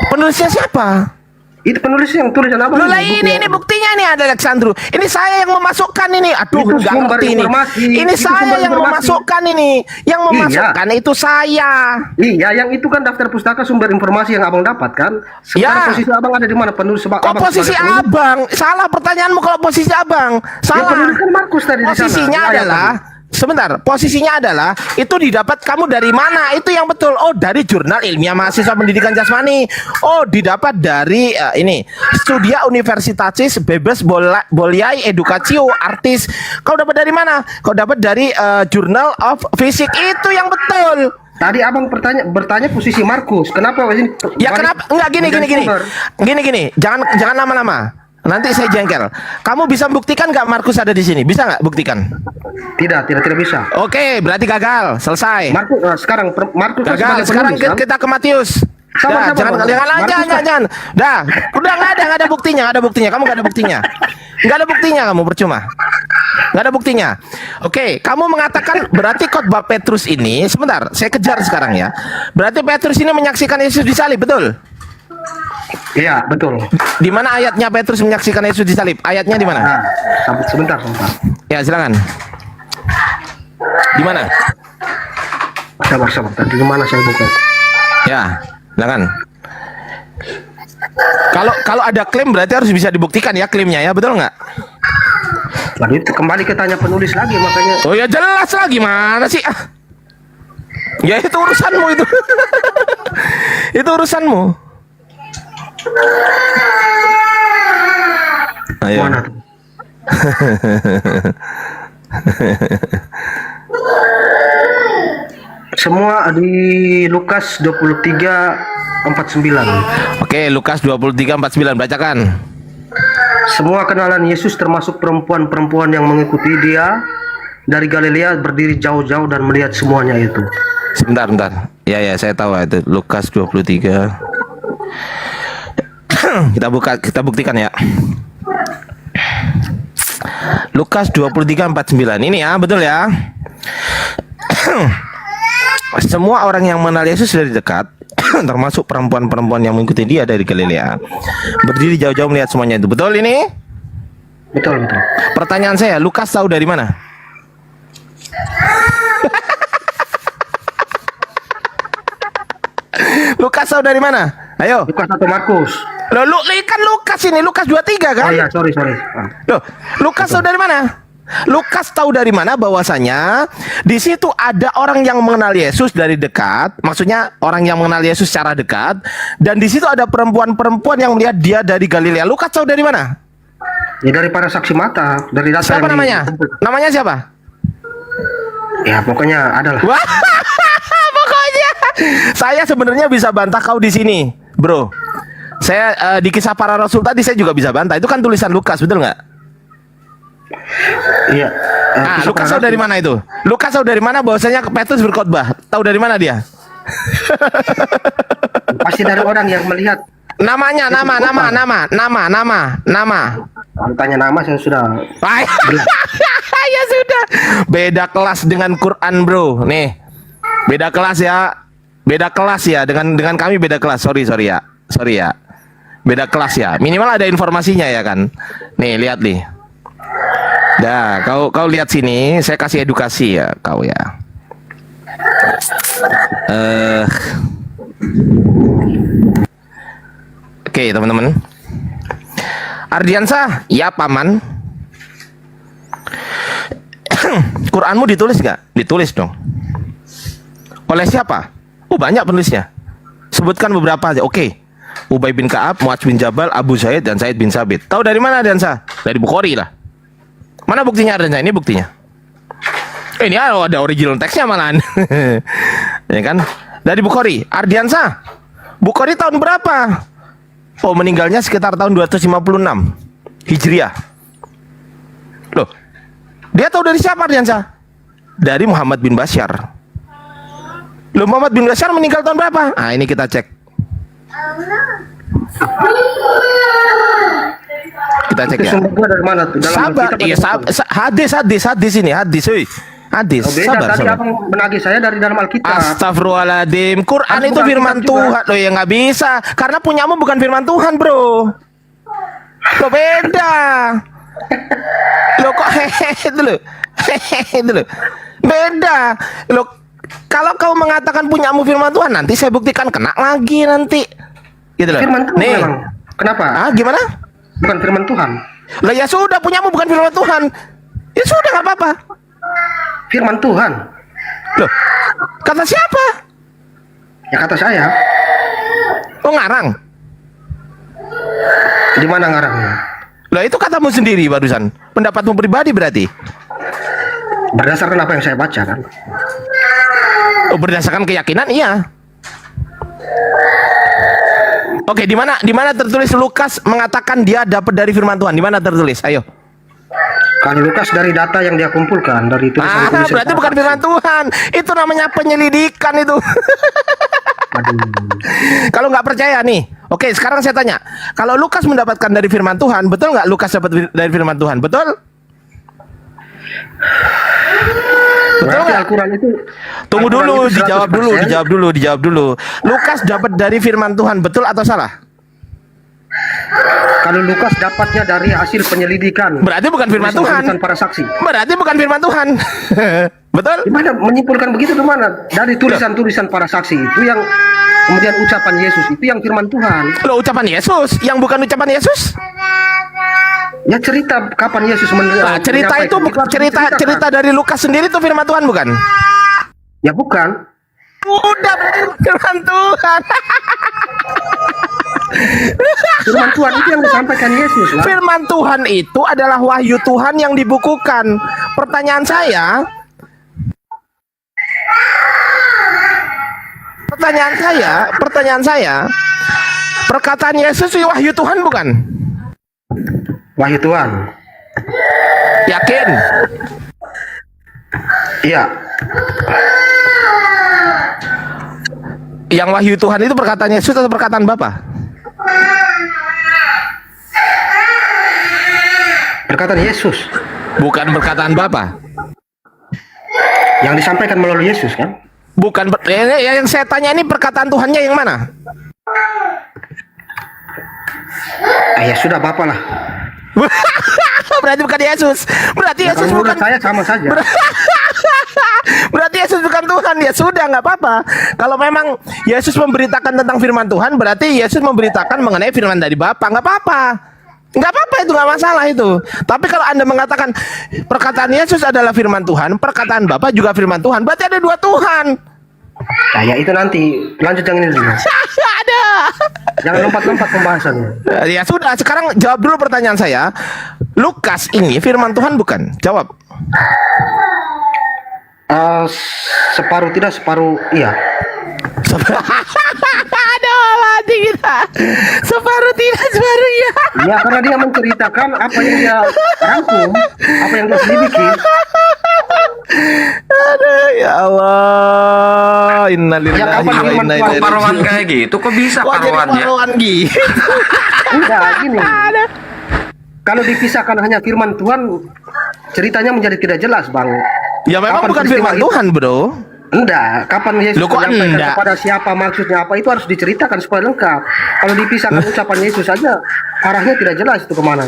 S6: Penulisnya siapa?
S3: Itu penulisnya yang tulisan abang.
S6: Loh lah ini buktinya nih ada Alexandru. Ini saya yang memasukkan ini. Aduh,
S3: Itu
S6: nggak
S3: sumber
S6: ngerti ini.
S3: informasi.
S6: Ini
S3: Itu
S6: saya
S3: sumber
S6: yang
S3: informasi.
S6: memasukkan ini. Yang
S3: Iya.
S6: memasukkan itu saya.
S3: Iya, yang itu kan daftar pustaka sumber informasi yang abang dapat kan. Sekarang
S6: Ya.
S3: posisi abang ada di mana? Penulis
S6: Kok
S3: abang
S6: posisi
S3: sebagai penulis?
S6: abang? Salah pertanyaanmu kalau posisi abang.
S3: Ya,
S6: Salah.
S3: penulis kan Markus tadi di sana.
S6: Posisinya
S3: Di ayat
S6: adalah
S3: tadi.
S6: sebentar, posisinya adalah itu didapat kamu dari mana? Itu yang betul. Oh, dari Jurnal Ilmiah Mahasiswa Pendidikan Jasmani. Oh, didapat dari ini Studia Universitatis Bebas Boliai Educatio Artis. Kau dapat dari mana? Kau dapat dari Journal of Physics. Itu yang betul.
S3: Tadi abang bertanya posisi Markus. Kenapa ini?
S6: Ya kenapa? Enggak gini. Jangan lama-lama. Nanti saya jengkel. Kamu bisa buktikan nggak Markus ada di sini? Bisa nggak buktikan?
S3: Tidak bisa.
S6: Oke, berarti gagal. Selesai.
S3: Markus sekarang Markus kan
S6: Gagal.
S3: sebagai
S6: Sekarang
S3: penulis, kan?
S6: kita ke Matius.
S3: Sabar,
S6: Jangan
S3: Bang. Markus kan-
S6: jangan. Dah, udah nggak ada buktinya. Kamu nggak ada buktinya. Nggak ada buktinya kamu percuma. Nggak ada buktinya. Oke, kamu mengatakan berarti khotbah Petrus ini. Sebentar, saya kejar sekarang ya. Berarti Petrus ini menyaksikan Yesus disalib, betul?
S3: Iya, betul.
S6: Di mana ayatnya Petrus menyaksikan Yesus disalib? Ayatnya di mana?
S3: Nah, sebentar.
S6: Ya, silakan. Di mana?
S3: Sabar. Tadi di mana saya buka?
S6: Ya, silakan. Kalau ada klaim berarti harus bisa dibuktikan ya klaimnya ya, betul nggak?
S3: Lalu itu kembali ke tanya penulis lagi makanya.
S6: Oh ya jelas lah gimana sih? Ah. Ya itu urusanmu itu. Itu urusanmu. Ayo.
S3: Mana tuh? Semua di Lukas 23:49.
S6: Oke, Lukas 23:49 bacakan.
S3: Semua kenalan Yesus termasuk perempuan-perempuan yang mengikuti dia dari Galilea berdiri jauh-jauh dan melihat semuanya itu.
S6: Sebentar, bentar. Ya, saya tahu itu. Lukas 23. kita buktikan ya. Lukas 23:49. Ini ya, betul ya. Semua orang yang mengenal Yesus dari dekat, termasuk perempuan-perempuan yang mengikuti dia dari Galilea, berdiri jauh-jauh melihat semuanya itu. Betul ini?
S3: Betul.
S6: Pertanyaan saya, Lukas tahu dari mana? Lukas tahu dari mana? Ayo.
S3: Lukas atau Markus?
S6: Loh, kan Lukas ini, Lukas 23 kan?
S3: Oh iya, sorry.
S6: Loh, Lukas tahu dari mana? Lukas tahu dari mana bahwasanya di situ ada orang yang mengenal Yesus dari dekat, maksudnya orang yang mengenal Yesus secara dekat, dan di situ ada perempuan-perempuan yang melihat dia dari Galilea. Lukas tahu dari mana?
S3: Ya dari para saksi mata, dari data
S6: Siapa
S3: yang
S6: namanya?
S3: dikumpulkan.
S6: Namanya siapa?
S3: Ya pokoknya adalah.
S6: Wah, pokoknya saya sebenarnya bisa bantah kau di sini, bro. Saya di kisah para rasul tadi saya juga bisa bantah. Itu kan tulisan Lukas, betul nggak?
S3: Iya.
S6: Lukas tahu dari mana itu? Lukas tahu dari mana bahwasanya Petrus berkhotbah? Tahu dari mana dia?
S3: Pasti dari orang yang melihat.
S6: Nama.
S3: Tanya nama saya sudah.
S6: Ya sudah. Beda kelas dengan Quran, bro. Nih. Beda kelas ya. Dengan kami beda kelas. Sorry ya. Beda kelas ya. Minimal ada informasinya ya kan. Nih, lihat nih. Dah, kau lihat sini, saya kasih edukasi ya, kau ya. Oke, teman-teman. Ardiansa, ya paman. Quranmu ditulis nggak? Ditulis dong. Oleh siapa? Oh, banyak penulisnya. Sebutkan beberapa aja. Oke. Ubay bin Ka'ab, Mu'adz bin Jabal, Abu Zaid, dan Said bin Sabit. Tahu dari mana Ardiansa? Dari Bukhari lah. Mana buktinya Ardiansa? Ini buktinya. Ini ada original teksnya malahan. Ya kan? Dari Bukhari. Ardiansa, Bukhari tahun berapa? Oh, meninggalnya sekitar tahun 256 Hijriah. Loh, dia tahu dari siapa Ardiansa? Dari Muhammad bin Bashar. Loh, Muhammad bin Bashar meninggal tahun berapa? Nah, ini kita cek. Kita cek ya.
S3: Sumber dari mana tuh?
S6: Sabar, iya hadis ini hadis.
S3: Beda, tadi abang menagih saya dari dalam Alkitab.
S6: Astagfirullahaladzim. Quran itu firman Tuhan. Loh ya nggak bisa, karena punyamu bukan firman Tuhan, bro. Loh beda. Loh kok itu loh. Beda. Loh kalau kau mengatakan punyamu firman Tuhan, nanti saya buktikan kena lagi nanti. Gitu loh.
S3: Firman Tuhan
S6: Nih.
S3: memang. Kenapa?
S6: Gimana?
S3: Bukan firman Tuhan.
S6: Lah ya sudah, punyamu bukan firman Tuhan. Ya sudah, nggak apa-apa.
S3: Firman Tuhan.
S6: Loh, kata siapa?
S3: Ya kata saya.
S6: Oh, ngarang.
S3: Di mana ngarangnya?
S6: Lah itu katamu sendiri barusan. Pendapatmu pribadi berarti.
S3: Berdasarkan apa yang saya baca kan.
S6: Oh, berdasarkan keyakinan iya. Oke, di mana tertulis Lukas mengatakan dia dapat dari firman Tuhan? Di mana tertulis? Ayo.
S3: Kalau Lukas dari data yang dia kumpulkan dari tulisan-tulisan.
S6: Berarti bukan firman Tuhan. Itu namanya penyelidikan itu. Kalau nggak percaya nih, oke sekarang saya tanya, kalau Lukas mendapatkan dari firman Tuhan, betul nggak Lukas dapat dari firman Tuhan? Betul? Betul nggak?
S3: Al-Quran itu.
S6: Tunggu dulu,
S3: Al-Quran itu
S6: dijawab dulu. Lukas dapat dari firman Tuhan, betul atau salah?
S3: Kalau Lukas dapatnya dari hasil penyelidikan.
S6: Berarti bukan firman Tuhan.
S3: Tulisan para saksi.
S6: Berarti bukan firman Tuhan. Betul?
S3: Gimana menyimpulkan begitu di mana? Dari tulisan-tulisan para saksi itu yang kemudian ucapan Yesus itu yang firman Tuhan.
S6: Loh, ucapan Yesus yang bukan ucapan Yesus?
S3: Ya cerita kapan Yesus
S6: cerita itu cerita dari Lukas sendiri itu firman Tuhan bukan?
S3: Ya bukan.
S6: Udah berarti firman Tuhan.
S3: Firman Tuhan itu yang disampaikan Yesus lah.
S6: Firman Tuhan itu adalah wahyu Tuhan yang dibukukan. Pertanyaan saya, perkataan Yesus itu wahyu Tuhan bukan?
S3: Wahyu Tuhan.
S6: Yakin?
S3: Iya.
S6: Yang wahyu Tuhan itu perkataan Yesus atau perkataan Bapa?
S3: Perkataan Yesus
S6: Bukan perkataan Bapa.
S3: yang disampaikan melalui Yesus kan?
S6: Bukan yang saya tanya ini perkataan Tuhannya yang mana?
S3: Ya sudah Bapak lah.
S6: Berarti bukan Yesus. Berarti
S3: Ya,
S6: Yesus
S3: kalau
S6: bukan.
S3: menurut saya sama saja.
S6: Berarti Yesus bukan Tuhan. Ya sudah, nggak apa-apa. Kalau memang Yesus memberitakan tentang firman Tuhan, berarti Yesus memberitakan mengenai firman dari Bapa. Nggak apa-apa. Nggak apa-apa, itu nggak masalah itu. Tapi kalau Anda mengatakan perkataan Yesus adalah firman Tuhan, perkataan Bapa juga firman Tuhan, berarti ada dua Tuhan.
S3: Nah, ya itu nanti lanjut yang ini dulu.
S6: Ada.
S3: Jangan lompat-lompat pembahasannya.
S6: Ya sudah, sekarang jawab dulu pertanyaan saya. Lukas ini firman Tuhan bukan? Jawab.
S3: Separuh tidak, separuh iya.
S6: Aduh, mati kita. Separuh tidak, separuh iya.
S3: Ya karena dia menceritakan apa yang dia rangkum, apa yang dia selidiki.
S6: Aduh, ya Allah. Innalillahi
S3: Ya, kapan
S6: wa
S3: firman
S6: inna
S3: Tuhan
S6: ilaihi
S2: Paruan
S6: raji'un.
S2: kayak gitu, kok bisa
S6: Kok jadi
S2: paruan ya?
S6: paruan gitu?
S3: Enggak, gini. Kalau dipisahkan hanya firman Tuhan, ceritanya menjadi tidak jelas, Bang.
S6: Ya memang
S3: Kapan
S6: bukan
S3: peristiwa
S6: firman
S3: itu?
S6: Tuhan, bro.
S3: Enggak, kapan Yesus
S6: Loh, kok
S3: menyampaikan
S6: enggak?
S3: kepada siapa, maksudnya apa, itu harus diceritakan supaya lengkap. Kalau dipisahkan ucapan Yesus saja, arahnya tidak jelas itu kemana.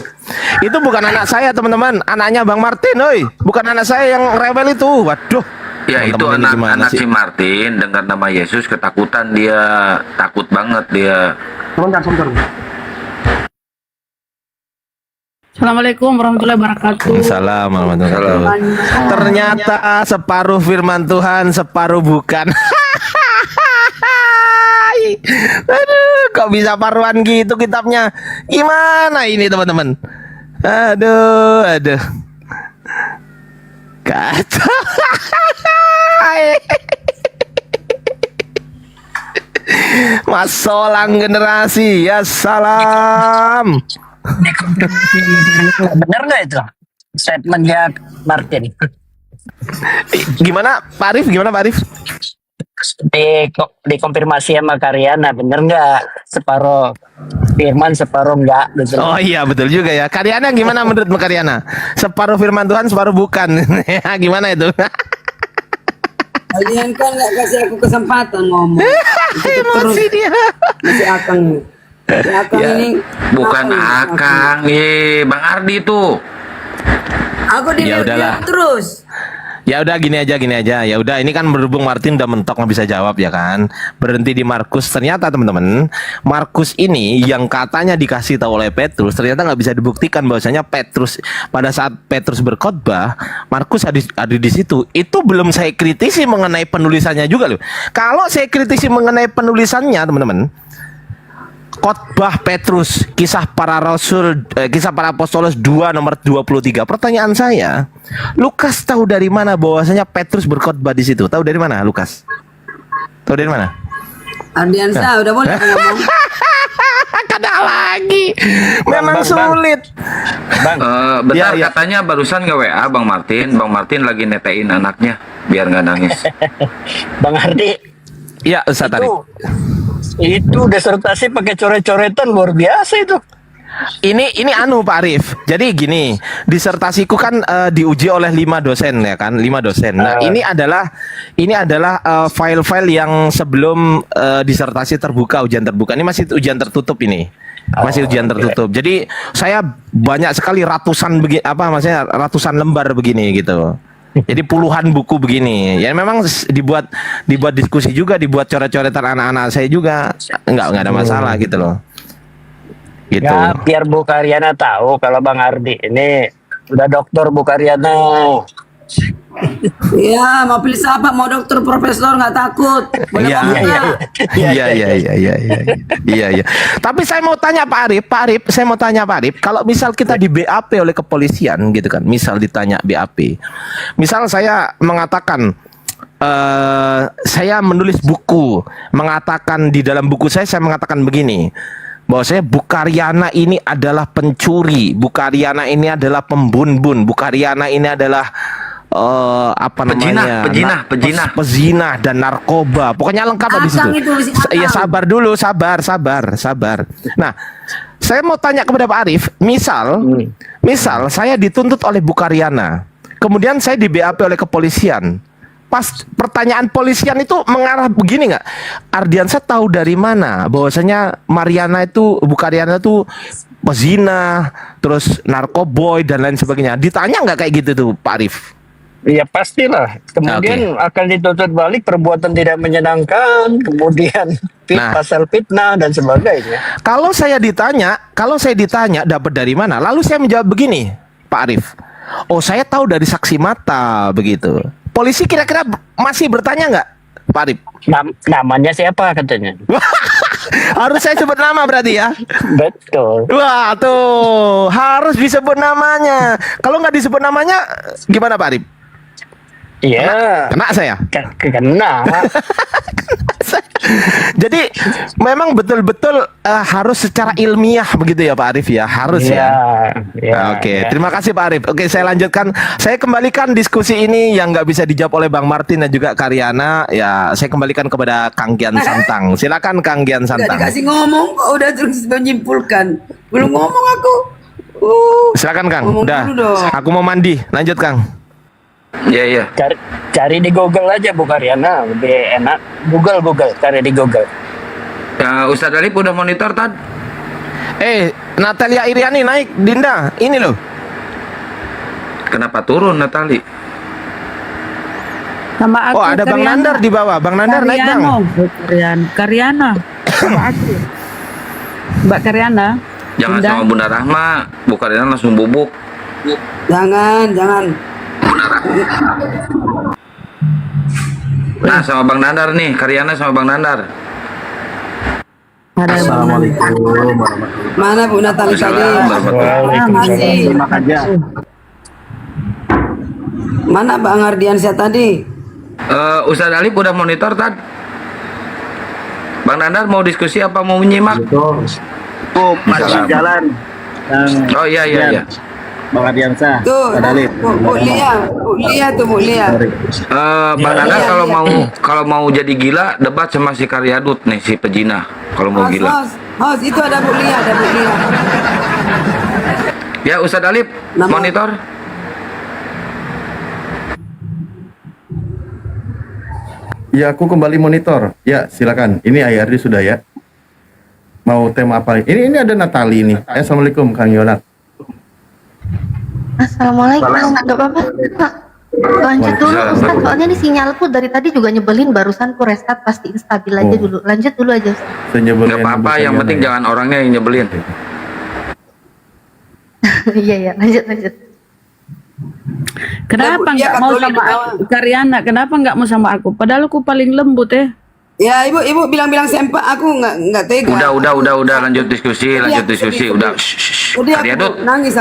S6: Itu bukan anak saya, teman-teman. Anaknya Bang Martin, oi. Bukan anak saya yang rebel itu. Waduh.
S2: Ya itu
S6: Teman-teman ini gimana
S2: anak
S6: sih?
S2: si Martin dengar nama Yesus ketakutan, dia takut banget dia.
S3: Sebentar.
S10: Assalamualaikum warahmatullahi wabarakatuh.
S6: Salam warahmatullahi wabarakatuh. Ternyata separuh firman Tuhan, separuh bukan. Aduh, kok bisa paruan gitu kitabnya? Gimana ini, teman-teman? Aduh. Kata. Mas Solang generasi, ya salam.
S10: Bener nggak itu statementnya Martin?
S6: Gimana Pak Arif?
S10: Dikonfirmasi sama Karyana, bener nggak separuh firman separuh enggak? Betul.
S6: Oh iya, betul juga ya. Karyana gimana menurut Karyana? Separuh firman Tuhan, separuh bukan. Gimana itu?
S5: Kalian kan nggak kasih aku kesempatan ngomong.
S6: Emosi dia.
S5: Masih akang. Si akang
S6: Ya.
S5: ini.
S2: Bukan
S5: Akang.
S2: Akang, Bang Ardi tuh.
S5: Aku
S6: Ya udahlah.
S5: terus.
S6: Ya udah gini aja. Ya udah, ini kan berhubung Martin udah mentok nggak bisa jawab ya kan. Berhenti di Markus. Ternyata teman-teman, Markus ini yang katanya dikasih tahu oleh Petrus, ternyata nggak bisa dibuktikan bahwasanya Petrus pada saat Petrus berkhotbah, Markus ada di situ. Itu belum saya kritisi mengenai penulisannya juga loh. Kalau saya kritisi mengenai penulisannya, teman-teman, khotbah Petrus, kisah para rasul, kisah para apostolos 2 nomor 23. Pertanyaan saya, Lukas tahu dari mana bahwasanya Petrus berkhotbah di situ? Tahu dari mana, Lukas? Tahu dari mana?
S5: Ardiansa, udah boleh aku ngomong.
S6: Kada lagi. Memang sulit.
S2: Bentar,
S6: Ya.
S2: katanya barusan nge WA Bang Martin. Bang Martin lagi netein anaknya biar nggak nangis.
S10: Bang Ardi,
S6: Ya, Ustaz Arif.
S10: itu disertasi pakai coret-coretan luar biasa itu.
S6: Ini anu Pak Arif. Jadi gini, disertasiku kan diuji oleh 5 dosen ya kan, 5 dosen. Nah, ini adalah file-file yang sebelum disertasi terbuka, ujian terbuka. Ini masih ujian tertutup ini. Masih ujian tertutup. Jadi saya banyak sekali ratusan ratusan lembar begini gitu. Jadi puluhan buku begini. Ya memang dibuat diskusi juga, dibuat coret-coretan anak-anak saya juga. Enggak ada masalah gitu loh. Gitu.
S10: Ya, biar Bu Karyana tahu kalau Bang Ardi ini udah dokter Bu Karyana.
S5: Iya, mau pilih siapa? Mau dokter, profesor, nggak takut. Boleh ngomong nggak?
S6: Iya. Tapi saya mau tanya Pak Arif, kalau misal kita di BAP oleh kepolisian gitu kan, misal ditanya BAP, misal saya mengatakan saya menulis buku, mengatakan di dalam buku saya mengatakan begini, bahwasanya Bu Karyana ini adalah pencuri, Bu Karyana ini adalah pembunbun, Bu Karyana ini adalah apa namanya, pezinah dan narkoba, pokoknya lengkap habis
S5: Akang
S6: itu.
S5: itu, si Akang.
S6: Ya sabar dulu, sabar. Nah, saya mau tanya kepada Pak Arif, misal saya dituntut oleh Bu Karyana, kemudian saya di BAP oleh kepolisian. Pas pertanyaan polisian itu mengarah begini nggak? Ardiansyah tahu dari mana bahwasanya Mariana itu, Bu Karyana itu pezina, terus narkoboy dan lain sebagainya? Ditanya nggak kayak gitu tuh Pak Arif?
S10: Ya pastilah. Kemudian akan dituntut balik perbuatan tidak menyenangkan, kemudian pasal fitnah dan sebagainya.
S6: Kalau saya ditanya dapat dari mana? Lalu saya menjawab begini, Pak Arif. Oh, saya tahu dari saksi mata begitu. Polisi kira-kira masih bertanya nggak, Pak Arif?
S10: Namanya siapa katanya?
S6: Harus saya sebut nama berarti ya?
S10: Betul.
S6: Wah tuh, harus disebut namanya. Kalau nggak disebut namanya, gimana Pak Arif?
S10: Iya.
S6: Kena saya.
S10: Kena.
S6: Jadi memang betul-betul harus secara ilmiah begitu ya Pak Arif ya, harus ya. Oke, terima kasih Pak Arif. Oke, saya lanjutkan. Saya kembalikan diskusi ini yang nggak bisa dijawab oleh Bang Martin dan juga Karyana. Ya, saya kembalikan kepada Kang Gian Santang. Silakan Kang Gian
S5: Nggak
S6: Santang.
S5: dikasih ngomong kok udah terus menyimpulkan. Belum ngomong aku.
S6: Silakan Kang.
S5: Ngomong
S6: Udah.
S5: dulu dong.
S6: Aku mau mandi. Lanjut Kang.
S2: Iya.
S10: Cari di Google aja Bu Karyana, lebih enak. Google, cari di Google.
S2: Ya, Ustadz Alif udah monitor Tad.
S6: Natalia Iriani naik, Dinda. Ini loh.
S2: Kenapa turun Natali?
S11: Sama aku.
S6: Oh, ada Bang Nandar di bawah. Bang Nandar naik Bang.
S11: Karyana. Sama aku. Mbak Karyana.
S2: Jangan sama Bunda Rahma, Bu Karyana langsung bubuk.
S5: Jangan.
S2: Nah, sama Bang Nandar nih, Karyana sama Bang Nandar.
S3: Assalamualaikum.
S5: Mana Bu Natali tadi? Masih. Mana Bang Ardiansyah tadi?
S2: Ustadz Alif udah monitor Tad. Bang Nandar mau diskusi apa mau menyimak?
S12: Masih jalan.
S2: Oh iya.
S12: Bang Ardiansyah.
S5: Tuh, Bu Lia.
S2: Bang Nandar kalau mau jadi gila debat sama si Karyadut nih si pejina kalau mau gila.
S5: Host, itu ada Bu Lia.
S2: Ya Ustadz Alif monitor.
S1: Ya, aku kembali monitor. Ya, silakan. Ini IRD sudah ya. Mau tema apa? Ini ada Natali nih. Assalamualaikum Kang Yonat.
S8: Assalamualaikum, nggak apa-apa Pak. Lanjut dulu Ustaz, soalnya nih sinyalku dari tadi juga nyebelin, barusan ku restart pasti instabil aja dulu. Lanjut dulu aja Ustaz.
S2: Nggak apa-apa, yang penting jangan orangnya yang nyebelin.
S8: Iya, lanjut.
S11: Kenapa nggak mau sama aku, Karyana? Kenapa nggak mau sama aku? Padahal aku paling lembut ya.
S5: Ya, ibu bilang sempak, aku nggak tega.
S2: Udah lanjut diskusi. Udah.
S5: Karyadut. Nangis.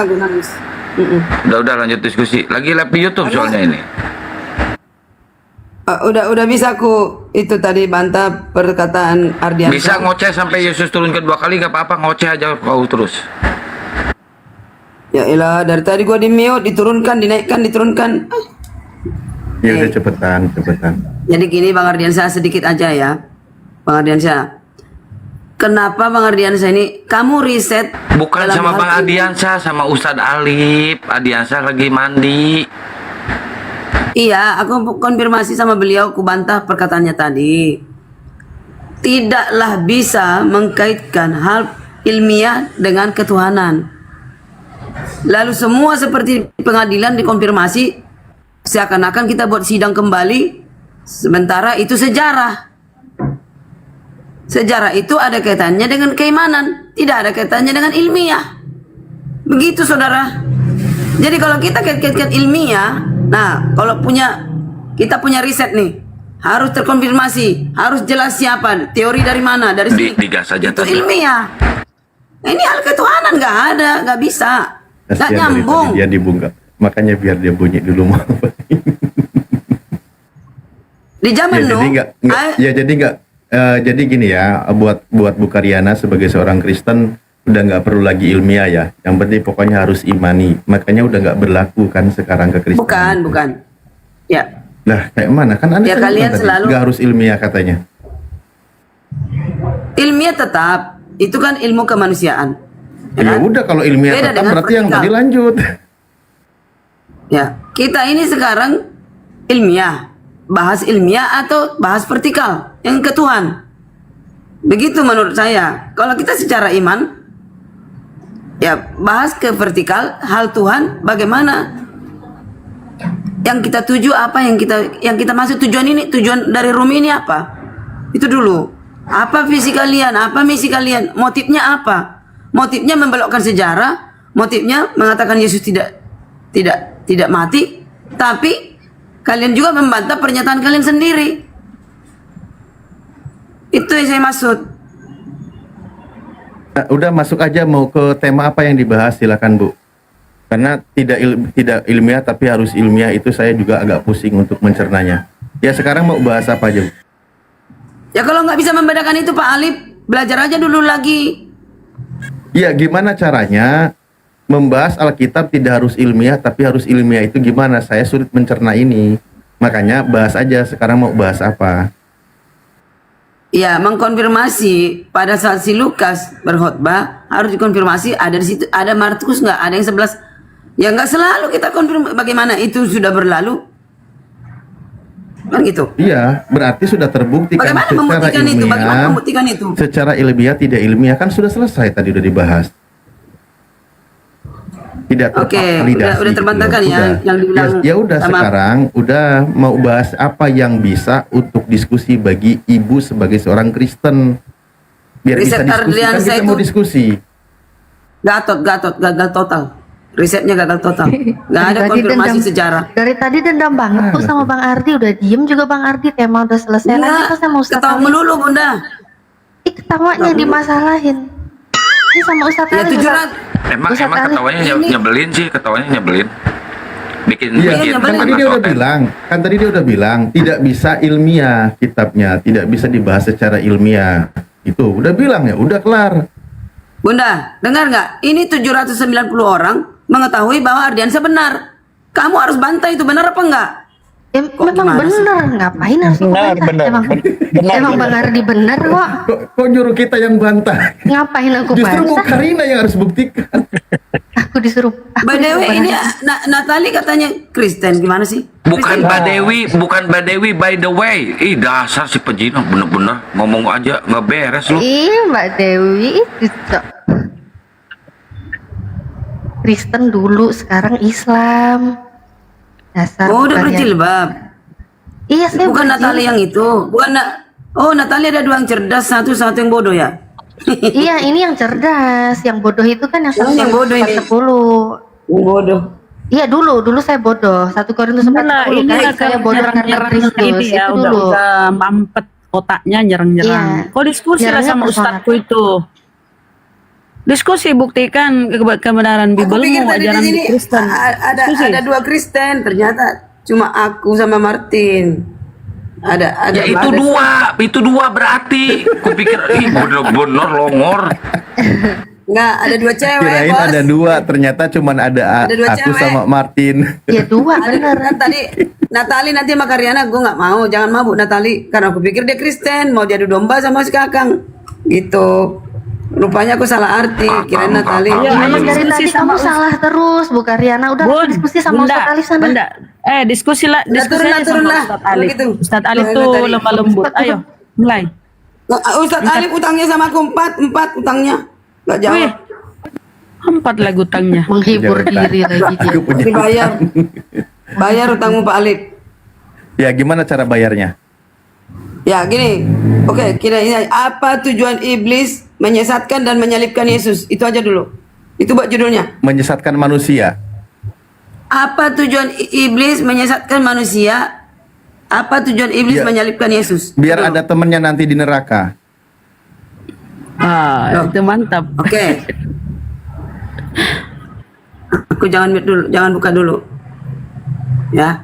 S2: Udah lanjut diskusi. Lagi live di YouTube soalnya ini.
S5: Udah bisa aku itu tadi bantah perkataan Ardiansyah.
S2: Bisa ngoceh sampai Yesus turun kedua kali nggak apa-apa, ngoceh aja kau terus.
S5: Ya elah, dari tadi gua di mute, diturunkan, dinaikkan, diturunkan.
S1: Ya udah cepetan.
S5: Jadi gini Bang Ardiansyah, sedikit aja ya. Bang Ardiansyah. Kenapa Bang Ardiansyah ini kamu riset?
S2: Bukan sama Bang Ardiansyah, sama Ustadz Alif. Ardiansyah lagi mandi.
S5: Iya, aku konfirmasi sama beliau, aku bantah perkataannya tadi. Tidaklah bisa mengkaitkan hal ilmiah dengan ketuhanan. Lalu semua seperti pengadilan dikonfirmasi, seakan-akan kita buat sidang kembali, sementara itu sejarah. Sejarah itu ada kaitannya dengan keimanan, tidak ada kaitannya dengan ilmiah. Begitu saudara. Jadi kalau kita kait-kaitkan ilmiah, nah kalau kita punya riset nih, harus terkonfirmasi, harus jelas siapa, teori dari mana, dari sini.
S2: Digas saja
S5: itu ilmiah. Ini hal ketuhanan nggak ada, nggak bisa, nggak nyambung.
S1: Dia dibungkam, makanya biar dia bunyi dulu mau.
S5: Di zaman
S1: jadi nggak Jadi gini ya, buat Bu Karyana sebagai seorang Kristen udah nggak perlu lagi ilmiah ya. Yang penting pokoknya harus imani. Makanya udah nggak berlaku kan sekarang ke Kristen.
S5: Bukan. Ya.
S1: Lah kayak mana? Kan Anda
S5: Ya,
S1: kan
S5: kalian
S1: tadi,
S5: selalu-
S1: nggak harus ilmiah katanya.
S5: Ilmiah tetap, itu kan ilmu kemanusiaan.
S1: Ya
S5: kan?
S1: udah kalau ilmiah
S5: Beda
S1: tetap
S5: dengan
S1: berarti yang
S5: vertikal.
S1: tadi lanjut.
S5: Ya, kita ini sekarang ilmiah, bahas ilmiah atau bahas vertikal yang ke Tuhan. Begitu menurut saya. Kalau kita secara iman, ya bahas ke vertikal, hal Tuhan, bagaimana yang kita tuju, apa yang kita maksud tujuan ini, tujuan dari Rumi ini apa? Itu dulu. Apa visi kalian? Apa misi kalian? Motifnya apa? Motifnya membelokkan sejarah, motifnya mengatakan Yesus tidak mati, tapi kalian juga membantah pernyataan kalian sendiri. Itu yang saya maksud.
S1: Udah masuk aja, mau ke tema apa yang dibahas, silakan Bu. Karena tidak ilmiah tapi harus ilmiah, itu saya juga agak pusing untuk mencernanya. Ya sekarang mau bahas apa aja Bu?
S5: Ya kalau nggak bisa membedakan itu Pak Alif, belajar aja dulu lagi.
S1: Ya gimana caranya membahas Alkitab tidak harus ilmiah tapi harus ilmiah, itu gimana? Saya sulit mencerna ini. Makanya bahas aja, sekarang mau bahas apa?
S5: Ya, mengkonfirmasi pada saat si Lukas berkhotbah harus dikonfirmasi ada di situ, ada Markus nggak, ada yang 11. Ya nggak selalu kita konfirmasi bagaimana itu sudah berlalu. Kan gitu.
S1: Iya, berarti sudah terbukti kan
S5: Bagaimana
S1: secara
S5: membuktikan itu?
S1: ilmiah.
S5: Bagaimana membuktikan itu?
S1: Secara ilmiah tidak ilmiah kan sudah selesai, tadi udah dibahas. Tidak
S5: Oke,
S1: tervalidasi
S5: udah terbantahkan
S1: gitu loh.
S5: ya
S1: Udah.
S5: yang dibilang.
S1: Ya udah
S5: sama-
S1: sekarang udah mau bahas apa yang bisa untuk diskusi bagi ibu sebagai seorang Kristen. Biar
S5: Riset
S1: bisa diskusi, kan
S5: Ardiansa
S1: kita
S5: itu-
S1: mau diskusi.
S5: Gatot, gagal total. Risetnya gagal total. Nggak ada
S8: Tadi
S5: konfirmasi
S8: dendam-
S5: sejarah.
S8: Dari tadi dendam banget tuh sama Bang Ardi, udah diem juga Bang Ardi, tema udah selesai lagi
S5: Enggak,
S8: pas sama Ustadz
S5: ketawa
S8: Ali.
S5: melulu Bunda.
S8: Ketawanya dimasalahin. Ini sama Ustadz
S5: Ya
S8: Ali.
S5: 700.
S2: Emang
S8: Ustadz Ali,
S2: ketawanya
S5: ini-
S2: nyebelin sih, ketawanya nyebelin. Bikin
S1: Iya,
S2: bikin
S1: kan tadi dia udah bilang, tidak bisa ilmiah kitabnya, tidak bisa dibahas secara ilmiah. Itu udah bilang ya, udah kelar.
S5: Bunda, dengar nggak? Ini 790 orang mengetahui bahwa Ardiansa benar. Kamu harus bantah itu benar apa enggak?
S8: memang
S5: gimana sih?
S8: bener, ngapain harus
S10: Benar,
S8: aku
S10: benar,
S8: bantah? Emang Bang Ardi bener kok.
S1: Kok nyuruh kita yang bantah?
S8: Ngapain aku
S1: Justru Bu
S8: bantah?
S1: Karina yang harus buktikan.
S8: Aku disuruh.
S5: By the way, ini Natali katanya Kristen, gimana sih?
S2: Bukan Mbak Dewi by the way. Ih dasar si pejina, bener-bener ngomong aja nggak beres lu.
S8: Ih, Mbak Dewi itu Cok. Kristen dulu, sekarang Islam. Dasar
S5: Oh, udah
S8: kalian.
S5: berjilbab.
S8: Iya, saya
S5: Bukan
S8: berjilbab.
S5: Natali yang itu. Bukan Oh, Natali ada dua yang cerdas, satu yang bodoh ya?
S8: Iya, ini yang cerdas, yang bodoh itu kan yang
S5: Yang bodoh ini.
S8: 10.
S5: Yang bodoh.
S8: Iya dulu saya bodoh. 1 Korintus 4:10
S11: ini
S8: kan saya bodoh karena
S11: nyerang
S8: Kristus
S11: ini ya,
S8: itu
S11: udah,
S8: dulu.
S11: udah mampet otaknya nyerang-nyerang.
S8: Iya.
S11: Kok diskusi lah
S8: Nyerangnya
S11: sama
S8: personal.
S11: ustadku itu. Diskusi, buktikan kebenaran
S5: Aku pikir
S11: Bibelmu,
S5: tadi di
S11: ajaran
S5: sini
S11: Kristen. Diskusi.
S5: ada dua Kristen, ternyata cuma aku sama Martin. Ada
S2: Ya itu dua berarti. Kupikir ih bener-bener longor.
S5: Enggak, ada dua cewek,
S1: Kirain
S5: Bos.
S1: ada dua, ternyata cuman ada
S5: Ada dua
S1: aku
S5: cewek.
S1: sama Martin.
S8: Ya dua
S5: Ada
S8: bener.
S5: tadi Natali nanti sama Karyana, gue nggak mau, jangan mabuk Natali, karena aku pikir dia Kristen, mau diadu domba sama si Kakang, gitu. Rupanya aku salah arti, kirain Natali.
S11: Iya,
S8: Emang dari
S11: diskusi
S8: tadi
S11: sama
S8: kamu salah terus Bu Karyana. Udah
S11: Bun,
S8: diskusi sama
S11: Bunda,
S8: Ustadz Ali sana.
S11: Bunda. Diskusi lah,
S5: Udah,
S11: diskusi
S5: turun
S11: aja
S5: lah, turun
S11: sama
S5: lah.
S11: Ustadz Ali.
S5: Begitu.
S11: Ustadz Ali
S5: Turun
S11: tuh
S5: lah tadi.
S11: lemah lembut. Ayo, mulai.
S5: Ustadz Ali utangnya sama aku empat utangnya, nggak
S11: Wih,
S5: jawab.
S11: 4 lagu utangnya.
S8: Menghibur
S1: Jangan,
S8: diri lagi dia.
S1: Aku punya.
S5: Dibayar, bayar utangmu Pak Alif.
S1: Ya gimana cara bayarnya?
S5: Ya gini, oke, kira ini apa tujuan iblis menyesatkan dan menyalibkan Yesus? Itu aja dulu. Itu buat judulnya.
S1: Menyesatkan manusia.
S5: Apa tujuan iblis menyesatkan manusia? Apa tujuan iblis
S1: Ya.
S5: menyalibkan Yesus?
S1: Biar
S5: Itu.
S1: ada temennya nanti di neraka.
S11: Itu mantap.
S5: Oke. Aku jangan mute dulu, jangan buka dulu. Ya.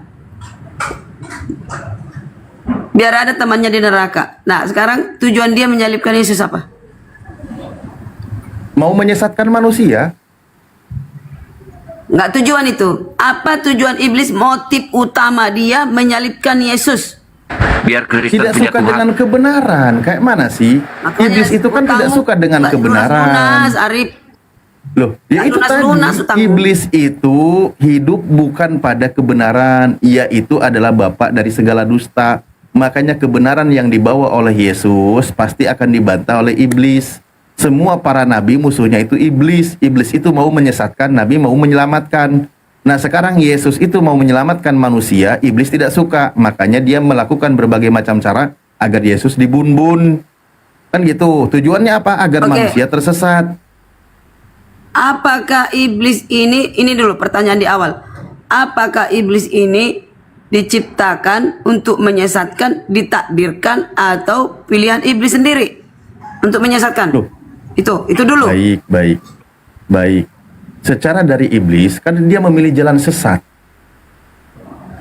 S5: biar ada temannya di neraka. Nah, sekarang tujuan dia menyalibkan Yesus apa?
S1: Mau menyesatkan manusia.
S5: Nggak tujuan itu. Apa tujuan iblis, motif utama dia menyalibkan Yesus?
S2: Biar Kristen
S1: Tidak
S2: punya
S1: suka
S2: Tuhan.
S1: dengan kebenaran. Kayak mana sih?
S5: Makanya
S1: Iblis itu kan tidak
S5: utangmu
S1: suka dengan
S5: nggak
S1: kebenaran.
S5: lunas, Arif.
S1: Loh, ya
S5: Nggak
S1: itu tadi.
S5: lunas utangmu.
S1: Iblis itu hidup bukan pada kebenaran. Ia itu adalah bapak dari segala dusta. Makanya kebenaran yang dibawa oleh Yesus pasti akan dibantah oleh iblis. Semua para nabi musuhnya itu iblis. Iblis itu mau menyesatkan, nabi mau menyelamatkan. Nah, sekarang Yesus itu mau menyelamatkan manusia, iblis tidak suka. Makanya dia melakukan berbagai macam cara agar Yesus dibun-bun. Kan gitu. Tujuannya apa? Agar
S5: Oke.
S1: manusia tersesat.
S5: Apakah iblis ini dulu pertanyaan di awal. Apakah iblis ini diciptakan untuk menyesatkan, ditakdirkan, atau pilihan iblis sendiri untuk menyesatkan?
S1: Loh.
S5: Itu dulu.
S1: Baik. Secara dari iblis, kan dia memilih jalan sesat.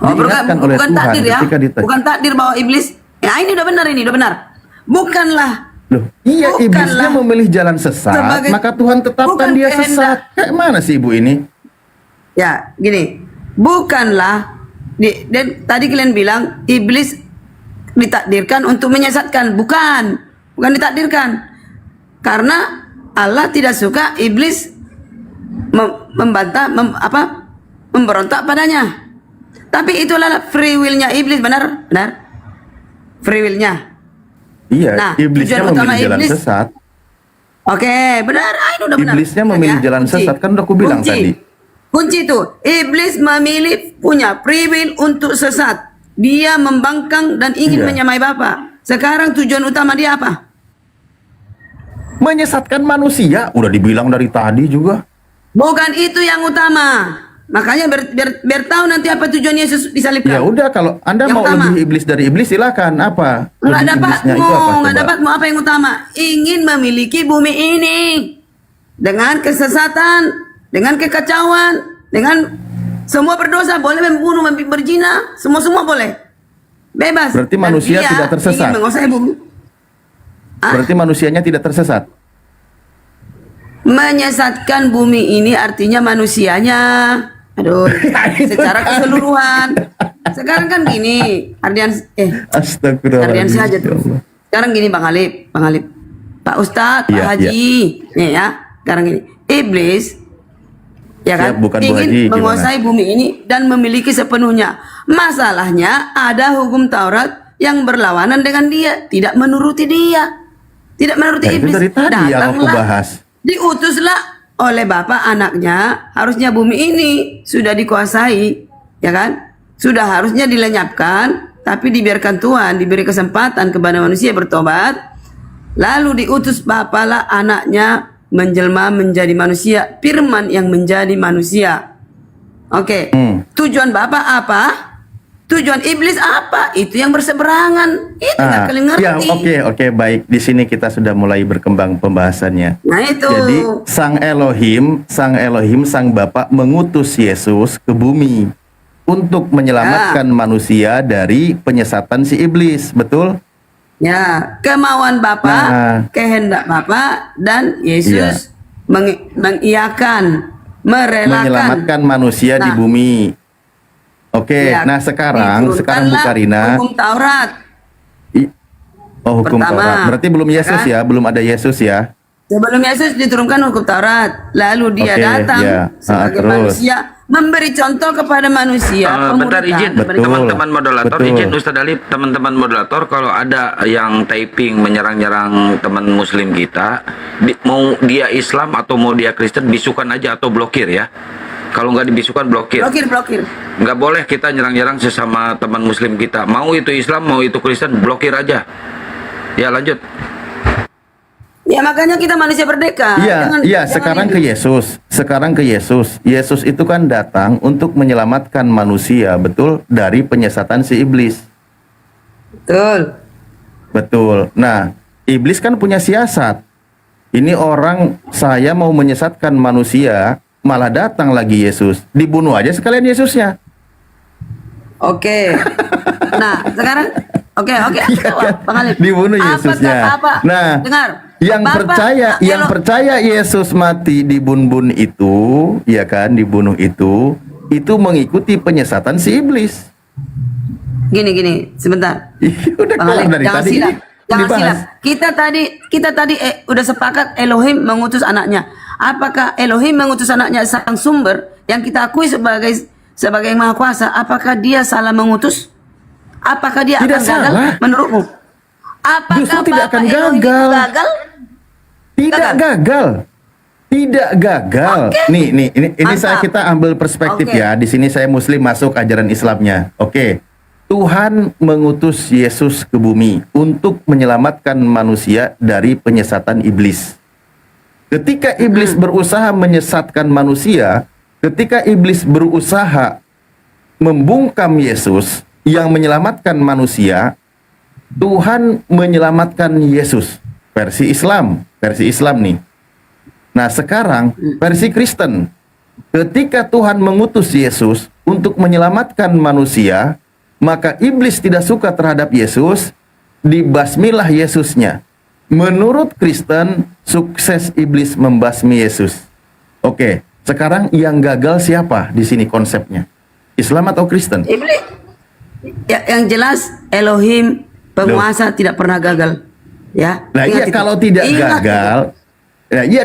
S1: Diingatkan oleh
S5: bukan
S1: Tuhan
S5: takdir ya.
S1: ketika
S5: Bukan takdir bahwa iblis. Ya ini udah benar. Bukanlah.
S1: Loh, iya, iblisnya memilih jalan sesat, maka Tuhan tetapkan dia sesat. Kayak mana sih ibu ini?
S5: Ya, gini. Bukanlah. Dan tadi kalian bilang iblis ditakdirkan untuk menyesatkan. Bukan ditakdirkan. Karena Allah tidak suka iblis membantah, memberontak padanya. Tapi itulah free will-nya iblis, benar? Free will-nya.
S1: Iya,
S5: Nah,
S1: iblisnya
S5: tujuan utama
S1: memilih jalan
S5: iblis-
S1: sesat.
S5: Oke, benar. Itu udah benar.
S1: Iblisnya memilih jalan
S5: Kunci.
S1: sesat, kan udah aku bilang
S5: Kunci.
S1: tadi.
S5: Kunci itu, iblis memilih, punya free will untuk sesat. Dia membangkang dan ingin
S1: Iya.
S5: menyamai Bapa. Sekarang tujuan utama dia apa?
S1: Menyesatkan manusia, udah dibilang dari tadi juga.
S5: Bukan itu yang utama. Makanya biar tahu nanti apa tujuan Yesus disalibkan.
S1: Ya udah, kalau Anda
S5: Yang
S1: mau
S5: utama.
S1: lebih iblis dari iblis, silakan. Apa?
S5: Nggak
S1: Lebih iblisnya itu apa?
S5: nggak
S1: Coba?
S5: dapatmu apa yang utama. Ingin memiliki bumi ini dengan kesesatan, dengan kekacauan, dengan semua berdosa, boleh membunuh, berzina, semua boleh, bebas.
S1: Berarti
S5: Dan
S1: manusia
S5: dia
S1: tidak tersesat.
S5: ingin menguasai bumi.
S1: Berarti manusianya tidak tersesat.
S5: Menyesatkan bumi ini artinya manusianya. Aduh, secara keseluruhan. Sekarang kan gini,
S1: Astagfirullahaladzim.
S5: Ardian saja
S1: Ya
S5: tuh.
S1: Allah.
S5: Sekarang gini Bang Alip, Pak Ustadz, Pak
S1: Iya,
S5: Haji, nih ya. Sekarang gini, iblis, ya kan,
S1: Siap, bukan Bu
S5: ingin
S1: Haji, gimana?
S5: menguasai bumi ini dan memiliki sepenuhnya. Masalahnya ada hukum Taurat yang berlawanan dengan dia, tidak menuruti dia, tidak menuruti
S1: Nah, itu
S5: iblis.
S1: dari tadi yang aku bahas.
S5: Diutuslah oleh Bapak anaknya, harusnya bumi ini sudah dikuasai, ya kan? Sudah harusnya dilenyapkan, tapi dibiarkan Tuhan, diberi kesempatan kepada manusia bertobat. Lalu diutus Bapaklah anaknya menjelma menjadi manusia, firman yang menjadi manusia. Oke. Tujuan Bapak apa? Tujuan iblis apa? Itu yang berseberangan. Itu nggak kalian ngerti.
S1: Ya, oke, baik. Di sini kita sudah mulai berkembang pembahasannya.
S5: Nah itu.
S1: Jadi Sang Elohim, Sang Bapa mengutus Yesus ke bumi untuk menyelamatkan manusia dari penyesatan si iblis, betul?
S5: Ya, kemauan Bapa,
S1: Nah.
S5: kehendak Bapa, dan Yesus mengiyakan, merelakan.
S1: Menyelamatkan manusia di
S5: Nah.
S1: bumi. Oke,
S5: Ya,
S1: nah sekarang Bu
S5: diturunkanlah
S1: Karina.
S5: hukum Taurat.
S1: Hukum
S5: Pertama,
S1: Taurat. Berarti belum
S5: ya
S1: Yesus
S5: kan?
S1: ya, belum ada Yesus ya.
S5: Sebelum Yesus diturunkan hukum Taurat, lalu dia
S1: Oke,
S5: datang
S1: ya.
S5: sebagai
S1: Terus.
S5: manusia, memberi contoh kepada manusia.
S2: Bentar
S5: pemuritan.
S2: izin teman-teman moderator, izin Ustadz Alif, teman-teman moderator, kalau ada yang typing menyerang-nyerang teman muslim kita, mau dia Islam atau mau dia Kristen, bisukan aja atau blokir ya. Kalau nggak dibisukan blokir.
S5: Blokir.
S2: Nggak boleh kita nyerang-nyerang sesama teman muslim kita. Mau itu Islam, mau itu Kristen, blokir aja. Ya lanjut.
S5: Ya makanya kita manusia merdeka.
S1: Iya, sekarang ke Yesus. Sekarang ke Yesus. Yesus itu kan datang untuk menyelamatkan manusia, betul, dari penyesatan si iblis. Betul. Nah, iblis kan punya siasat. Ini orang, saya mau menyesatkan manusia, malah datang lagi Yesus. Dibunuh aja sekalian Yesusnya.
S5: Oke. Nah, sekarang Oke, aku jawab, Bang Alif.
S1: Dibunuh Yesusnya.
S5: Apa?
S1: Nah,
S5: Dengar.
S1: yang
S5: Bapak,
S1: percaya Yesus mati di bun-bun itu, ya kan, dibunuh itu mengikuti penyesatan si iblis.
S5: Gini, sebentar.
S1: Udah
S5: Bang
S1: kelar
S5: Alif,
S1: dari
S5: jangan
S1: tadi.
S5: silap. Jangan
S1: Dibahas.
S5: silap. Kita tadi udah sepakat Elohim mengutus anaknya. Apakah Elohim mengutus anaknya sang sumber yang kita akui sebagai yang maha kuasa? Apakah dia salah mengutus? Apakah dia
S1: Tidak
S5: akan gagal
S1: salah.
S5: menurutmu? Apakah
S1: Justru tidak
S5: Bapak
S1: akan
S5: Elohim itu
S1: gagal.
S5: gagal?
S1: Tidak gagal.
S5: Oke.
S1: Nih, ini
S5: Mantap.
S1: kita ambil perspektif
S5: Oke.
S1: ya. Di sini saya Muslim masuk ajaran Islamnya. Oke. Tuhan mengutus Yesus ke bumi untuk menyelamatkan manusia dari penyesatan iblis. Ketika iblis berusaha menyesatkan manusia, ketika iblis berusaha membungkam Yesus yang menyelamatkan manusia, Tuhan menyelamatkan Yesus. Versi Islam nih. Nah, sekarang versi Kristen. Ketika Tuhan mengutus Yesus untuk menyelamatkan manusia, maka iblis tidak suka terhadap Yesus, dibasmilah Yesusnya. Menurut Kristen, sukses iblis membasmi Yesus. Oke, sekarang yang gagal siapa di sini konsepnya? Islam atau Kristen?
S5: Iblis. Ya, yang jelas Elohim penguasa tidak pernah gagal. Ya.
S1: Nah,
S5: ingat
S1: iya
S5: itu.
S1: kalau tidak
S5: Ingat
S1: gagal,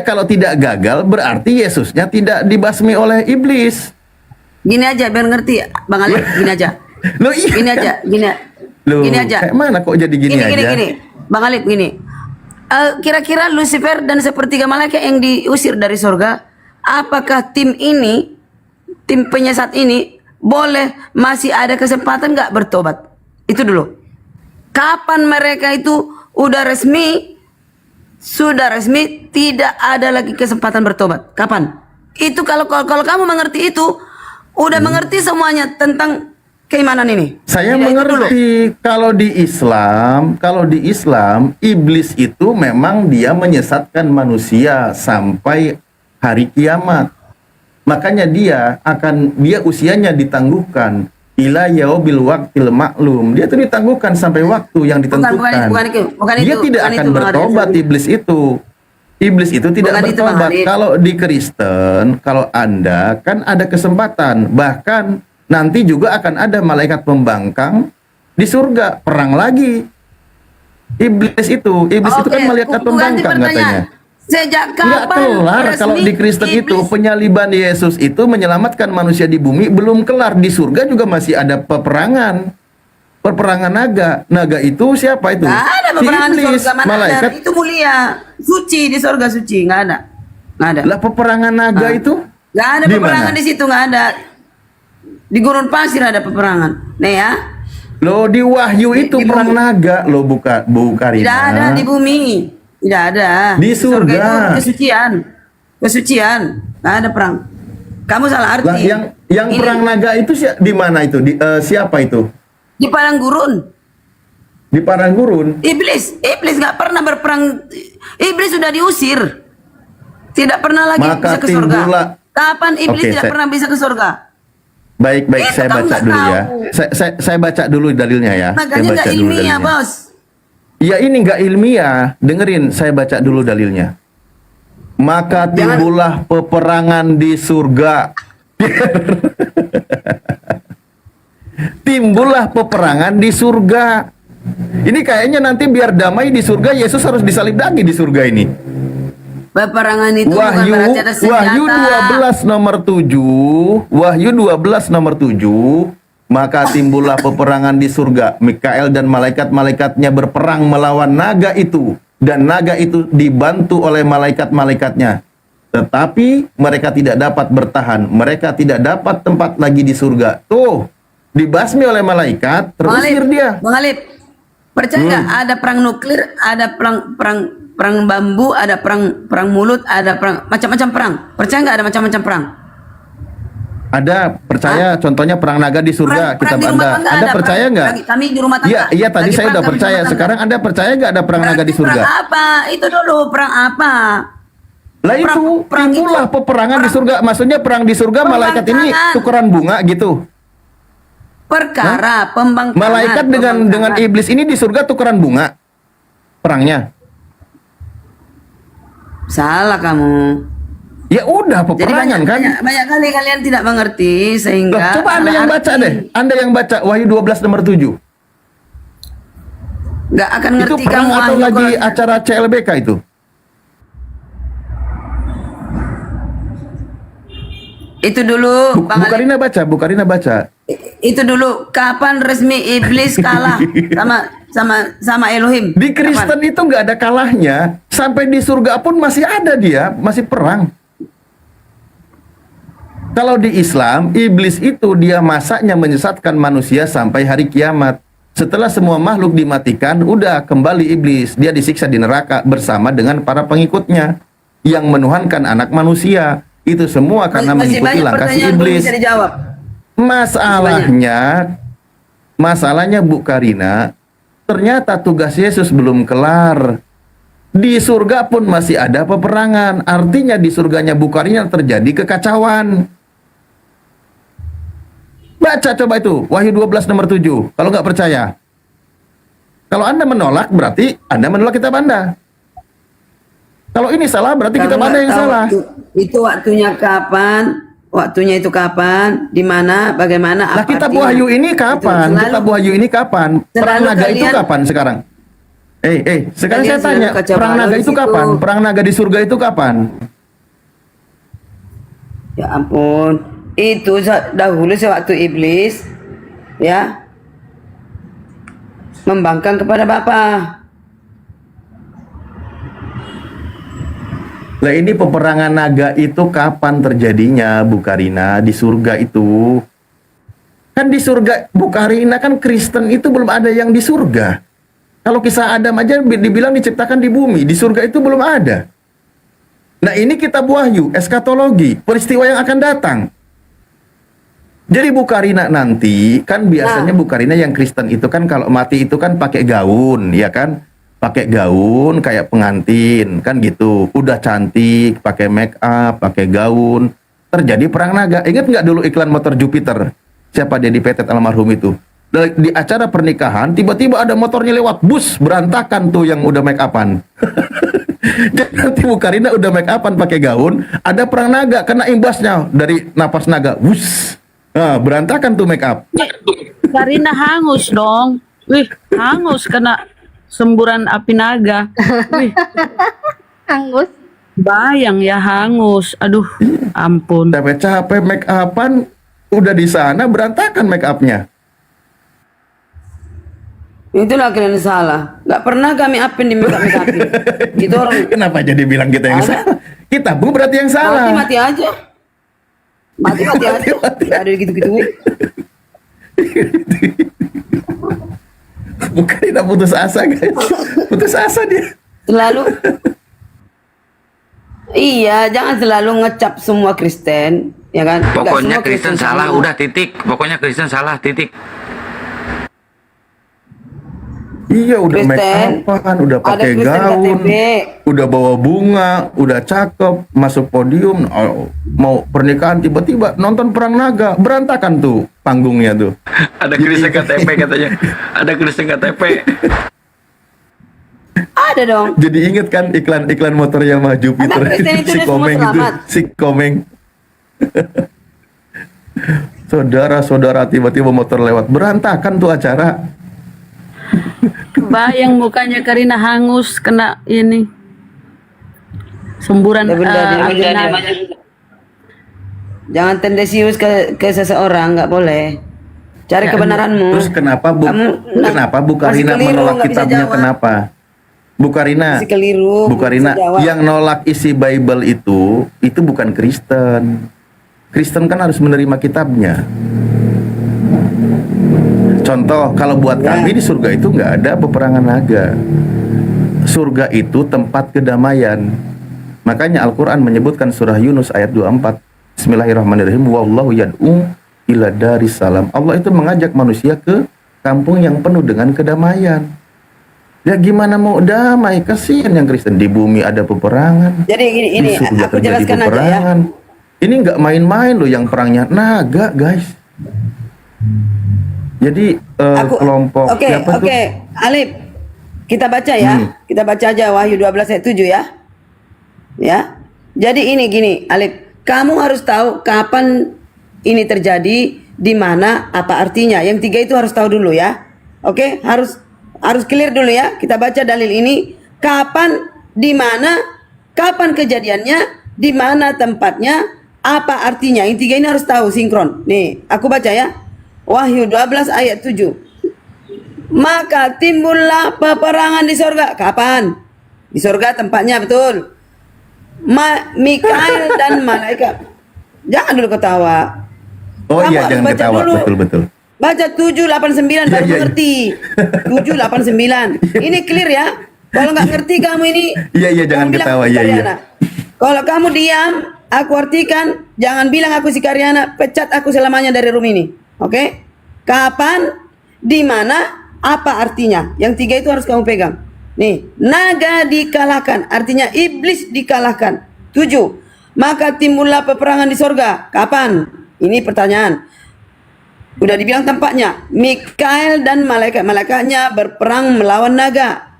S1: kalau tidak gagal berarti Yesusnya tidak dibasmi oleh iblis.
S5: Gini aja biar ngerti, Bang Alif, gini aja.
S1: Loh, iya
S5: Gini
S1: kan?
S5: aja,
S1: Loh,
S5: gini aja.
S1: kayak mana kok jadi gini aja?
S5: Gini. Bang Alif, gini. Kira-kira Lucifer dan sepertiga malaikat yang diusir dari surga, apakah tim penyesat ini boleh masih ada kesempatan nggak bertobat? Itu dulu. Kapan mereka itu sudah resmi tidak ada lagi kesempatan bertobat? Kapan? Itu kalau kamu mengerti itu, udah mengerti semuanya tentang keimanan ini.
S1: Saya
S5: Tidak, itu dulu.
S1: mengerti kalau di Islam iblis itu memang dia menyesatkan manusia sampai hari kiamat. Makanya dia usianya ditangguhkan ila yaubil waqtil maklum. Dia itu ditangguhkan sampai waktu yang ditentukan.
S5: Bukan
S1: Dia
S5: itu,
S1: tidak
S5: bukan
S1: akan
S5: itu, Bang
S1: bertobat
S5: Alif.
S1: iblis itu. Iblis itu tidak
S5: Bukan itu, Bang
S1: bertobat.
S5: Alif.
S1: Kalau di Kristen, kalau Anda kan ada kesempatan. Bahkan nanti juga akan ada malaikat pembangkang di surga, perang lagi. Iblis itu kan malaikat pembangkang katanya.
S5: Sejak
S1: Nggak
S5: kapan
S1: kelar kalau di Kristen itu penyaliban Yesus itu menyelamatkan manusia di bumi belum kelar. Di surga juga masih ada peperangan naga itu siapa itu?
S5: Nggak ada
S1: Si
S5: peperangan di
S1: iblis,
S5: surga, mana
S1: malaikat.
S5: ada. Itu mulia, suci di surga suci, nggak ada.
S1: Lah peperangan naga itu
S5: Nggak ada
S1: di
S5: peperangan
S1: mana?
S5: di situ, nggak ada. Di gurun pasir ada peperangan. Nih ya.
S1: Loh di Wahyu itu
S5: di
S1: perang
S5: bumi.
S1: naga loh Bu Karina.
S5: Tidak ada di bumi. Tidak ada.
S1: Di surga.
S5: Itu kesucian. Nggak ada perang. Kamu salah arti.
S1: Lah yang
S5: Ini
S1: perang naga itu di mana itu? Siapa itu?
S5: di padang gurun.
S1: Di padang gurun.
S5: Iblis nggak pernah berperang. Iblis sudah diusir. Tidak pernah lagi
S1: Maka
S5: bisa ke surga.
S1: timbullah-
S5: Kapan iblis
S1: Oke,
S5: tidak pernah bisa ke surga?
S1: Baik,
S5: Itu
S1: saya
S5: kamu
S1: baca
S5: nggak
S1: dulu ya.
S5: tahu.
S1: Saya baca dulu dalilnya ya.
S5: Makanya
S1: Saya baca
S5: nggak
S1: dulu
S5: ilmiah,
S1: dalilnya.
S5: bos.
S1: Ya ini nggak ilmiah. Dengerin, saya baca dulu dalilnya. Maka timbullah peperangan di surga. Timbullah peperangan di surga. Ini kayaknya nanti biar damai di surga, Yesus harus disalib lagi di surga ini.
S5: Peperangan itu bukan berarti ada senjata.
S1: Wahyu 12 nomor 7. Wahyu 12 nomor 7. Maka timbullah peperangan di surga. Mikael dan malaikat-malaikatnya berperang melawan naga itu. Dan naga itu dibantu oleh malaikat-malaikatnya. Tetapi mereka tidak dapat bertahan. Mereka tidak dapat tempat lagi di surga. Tuh, dibasmi oleh malaikat, terusir dia.
S5: Bang Alip, percaya nggak ada perang nuklir, ada perang bambu, ada perang mulut, ada perang macam-macam perang. Percaya nggak ada macam-macam perang?
S1: Ada, percaya contohnya perang naga di surga,
S5: Perang
S1: kitab
S5: di rumah
S1: Anda.
S5: tangga
S1: Anda
S5: ada,
S1: percaya
S5: perang-
S1: nggak?
S5: Kami di rumah tangga.
S1: Iya, tadi
S5: Lagi
S1: saya
S5: perang
S1: udah
S5: kami di
S1: percaya.
S5: rumah tangga.
S1: Sekarang Anda percaya nggak ada perang naga di surga?
S5: Perang apa? Itu dulu perang apa?
S1: Lah itu, itulah peperangan di surga. Maksudnya perang di surga malaikat ini
S5: Pembangkangan.
S1: tukeran bunga gitu.
S5: perkara pembangkangan.
S1: Malaikat dengan iblis ini di surga tukeran bunga perangnya.
S5: Salah kamu.
S1: Ya udah
S5: Jadi
S1: peperangan kan.
S5: banyak kali kalian tidak mengerti
S1: Loh,
S5: sehingga
S1: coba Anda yang baca deh. Anda yang baca Wahyu 12 nomor 7.
S5: nggak akan
S1: Itu
S5: ngerti
S1: perang
S5: kamu
S1: atau
S5: Wahyu
S1: lagi
S5: kalau-
S1: acara CLBK itu?
S5: Itu dulu Bang Ali.
S1: Bu Karina baca.
S5: Itu dulu kapan resmi iblis kalah sama Elohim?
S1: Di Kristen itu nggak ada kalahnya. Sampai di surga pun masih ada dia, masih perang. Kalau di Islam, iblis itu dia masaknya menyesatkan manusia sampai hari kiamat. Setelah semua makhluk dimatikan, udah kembali iblis. Dia disiksa di neraka bersama dengan para pengikutnya yang menuhankan anak manusia. Itu semua karena
S5: Masih
S1: mengikuti
S5: banyak
S1: langkah si
S5: pertanyaan belum
S1: iblis.
S5: bisa dijawab.
S1: Masalahnya Bu Karina, ternyata tugas Yesus belum kelar. Di surga pun masih ada peperangan. Artinya di surganya Bu Karina terjadi kekacauan. Baca coba itu, Wahyu 12 nomor 7. Kalau nggak percaya. Kalau Anda menolak, berarti Anda menolak kitab Anda. Kalau ini salah, berarti kitab Anda yang salah.
S5: Itu waktunya kapan? Waktunya itu kapan? Di mana? Bagaimana?
S1: Nah,
S5: Apa
S1: kitab
S5: artinya?
S1: Wahyu ini
S5: Itu
S1: kapan?
S5: selalu-
S1: Kitab Wahyu ini kapan? Perang
S5: Selalu
S1: naga itu
S5: kalian-
S1: kapan sekarang? Sekarang
S5: Kalian
S1: saya tanya,
S5: selalu kacau
S1: perang
S5: balau
S1: naga
S5: di
S1: itu
S5: situ.
S1: kapan? Perang naga di surga itu kapan?
S5: Ya ampun. Itu dahulu sewaktu iblis ya membangkang kepada Bapa.
S1: Lah ini peperangan naga itu kapan terjadinya, Bu Karina? Di surga itu. Kan di surga, Bu Karina kan Kristen itu belum ada yang di surga. Kalau kisah Adam aja dibilang diciptakan di bumi, di surga itu belum ada. Nah ini kitab Wahyu, eskatologi, peristiwa yang akan datang. Jadi Bu Karina nanti, kan biasanya Bu Karina yang Kristen itu kan kalau mati itu kan pakai gaun, ya kan? Pakai gaun kayak pengantin, kan gitu. Udah cantik, pakai make up, pakai gaun. Terjadi perang naga. Ingat nggak dulu iklan motor Jupiter? Siapa dia di Petet almarhum itu? Di acara pernikahan, tiba-tiba ada motornya lewat, bus, berantakan tuh yang udah make upan. Jadi nanti Bu Karina udah make upan pakai gaun, ada perang naga, kena imbasnya dari napas naga. Wus. Nah, berantakan tuh make up.
S11: Karina hangus dong. Wih, hangus kena semburan api naga. Wih,
S8: Hangus.
S11: bayang ya hangus. Aduh, ampun.
S1: Capek-capek make upan, udah di sana berantakan make upnya.
S5: Itulah kalian salah. Nggak pernah kami apin di make-upin. Gitu orang.
S1: Kenapa jadi bilang kita yang
S5: Ada.
S1: salah? Kita Bu berarti yang salah.
S5: Mati aja. Mati aja. Nggak ada gitu-gitu.
S1: Bukan kita putus asa guys. Putus asa dia.
S5: Selalu. Iya, jangan selalu ngecap semua Kristen, ya kan? Nggak
S2: Pokoknya
S5: semua
S2: Kristen salah,
S5: sama.
S2: udah titik. Pokoknya Kristen salah, titik.
S1: Iya udah make
S5: Kristen,
S1: upan, udah
S5: ada
S1: pakai
S5: Kristen
S1: gaun,
S5: KTP.
S1: udah bawa bunga, udah cakep, masuk podium, mau pernikahan tiba-tiba nonton perang naga, berantakan tuh panggungnya tuh.
S2: Ada Kristen KTP katanya. Ada Kristen KTP.
S5: Ada dong.
S1: Jadi inget kan iklan motor Yamaha Jupiter
S5: Anak Kristen itu
S1: si
S5: udah semua
S1: Komeng itu,
S5: selamat.
S1: si Komeng. Saudara-saudara tiba-tiba motor lewat, berantakan tuh acara.
S11: Bayang mukanya Karina hangus kena ini semburan api naga.
S5: Jangan tendensius ke seseorang, nggak boleh. Cari kebenaranmu.
S1: Terus kenapa Bu
S5: masih
S1: Karina
S5: keliru,
S1: menolak
S5: nggak bisa
S1: kitabnya?
S5: jawab.
S1: Kenapa? Bu Karina,
S5: Masih keliru,
S1: Bu
S5: nggak
S1: Karina,
S5: bisa jawab.
S1: yang nolak isi Bible itu bukan Kristen. Kristen kan harus menerima kitabnya. Contoh, kalau buat kami di surga itu nggak ada peperangan naga. Surga itu tempat kedamaian. Makanya Al-Quran menyebutkan surah Yunus ayat 24. Bismillahirrahmanirrahim. Wallahu yad'u ila daris salam. Allah itu mengajak manusia ke kampung yang penuh dengan kedamaian. Ya gimana mau damai? Kasihan yang Kristen. Di bumi ada peperangan.
S5: Jadi ini
S1: Di surga
S5: aku
S1: terjadi
S5: jelaskan aja ya.
S1: peperangan. Ini nggak main-main loh yang perangnya naga, guys. Jadi kelompok
S5: Oke,
S1: siapa tuh?
S5: oke. Alif, kita baca ya. Kita baca aja Wahyu 12 ayat 7 ya. Ya. Jadi ini gini, Alif. Kamu harus tahu kapan ini terjadi, di mana, apa artinya. Yang tiga itu harus tahu dulu ya. Oke, harus clear dulu ya. Kita baca dalil ini. Kapan, di mana, kapan kejadiannya, di mana tempatnya, apa artinya. Yang tiga ini harus tahu sinkron. Nih, aku baca ya. Wahyu 12 ayat 7. Maka timbullah peperangan di sorga. Kapan? Di sorga tempatnya, betul. Mikael dan malaikat. Jangan dulu ketawa.
S1: Oh
S5: Kamu
S1: iya,
S5: harus
S1: jangan
S5: baca
S1: ketawa.
S5: dulu.
S1: Betul.
S5: Baca 789 baru mengerti. 789. Ini clear ya. Kalau nggak ngerti kamu ini.
S1: Iya, jangan
S5: kamu bilang
S1: ketawa.
S5: aku si
S1: Iya.
S5: Karyana. Kalau kamu diam, aku artikan, jangan bilang aku si Karyana, pecat aku selamanya dari room ini. Oke? Kapan, di mana, apa artinya? Yang tiga itu harus kamu pegang. Nih, naga dikalahkan, artinya iblis dikalahkan. 7. Maka timbullah peperangan di sorga. Kapan? Ini pertanyaan. Udah dibilang tempatnya. Mikael dan malaikat-malaikatnya berperang melawan naga.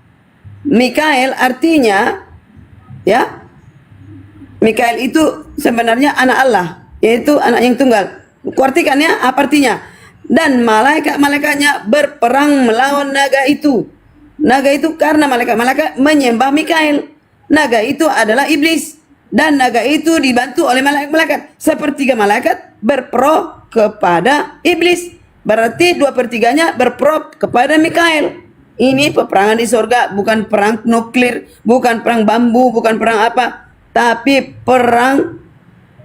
S5: Mikael artinya, ya, Mikael itu sebenarnya anak Allah, yaitu anak yang tunggal. Kuartikannya apa artinya? Dan malaikat-malaikatnya berperang melawan naga itu. Naga itu karena malaikat-malaikat menyembah Mikael. Naga itu adalah iblis. Dan naga itu dibantu oleh malaikat-malaikat. Sepertiga malaikat berpro kepada iblis. Berarti 2/3-nya berpro kepada Mikael. Ini peperangan di sorga. Bukan perang nuklir. Bukan perang bambu. Bukan perang apa. Tapi perang.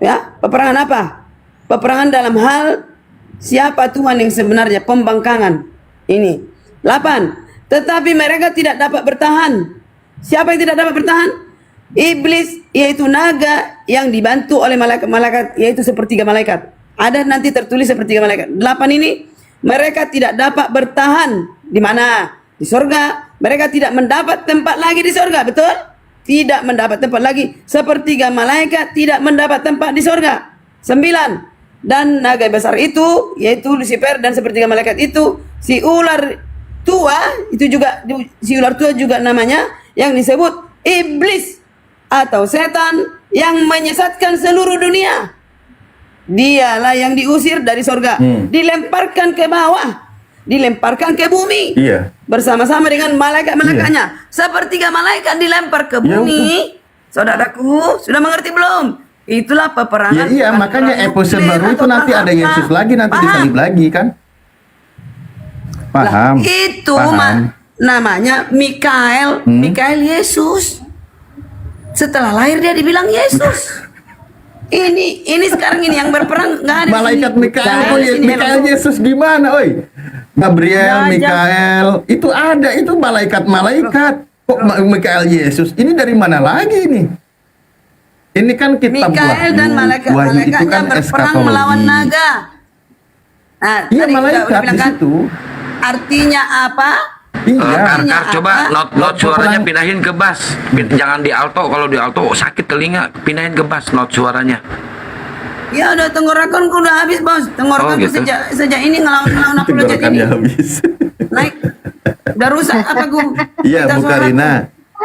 S5: Ya, peperangan apa? Peperangan dalam hal siapa Tuhan yang sebenarnya. Pembangkangan. Ini 8. Tetapi mereka tidak dapat bertahan. Siapa yang tidak dapat bertahan? Iblis, yaitu naga yang dibantu oleh malaikat-malaikat, yaitu sepertiga malaikat. Ada nanti tertulis sepertiga malaikat. 8 ini, mereka tidak dapat bertahan. Di mana? Di sorga. Mereka tidak mendapat tempat lagi di sorga, betul? Tidak mendapat tempat lagi. Sepertiga malaikat tidak mendapat tempat di sorga. 9. Dan naga besar itu, yaitu Lucifer dan sepertiga malaikat itu, si ular tua, itu juga si ular tua juga namanya, yang disebut iblis atau setan yang menyesatkan seluruh dunia. Dialah yang diusir dari sorga, dilemparkan ke bawah, dilemparkan ke bumi.
S1: Iya.
S5: Bersama-sama dengan malaikat-malaikatnya. Sepertiga malaikat dilempar ke bumi. Saudaraku, sudah mengerti belum? Itulah peperangan.
S1: Iya, makanya episode baru itu nanti ada Yesus lagi, nanti disalib lagi kan? Paham.
S5: Itu
S1: paham.
S5: namanya Mikael. Mikael Yesus. Setelah lahir dia dibilang Yesus. Ini sekarang ini yang berperang nggak ada.
S1: Malaikat
S5: sini.
S1: Mikael,
S5: Nggak ada sini.
S1: Mikael Yesus gimana, oi? Gabriel, Mikael, itu ada, itu malaikat-malaikat. Kok Mikael Yesus? Ini dari mana lagi nih? Ini kan kitab
S5: Mikael dan malaikat-malaikatnya berperang melawan naga. Nah,
S1: iya,
S5: tadi
S1: malaikat
S5: udah
S1: di situ.
S5: Artinya apa?
S1: Iya.
S2: Kar, coba not suaranya pindahin ke bass. Jangan di alto. Kalau di alto sakit telinga. Pindahin ke bass not suaranya.
S5: Ya udah, tenggorokanku udah habis, Bos. Tenggorokanku
S2: gitu.
S5: sejak ini ngelawan aku lejat ini.
S1: Tenggorokannya habis.
S5: Naik. Udah rusak apa gua?
S1: Iya,
S5: Kita
S1: Bu
S5: suaraku.
S1: Karina.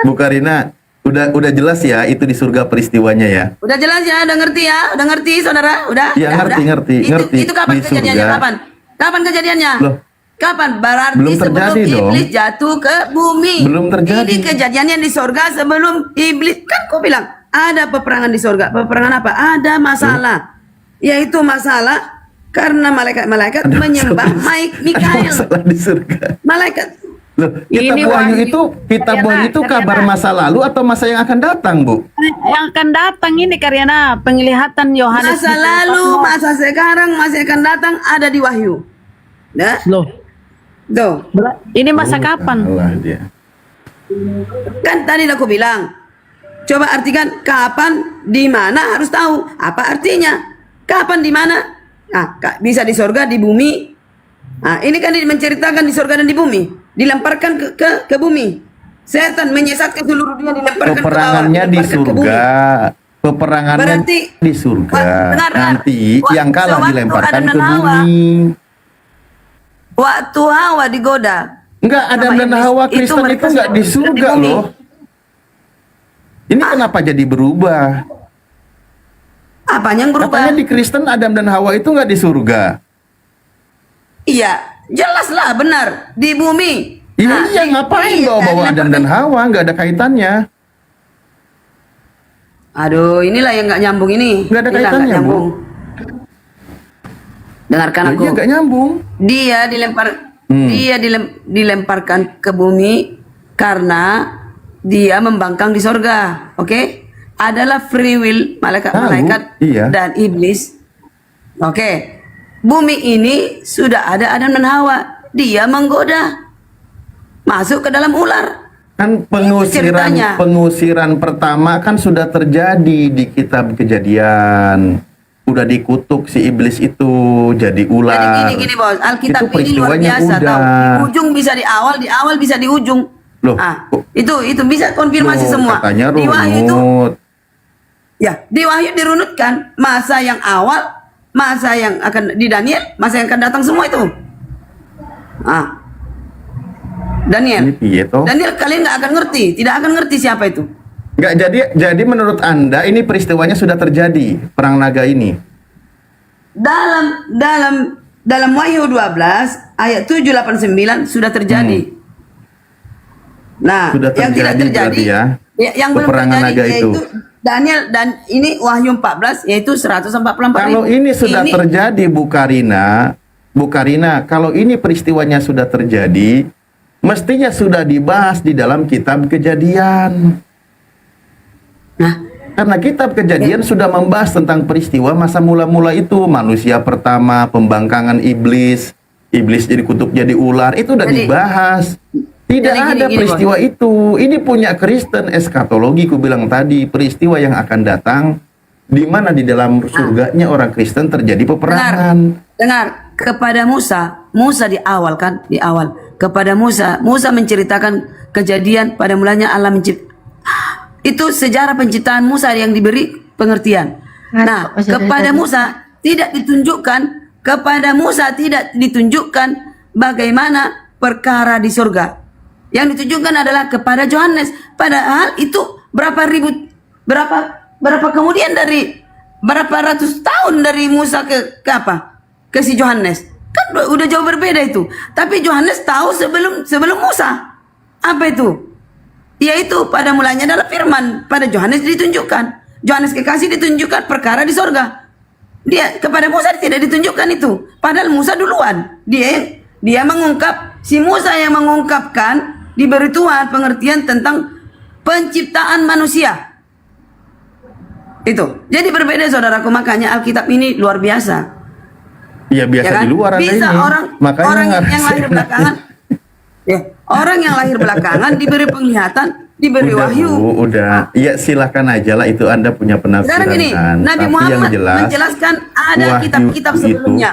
S1: Bu Karina, udah jelas ya itu di surga peristiwanya ya.
S5: Udah jelas ya, udah ngerti ya? Udah ngerti, Saudara? Udah?
S1: Iya,
S5: Udah,
S1: ngerti.
S5: Itu kapan
S1: Di
S5: kejadiannya?
S1: surga.
S5: Kapan? Kapan kejadiannya?
S1: Loh.
S5: Kapan? Berarti
S1: Belum
S5: sebelum
S1: terjadi dong.
S5: iblis jatuh ke bumi.
S1: Belum terjadi.
S5: Ini kejadiannya di sorga sebelum iblis. Kan kau bilang, ada peperangan di sorga. Peperangan apa? Ada masalah. Yaitu masalah karena malaikat-malaikat menyembah Mikael.
S1: Masalah di surga.
S5: Malaikat.
S1: Loh,
S11: Ini
S1: kitab Wahyu itu kabar masa lalu atau masa yang akan datang, Bu?
S11: Yang akan datang ini Karyana, penglihatan Yohanes.
S5: Masa lalu, masa sekarang, masih akan datang ada di Wahyu. Nah,
S11: Loh,
S5: tuh.
S11: ini masa kapan?
S1: Allah dia.
S5: Kan tadi aku bilang, coba artikan kapan, di mana, harus tahu apa artinya. Kapan, di mana? Nah, bisa di sorga, di bumi. Nah, ini kan menceritakan di sorga dan di bumi. Dilemparkan ke bumi. Setan menyesatkan seluruh dunia, dilemparkan ke bawah.
S1: Peperangannya di
S5: dilemparkan ke bumi.
S1: surga. Peperangannya
S5: Berarti,
S1: di surga.
S5: dengar.
S1: Nanti yang kalah
S5: Sewaktu
S1: dilemparkan
S5: Adam
S1: ke
S5: dan Hawa.
S1: bumi.
S5: Waktu Hawa digoda.
S1: Enggak, Adam
S5: sama
S1: dan
S5: iblis,
S1: Hawa
S5: itu
S1: Kristen itu
S5: mereka
S1: enggak di
S5: sudah
S1: surga
S5: bumi.
S1: loh. Ini kenapa jadi berubah?
S5: Apanya yang berubah?
S1: Katanya di Kristen Adam dan Hawa itu enggak di surga.
S5: Iya, jelaslah benar di bumi.
S1: Iya, ngapain bawa-bawa Adam dan Hawa? Enggak ada kaitannya.
S5: Aduh, inilah yang nggak nyambung ini.
S1: Nggak ada
S5: Inilah
S1: kaitannya,
S5: nggak nyambung.
S1: Bu.
S5: Dengarkan aku.
S1: Iya, nggak nyambung.
S5: Dia dilemparkan ke bumi karena dia membangkang di sorga. Oke? Adalah free will malaikat
S1: iya.
S5: dan iblis. Oke. Bumi ini sudah ada Adam dan Hawa. Dia menggoda. Masuk ke dalam ular.
S1: Kan
S5: ceritanya.
S1: pengusiran pertama kan sudah terjadi di kitab Kejadian. Udah dikutuk si iblis itu jadi ular.
S5: Jadi gini bos, Alkitab
S1: Itu
S5: ini luar
S1: peristiwanya
S5: biasa
S1: udah.
S5: tahu. Di ujung bisa di awal bisa di ujung.
S1: Loh,
S5: itu bisa konfirmasi
S1: loh,
S5: semua.
S1: katanya
S5: Di Wahyu itu
S1: runut.
S5: ya, di Wahyu dirunutkan masa yang awal, masa yang akan di Daniel, masa yang akan datang semua itu. Daniel.
S1: Ini piye toh?
S5: Daniel kalian nggak akan ngerti, tidak akan ngerti siapa itu.
S1: Nggak, jadi menurut Anda ini peristiwanya sudah terjadi, perang naga ini.
S5: Dalam Wahyu 12 ayat 789 sudah terjadi. Nah,
S1: Sudah
S5: yang tidak
S1: terjadi
S5: terjadi
S1: berarti ya,
S5: yang belum
S1: peperangan
S5: terjadi
S1: naga itu.
S5: yaitu Daniel dan ini Wahyu 14 yaitu 144.
S1: Kalau ini sudah terjadi Bu Karina, kalau ini peristiwanya sudah terjadi, mestinya sudah dibahas di dalam kitab Kejadian.
S5: Nah,
S1: karena kitab Kejadian sudah membahas tentang peristiwa masa mula-mula itu, manusia pertama, pembangkangan iblis jadi kutuk jadi ular, itu udah dibahas. Tidak ada peristiwa itu. Ini punya Kristen eskatologi, ku bilang tadi, peristiwa yang akan datang di mana di dalam surganya orang Kristen terjadi peperangan.
S5: Dengar, kepada Musa di awal kepada Musa menceritakan kejadian pada mulanya Allah mencipta. Itu sejarah penciptaan Musa yang diberi pengertian. Nah, kepada Musa tidak ditunjukkan bagaimana perkara di surga. Yang ditunjukkan adalah kepada Yohanes. Padahal itu berapa kemudian dari berapa ratus tahun dari Musa ke apa? Ke si Yohanes. Kan udah jauh berbeda itu. Tapi Yohanes tahu sebelum Musa. Apa itu? Yaitu pada mulanya adalah firman. Pada Yohanes ditunjukkan. Yohanes kekasih ditunjukkan perkara di sorga. Dia kepada Musa tidak ditunjukkan itu. Padahal Musa duluan. Dia mengungkap, si Musa yang mengungkapkan, diberi Tuhan pengertian tentang penciptaan manusia. Itu. Jadi berbeda saudaraku, makanya Alkitab ini luar biasa.
S1: Iya, biasa
S5: Ya kan?
S1: di luar ada
S5: Bisa
S1: ini.
S5: orang yang lahir belakangan. Orang yang lahir belakangan diberi penglihatan, diberi wahyu.
S1: Bu, udah. Iya, silakan aja lah, itu Anda punya penafsiran.
S5: Sekarang gini,
S1: kan.
S5: Nabi
S1: Tapi
S5: Muhammad
S1: yang jelas,
S5: menjelaskan ada
S1: wahyu
S5: kitab-kitab sebelumnya.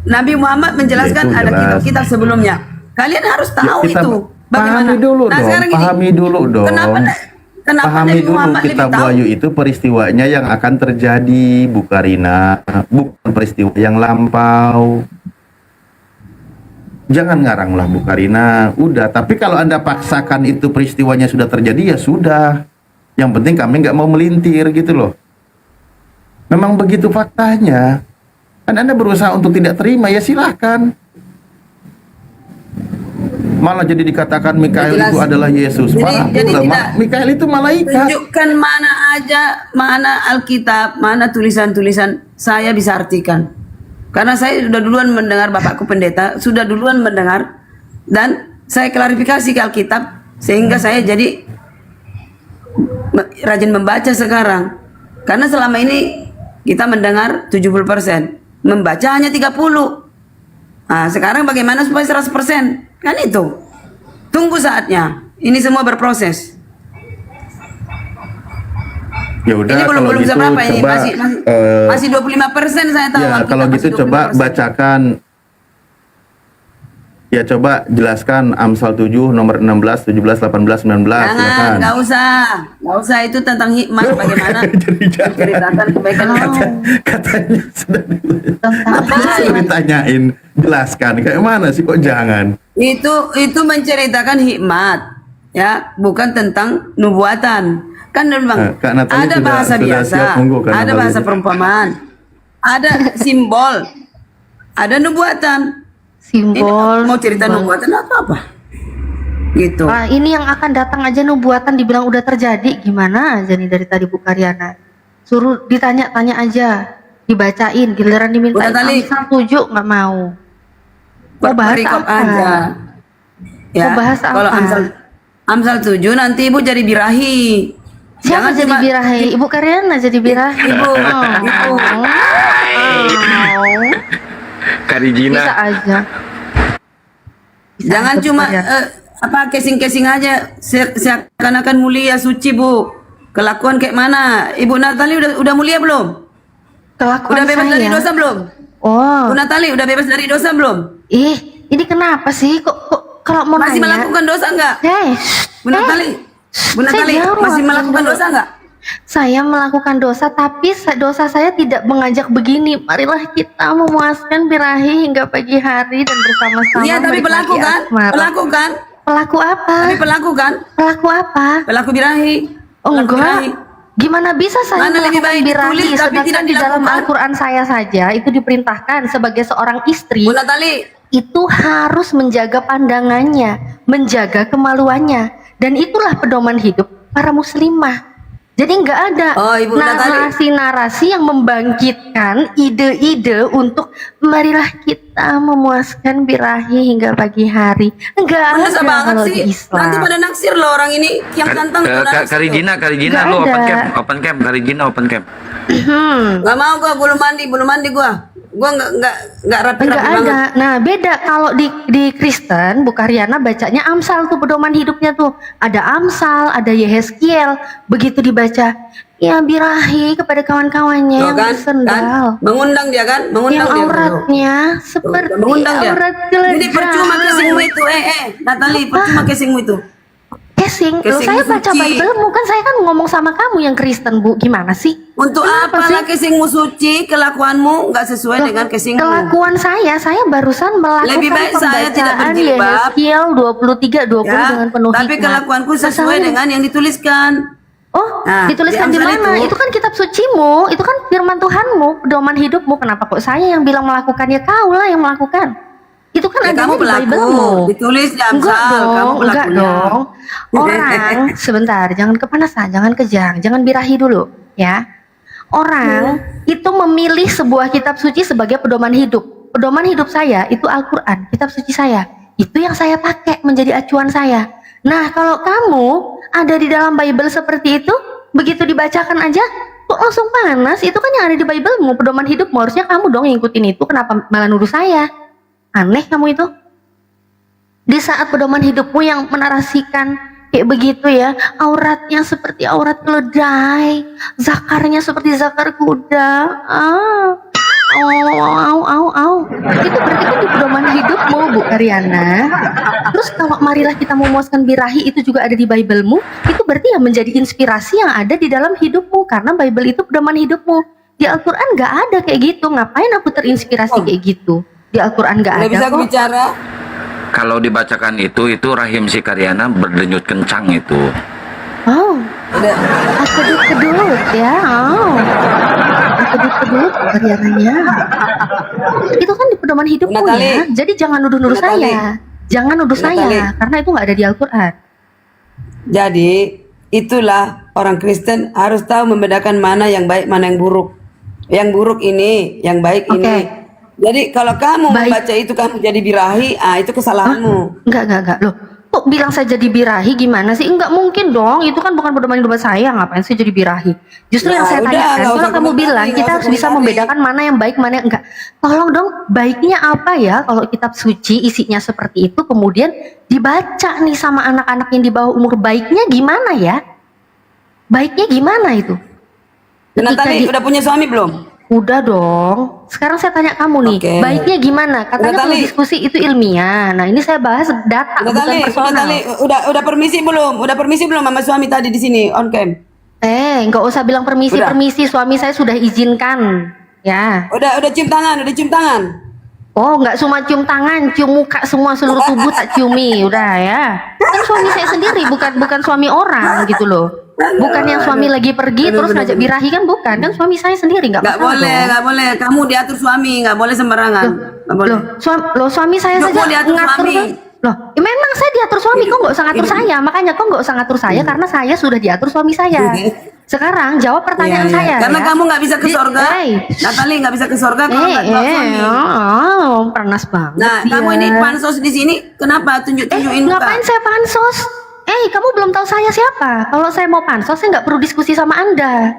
S5: Nabi Muhammad menjelaskan
S1: Ya, itu
S5: ada
S1: jelas.
S5: kitab-kitab sebelumnya. Kalian harus tahu
S1: kita
S5: itu.
S1: pahami dulu dong. Pahami dulu dong.
S5: Kenapa
S1: Pahami
S5: Nabi
S1: dulu
S5: Muhammad
S1: kitab
S5: lebih tahu?
S1: Wahyu itu peristiwanya yang akan terjadi, Bu Karina, bukan peristiwa yang lampau. Jangan ngarang lah Bu Karina. Udah, tapi kalau Anda paksakan itu peristiwanya sudah terjadi, ya sudah. Yang penting kami nggak mau melintir gitu loh. Memang begitu faktanya. Kan Anda berusaha untuk tidak terima, ya silahkan. Malah jadi dikatakan Mikael itu adalah Yesus. Mikael itu malaikat.
S5: Tunjukkan mana Alkitab, mana tulisan-tulisan saya bisa artikan. Karena saya sudah duluan mendengar Bapakku pendeta, sudah duluan mendengar, dan saya klarifikasi ke Alkitab, sehingga saya jadi rajin membaca sekarang. Karena selama ini kita mendengar 70%, membaca hanya 30%. Nah, sekarang bagaimana supaya 100%? Kan itu. Tunggu saatnya. Ini semua berproses.
S1: Ya udah,
S5: ini belum
S1: kalau gitu
S5: seberapa ini,
S1: coba
S5: masih 25% saya tahu.
S1: ya, kalau gitu coba bacakan Ya coba jelaskan Amsal 7 nomor 16, 17, 18, 19.
S5: Jangan,
S1: Silakan.
S5: nggak usah itu tentang hikmat bagaimana menceritakan kebaikan Allah.
S1: Katanya sudah
S5: Apa?
S1: sudah ditanyain, jelaskan. Kayak mana sih kok jangan?
S5: Itu menceritakan hikmat, ya, bukan tentang nubuatan. Kan memang
S1: Kak Natali
S5: ada
S1: sudah-
S5: bahasa
S1: sudah
S5: biasa,
S1: siap, monggo, Kak
S5: ada
S1: Natali.
S5: bahasa perumpamaan, ada simbol, ada nubuatan.
S8: Simbol.
S5: Ini mau cerita nubuatan atau apa? Gitu.
S8: Ah, ini yang akan datang aja nubuatan dibilang udah terjadi, gimana aja nih dari tadi Bu Karyana? Suruh ditanya-tanya aja, dibacain, giliran diminta
S5: Udah kali.
S8: Amsal 7 nggak mau. Mau bahas
S5: Perikop
S8: apa?
S5: aja. Ya,
S8: Mau bahas
S5: kalau
S8: apa?
S5: Amsal 7 nanti Ibu jadi birahi.
S8: Siapa
S5: Jangan
S8: jadi
S5: cuma-
S8: birahi? Ibu Karyana jadi birahi.
S5: Ibu,
S8: Oh.
S2: Karijina.
S8: Bisa aja.
S5: Jangan
S8: aja, Bu
S5: cuma
S8: Karyana.
S5: casing-casing aja seakan-akan mulia suci, Bu. Kelakuan kayak mana? Ibu Natali udah mulia belum?
S8: Kelakuan
S5: Udah bebas
S8: saya.
S5: dari dosa belum?
S8: Oh,
S5: Bu Natali udah bebas dari dosa belum?
S8: ini kenapa sih? Kok kalau mau
S5: Masih
S8: nanya?
S5: melakukan dosa enggak?
S8: Shh.
S5: Bu Natali, Bu Natali
S8: Saya jawab,
S5: masih melakukan
S8: jawab.
S5: dosa enggak?
S8: Saya melakukan dosa, tapi dosa saya tidak mengajak begini. Marilah kita memuaskan birahi hingga pagi hari dan bersama-sama.
S5: Iya, tapi pelaku
S8: menikmati
S5: kan?
S8: asmara.
S5: Pelaku kan?
S8: Pelaku apa?
S5: Tapi pelaku kan?
S8: Pelaku apa?
S5: Pelaku birahi.
S8: Oh,
S5: Pelaku
S8: enggak.
S5: birahi.
S8: Gimana bisa saya
S5: Mana lebih
S8: melakukan
S5: baik
S8: birahi
S5: ditulis tapi
S8: sedangkan
S5: tidak
S8: di dalam
S5: dilakukan?
S8: Al-Quran saya saja itu diperintahkan sebagai seorang istri
S5: Bu Natali,
S8: itu harus menjaga pandangannya, menjaga kemaluannya, dan itulah pedoman hidup para muslimah. Jadi nggak ada
S5: Oh, Ibu Natali.
S8: narasi-narasi yang membangkitkan ide-ide untuk marilah kita memuaskan birahi hingga pagi hari. Enggak
S5: mendesak
S8: ada
S5: banget
S8: kalau
S5: sih.
S8: di Islam.
S5: Nanti pada naksir loh orang ini yang ganteng.
S2: Karijina
S8: Nggak
S2: lu
S8: ada.
S2: open camp, Karijina open camp.
S5: Gak mau gua belum mandi gua. Gua nggak rapi
S8: Enggak
S5: banget.
S8: ada. Nah, beda kalau di Kristen, Bu Karyana bacanya Amsal tuh pedoman hidupnya tuh. Ada Amsal, ada Yehezkiel. Begitu dibaca, ya birahi kepada kawan-kawannya
S5: Tuh
S8: yang
S5: kan,
S8: bersendal.
S5: mengundang dia kan, mengundang
S8: Yang
S5: dia.
S8: auratnya seperti
S5: Mengundang dia.
S8: aurat
S5: Jadi percuma
S8: keledai.
S5: casingmu itu, Natali, percuma casingmu itu.
S8: Casing, loh,
S5: Casing
S8: saya baca
S5: suci.
S8: Bible, kan saya kan ngomong sama kamu yang Kristen, Bu. Gimana sih?
S5: Untuk
S8: Kenapa
S5: apa
S8: sih?
S5: lah casingmu suci, kelakuanmu nggak sesuai dengan casingmu.
S8: Kelakuan saya barusan melakukan
S5: Lebih baik saya tidak
S8: pembacaan
S5: berjilbab.
S8: Yehezkiel 23-20
S5: Ya,
S8: dengan penuh
S5: tapi
S8: hikmat.
S5: kelakuanku sesuai
S8: Masalahnya-
S5: dengan yang dituliskan.
S8: Oh,
S5: Nah,
S8: dituliskan di
S5: di Amsal
S8: mana?
S5: itu-
S8: Itu kan kitab sucimu, itu kan firman Tuhanmu, pedoman hidupmu. Kenapa kok saya yang bilang melakukannya, kau lah yang melakukan? Itu kan
S5: Ya,
S8: adanya
S5: kamu
S8: di
S5: pelaku,
S8: Bible-mu.
S5: ditulis di
S8: Enggak
S5: Amsal, kamu
S8: dong, enggak
S5: pelakunya.
S8: dong. Orang, sebentar, jangan kepanasan, jangan kejang, jangan birahi dulu, ya. Orang itu memilih sebuah kitab suci sebagai pedoman hidup. Pedoman hidup saya itu Al-Quran, kitab suci saya. Itu yang saya pakai menjadi acuan saya. Nah, kalau kamu ada di dalam Bible seperti itu, begitu dibacakan aja, kok langsung panas? Itu kan yang ada di Bible-mu, pedoman hidupmu. Harusnya kamu dong yang ngikutin itu, kenapa malah nuduh saya? Aneh kamu itu. Di saat pedoman hidupmu yang menarasikan kayak begitu ya, auratnya seperti aurat keledai, zakarnya seperti zakar kuda. Itu berarti kan di pedoman hidupmu, Bu Karyana. Terus kalau marilah kita memuaskan birahi itu juga ada di Bible-mu, itu berarti yang menjadi inspirasi yang ada di dalam hidupmu, karena Bible itu pedoman hidupmu. Di Al-Quran nggak ada kayak gitu. Ngapain aku terinspirasi kayak gitu? Di Al-Quran nggak ada
S5: Nggak bisa
S8: kok.
S5: bicara.
S2: Kalau dibacakan itu rahim si Karyana berdenyut kencang itu.
S8: Oh, kedut-kedut ya. Oh, kedut-kedut Karyananya. Itu kan di pedoman hidupmu
S5: Natali.
S8: ya. Jadi jangan nuduh-nuduh
S5: Natali.
S8: saya. Jangan nuduh
S5: Natali.
S8: saya, karena itu nggak ada di Al-Quran.
S5: Jadi itulah orang Kristen harus tahu membedakan mana yang baik, mana yang buruk. Yang buruk ini, yang baik
S8: Oke.
S5: ini. Jadi kalau kamu
S8: Baik.
S5: membaca itu kamu jadi birahi, itu kesalahanmu.
S8: Enggak. Loh, kok bilang saya jadi birahi gimana sih? Enggak mungkin dong. Itu kan bukan pedoman hidup saya. Ngapain sih jadi birahi? Justru
S5: Ya
S8: yang saya
S5: udah,
S8: tanyakan,
S5: nggak
S8: kalau
S5: usah
S8: kamu
S5: komentari,
S8: bilang
S5: nggak
S8: kita
S5: usah
S8: harus bisa
S5: komentari.
S8: membedakan mana yang baik, mana yang enggak. Tolong dong, baiknya apa ya kalau kitab suci isinya seperti itu kemudian dibaca nih sama anak-anak yang di bawah umur, baiknya gimana ya? Baiknya gimana itu? Ketika
S5: Natali udah punya suami belum?
S8: Udah dong. Sekarang saya tanya kamu nih,
S5: Oke.
S8: baiknya gimana? Katanya
S5: Udah,
S8: kalau
S5: Tali.
S8: diskusi itu ilmiah. Nah, ini saya bahas data
S5: Udah
S8: bukan
S5: Tali,
S8: personal.
S5: udah permisi belum? Udah permisi belum sama suami tadi di sini on cam?
S8: Nggak usah bilang permisi,
S5: Udah.
S8: permisi. Suami saya sudah izinkan. Ya.
S5: Udah cium tangan, udah cium tangan.
S8: Oh, nggak cuma cium tangan, cium muka semua seluruh tubuh tak ciumi, udah ya. Kan suami saya sendiri, bukan suami orang gitu loh. Bukan yang suami lagi pergi terus ngajak birahi kan bukan, kan suami saya sendiri nggak
S5: Nggak
S8: masalah
S5: boleh,
S8: dong.
S5: nggak boleh. Kamu diatur suami, nggak boleh sembarangan. Nggak boleh.
S8: Suami saya
S5: Nggak
S8: saja
S5: boleh diatur
S8: ngatur
S5: suami.
S8: kan. Loh, ya memang saya diatur suami, kok nggak usah ngatur saya. Makanya kok nggak usah ngatur saya karena saya sudah diatur suami saya. Sekarang jawab pertanyaan
S5: Iya, iya.
S8: saya.
S5: Karena
S8: ya.
S5: kamu nggak bisa ke sorga.
S8: Hey.
S5: Natali nggak bisa ke sorga kalau nggak bawa suami.
S8: Panas banget.
S5: Nah,
S8: dia.
S5: kamu ini pansos di sini, kenapa tunjuk-tunjukin muka?
S8: Ngapain saya pansos? Kamu belum tahu saya siapa. Kalau saya mau pansos, saya nggak perlu diskusi sama Anda.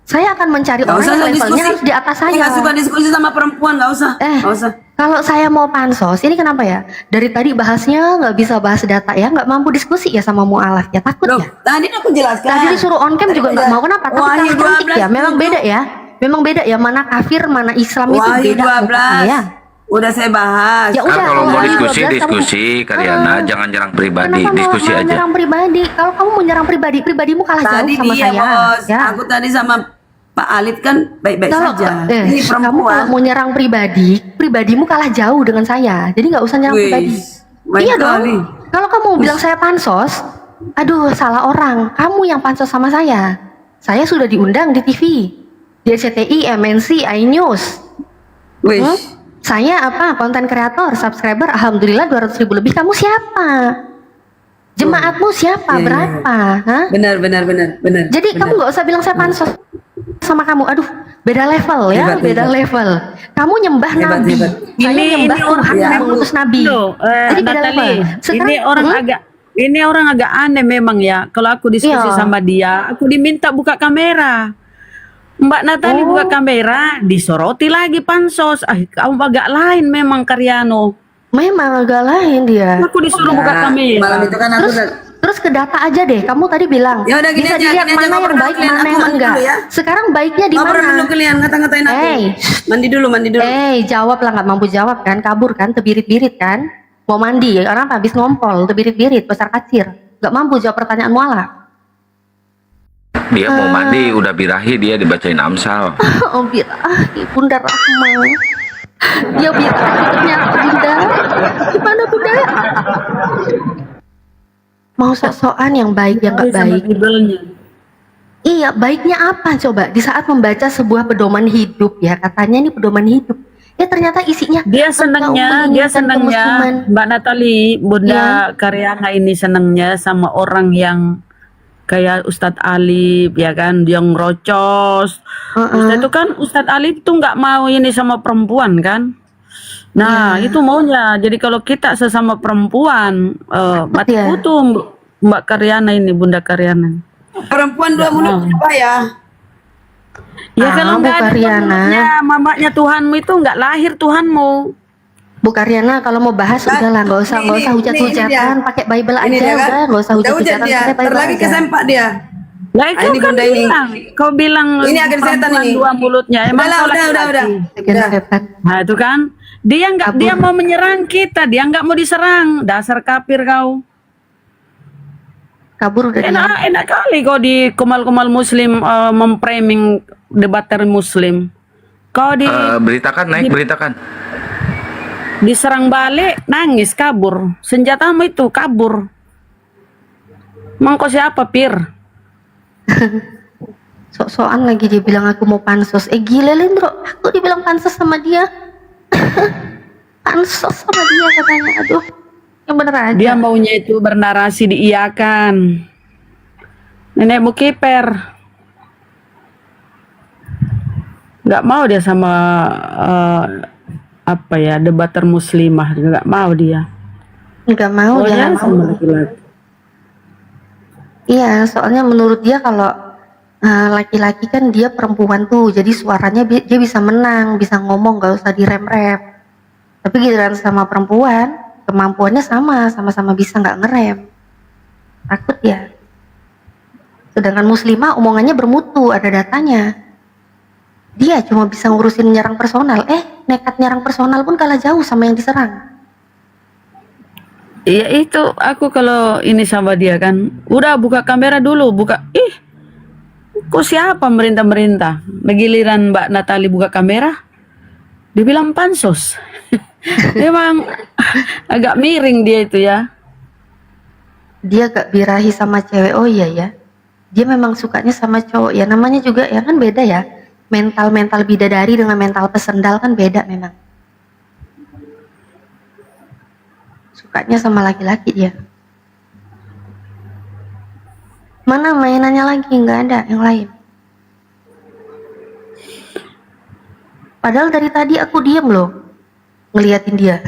S8: Saya akan mencari
S5: Nggak
S8: orang
S5: usah
S8: yang levelnya
S5: diskusi.
S8: harus di atas saya.
S5: Nggak suka diskusi sama perempuan, nggak usah. Nggak usah.
S8: Kalau saya mau pansos, ini kenapa ya? Dari tadi bahasnya nggak bisa bahas data ya, nggak mampu diskusi ya sama mualaf ya, takut ya.
S5: Tadi aku jelaskan.
S8: Tadi disuruh on cam juga nggak mau, kenapa? Takut
S5: Wahyu
S8: kalah cantik
S5: 12
S8: ya. Memang beda ya. Memang beda ya, mana kafir, mana Islam itu
S5: Wahyu
S8: beda.
S5: 12.
S8: pokoknya ya.
S5: Udah saya bahas.
S8: Ya udah,
S2: Kalau mau
S8: Wahyu
S2: diskusi
S8: 12 kamu-
S2: diskusi Karyana, jangan nyerang pribadi,
S8: Kenapa
S2: diskusi
S8: mau
S2: aja.
S8: nyerang pribadi? Kalau kamu mau nyerang pribadi, pribadimu kalah
S5: Tadi
S8: jauh sama
S5: dia
S8: saya.
S5: bos,
S8: Ya.
S5: aku tadi sama Pak Alit kan baik-baik
S8: Kalau
S5: saja.
S8: kamu
S5: Ini
S8: kalau
S5: perempuan.
S8: mau nyerang pribadi, pribadimu kalah jauh dengan saya. Jadi nggak usah nyerang
S5: Wih,
S8: pribadi.
S5: baik
S8: Iya dong.
S5: kali.
S8: Kalau kamu bilang saya pansos, aduh salah orang. Kamu yang pansos sama saya. Saya sudah diundang di TV, di RCTI, MNC, iNews.
S5: Wih.
S8: Saya apa? Konten kreator, subscriber, alhamdulillah 200.000 lebih. Kamu siapa? Jemaatmu siapa?
S5: Iya, iya.
S8: Berapa? Hah?
S5: Benar.
S8: Jadi kamu nggak usah bilang saya pansos sama kamu. Aduh, beda level ya,
S5: Hebat,
S8: beda
S5: hebat.
S8: level. Kamu nyembah
S5: Hebat,
S8: nabi,
S5: hebat.
S8: saya nyembah Tuhan yang mengutus nabi.
S11: Loh,
S8: Jadi beda
S11: Natali,
S8: level. Sekarang,
S11: ini orang agak aneh memang ya. Kalau aku diskusi
S8: Iya.
S11: sama dia, aku diminta buka kamera. Mbak Natali
S8: Oh.
S11: buka kamera, disoroti lagi pansos. Kamu agak lain memang Karyano.
S8: memang agak lain dia.
S11: Aku disuruh buka kamera.
S5: Malam itu kan aku
S8: Terus ke data aja deh. Kamu tadi bilang
S5: Ya udah, gini
S8: bisa
S5: aja,
S8: dilihat
S5: gini aja,
S8: mana
S5: ngobrol
S8: yang
S5: dulu,
S8: baik,
S5: Klien.
S8: mana
S5: Aku
S8: yang
S5: mandi
S8: enggak.
S5: dulu ya.
S8: Sekarang baiknya di
S5: ngobrol
S8: mana?
S5: dulu kalian, ngata-ngatain aku.
S8: Hey,
S5: Mandi dulu.
S8: jawab lah, nggak mampu jawab kan, kabur kan, tebirit-birit kan, mau mandi, orang habis ngompol, tebirit-birit, besar kacir, nggak mampu jawab pertanyaan mualaf.
S2: Dia mau mandi, udah birahi, dia dibacain Amsal.
S8: Oh birahi, Bunda Rahma, ya birahi ternyata Bunda, gimana Bunda? Mau sok-sokan yang baik, yang nggak baik. Iya, baiknya apa coba? Di saat membaca sebuah pedoman hidup ya, katanya ini pedoman hidup. Ya ternyata isinya
S11: Dia senangnya
S8: kemusliman.
S11: Mbak Natali, Bunda Karyana ini senangnya sama orang yang kayak Ustadz Alif ya kan, yang rocos. Ustadz itu kan, Ustadz Alif tuh nggak mau ini sama perempuan kan. Nah itu maunya. Jadi kalau kita sesama perempuan, mati kutu Mbak Karyana ini, Bunda Karyana.
S5: Perempuan dua mulut apa ya?
S11: Ya kalau
S8: Bu
S11: nggak ada
S8: Karyana.
S11: mamanya Tuhanmu itu nggak lahir Tuhanmu.
S8: Bu Karyana kalau mau bahas udahlah, nggak usah
S5: ini
S8: hujat-hujatan, pakai Bible
S5: Ini
S8: aja
S5: dia kan?
S8: udah, nggak usah
S5: Udah hujat
S8: hujat-hujatan,
S5: dia.
S8: pakai Bible
S5: Terlagi
S8: aja.
S5: kesempak dia.
S11: Lah
S5: Ah, ini
S11: kau kan
S5: bunda ini.
S11: kau bilang
S5: Ini agen setan
S11: perempuan
S5: ini.
S11: dua mulutnya. Emang
S5: Udah,
S11: kau
S5: udah.
S11: laki-laki.
S8: Agen setan.
S11: Nah itu kan dia mau menyerang kita, dia nggak mau diserang. Dasar kafir kau.
S8: Kabur udah dia.
S11: Enak kali kau di kemal-kemal Muslim memframing debater Muslim. Kau
S2: Beritakan, beritakan.
S11: diserang balik, nangis, kabur. Senjatamu itu kabur. Emang kau siapa, Pir?
S8: Sok-sokan lagi dia bilang aku mau pansos. Gila Lendro, aku dibilang pansos sama dia. Pansos sama dia katanya. Aduh, yang bener aja.
S11: Dia maunya itu bernarasi diiyakan. Nenekmu kiper. Nggak mau dia sama apa ya, debater muslimah. Nggak mau dia.
S8: Nggak mau,
S11: Maunya
S8: dia nggak
S11: sama
S8: mau.
S11: laki-laki.
S8: Iya, soalnya menurut dia kalau laki-laki kan dia perempuan tuh, jadi suaranya dia bisa menang, bisa ngomong, gak usah direm-rem. Tapi giliran sama perempuan, kemampuannya sama-sama bisa nggak ngerem. Takut ya. Sedangkan muslimah omongannya bermutu, ada datanya. Dia cuma bisa ngurusin nyerang personal. Nekat nyerang personal pun kalah jauh sama yang diserang.
S11: Iya itu aku kalau ini sama dia kan, udah buka kamera dulu, kok siapa merintah-merintah? Giliran Mbak Natali buka kamera, dia bilang pansos. Memang agak miring dia itu ya.
S8: Dia gak birahi sama cewek. Oh iya ya, dia memang sukanya sama cowok ya. Namanya juga ya kan beda ya. Mental bidadari dengan mental pesendal kan beda memang. Sukanya sama laki-laki dia. Mana mainannya lagi? Nggak ada yang lain. Padahal dari tadi aku diem loh ngeliatin dia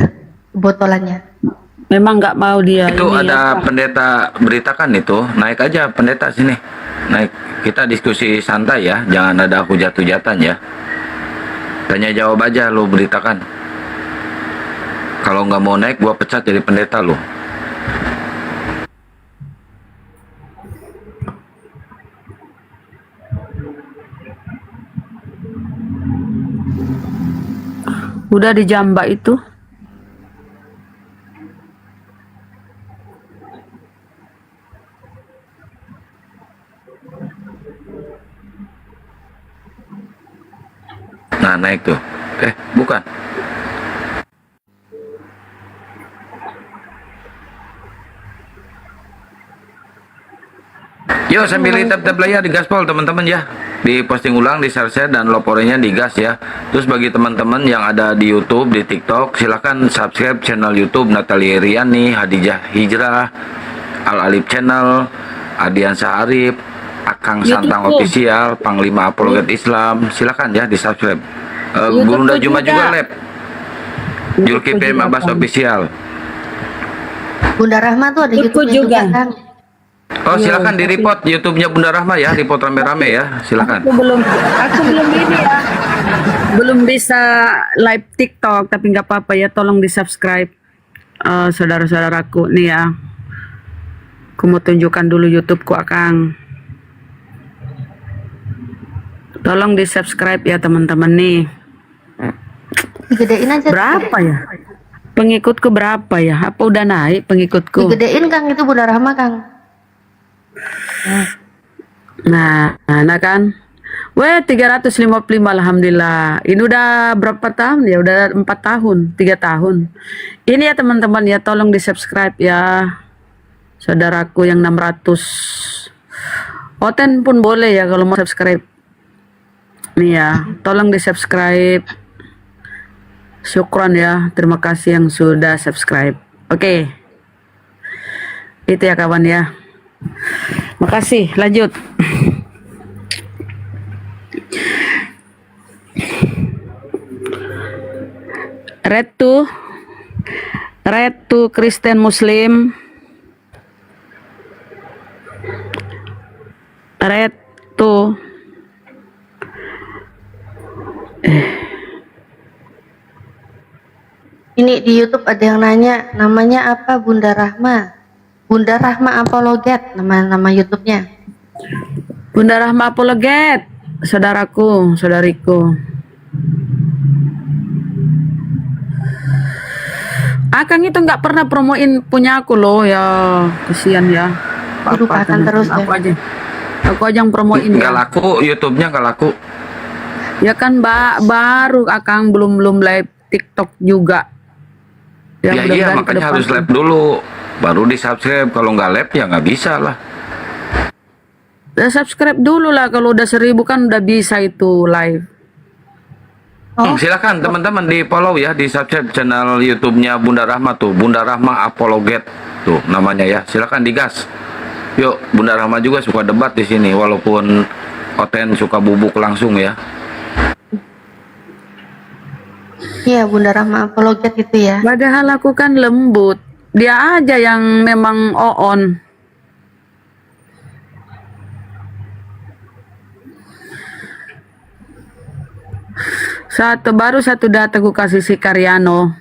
S8: botolannya.
S11: Memang nggak mau dia.
S2: Itu
S11: ini
S2: ada
S11: ya.
S2: pendeta beritakan itu, naik aja pendeta sini. Naik, kita diskusi santai ya, jangan ada hujat-hujatan ya. Tanya jawab aja lo beritakan. Kalau nggak mau naik, gua pecat jadi pendeta lo.
S11: Udah dijambak itu.
S2: Nah, naik tuh. Bukan. Yuk sambil tap-tap layar di gaspol teman-teman ya. Di posting ulang, di share dan laporannya di gas ya. Terus bagi teman-teman yang ada di YouTube, di TikTok, silahkan subscribe channel YouTube Natalia Riani, Hadijah Hijrah, Al Alif Channel, Ardiansyah Arif, Akang Santang Official, Panglima Apologet Islam. Silahkan ya di subscribe. Bunda Juma juga lab. Julkipli Abbas Official.
S8: Bunda Rahma tuh ada YouTube juga. Kan?
S2: Oh silakan di report YouTube-nya Bunda Rahma ya, report rame-rame ya, silakan.
S11: Aku belum ini ya, belum bisa live TikTok, tapi nggak apa-apa ya, tolong di subscribe saudara-saudaraku nih ya. Aku mau tunjukkan dulu YouTubeku Akang. Tolong di subscribe ya teman-teman nih.
S8: Digedein aja.
S11: Berapa ya? Pengikutku berapa ya? Apa udah naik pengikutku?
S8: Digedein Kang, itu Bunda Rahma Kang.
S11: Nah kan. 355 alhamdulillah. Ini udah berapa tahun ya? Udah 4 tahun, 3 tahun. Ini ya teman-teman ya, tolong di-subscribe ya. Saudaraku yang 600. Oten pun boleh ya kalau mau subscribe. Nih ya, tolong di-subscribe. Syukron ya, terima kasih yang sudah subscribe. Oke. Itu ya kawan ya. Makasih, lanjut. Red to Kristen Muslim. Red to
S8: Ini di YouTube ada yang nanya, namanya apa Bunda Rahma? Bunda Rahma Apologet nama YouTube-nya.
S11: Bunda Rahma Apologet, saudaraku, saudariku. Akang itu nggak pernah promoin punya aku loh ya, kesian ya.
S8: Lupakan terus ya.
S11: Aku aja yang promoin.
S2: Nggak laku, YouTube-nya nggak laku.
S11: Ya kan baru Akang belum live TikTok juga.
S2: Ya iya makanya harus live dulu, baru di subscribe. Kalau nggak live ya nggak bisa lah.
S11: Ya, subscribe dulu lah, kalau udah 1000 kan udah bisa itu live.
S2: Silakan teman-teman di follow ya, di subscribe channel YouTube-nya Bunda Rahma tuh, Bunda Rahma Apologet tuh namanya ya. Silakan digas. Yuk, Bunda Rahma juga suka debat di sini, walaupun Oten suka bubuk langsung ya.
S8: Iya, Bunda Rahma Apologet itu ya.
S11: Padahal aku kan lembut. Dia aja yang memang on. Baru satu data ku kasih si Karyano.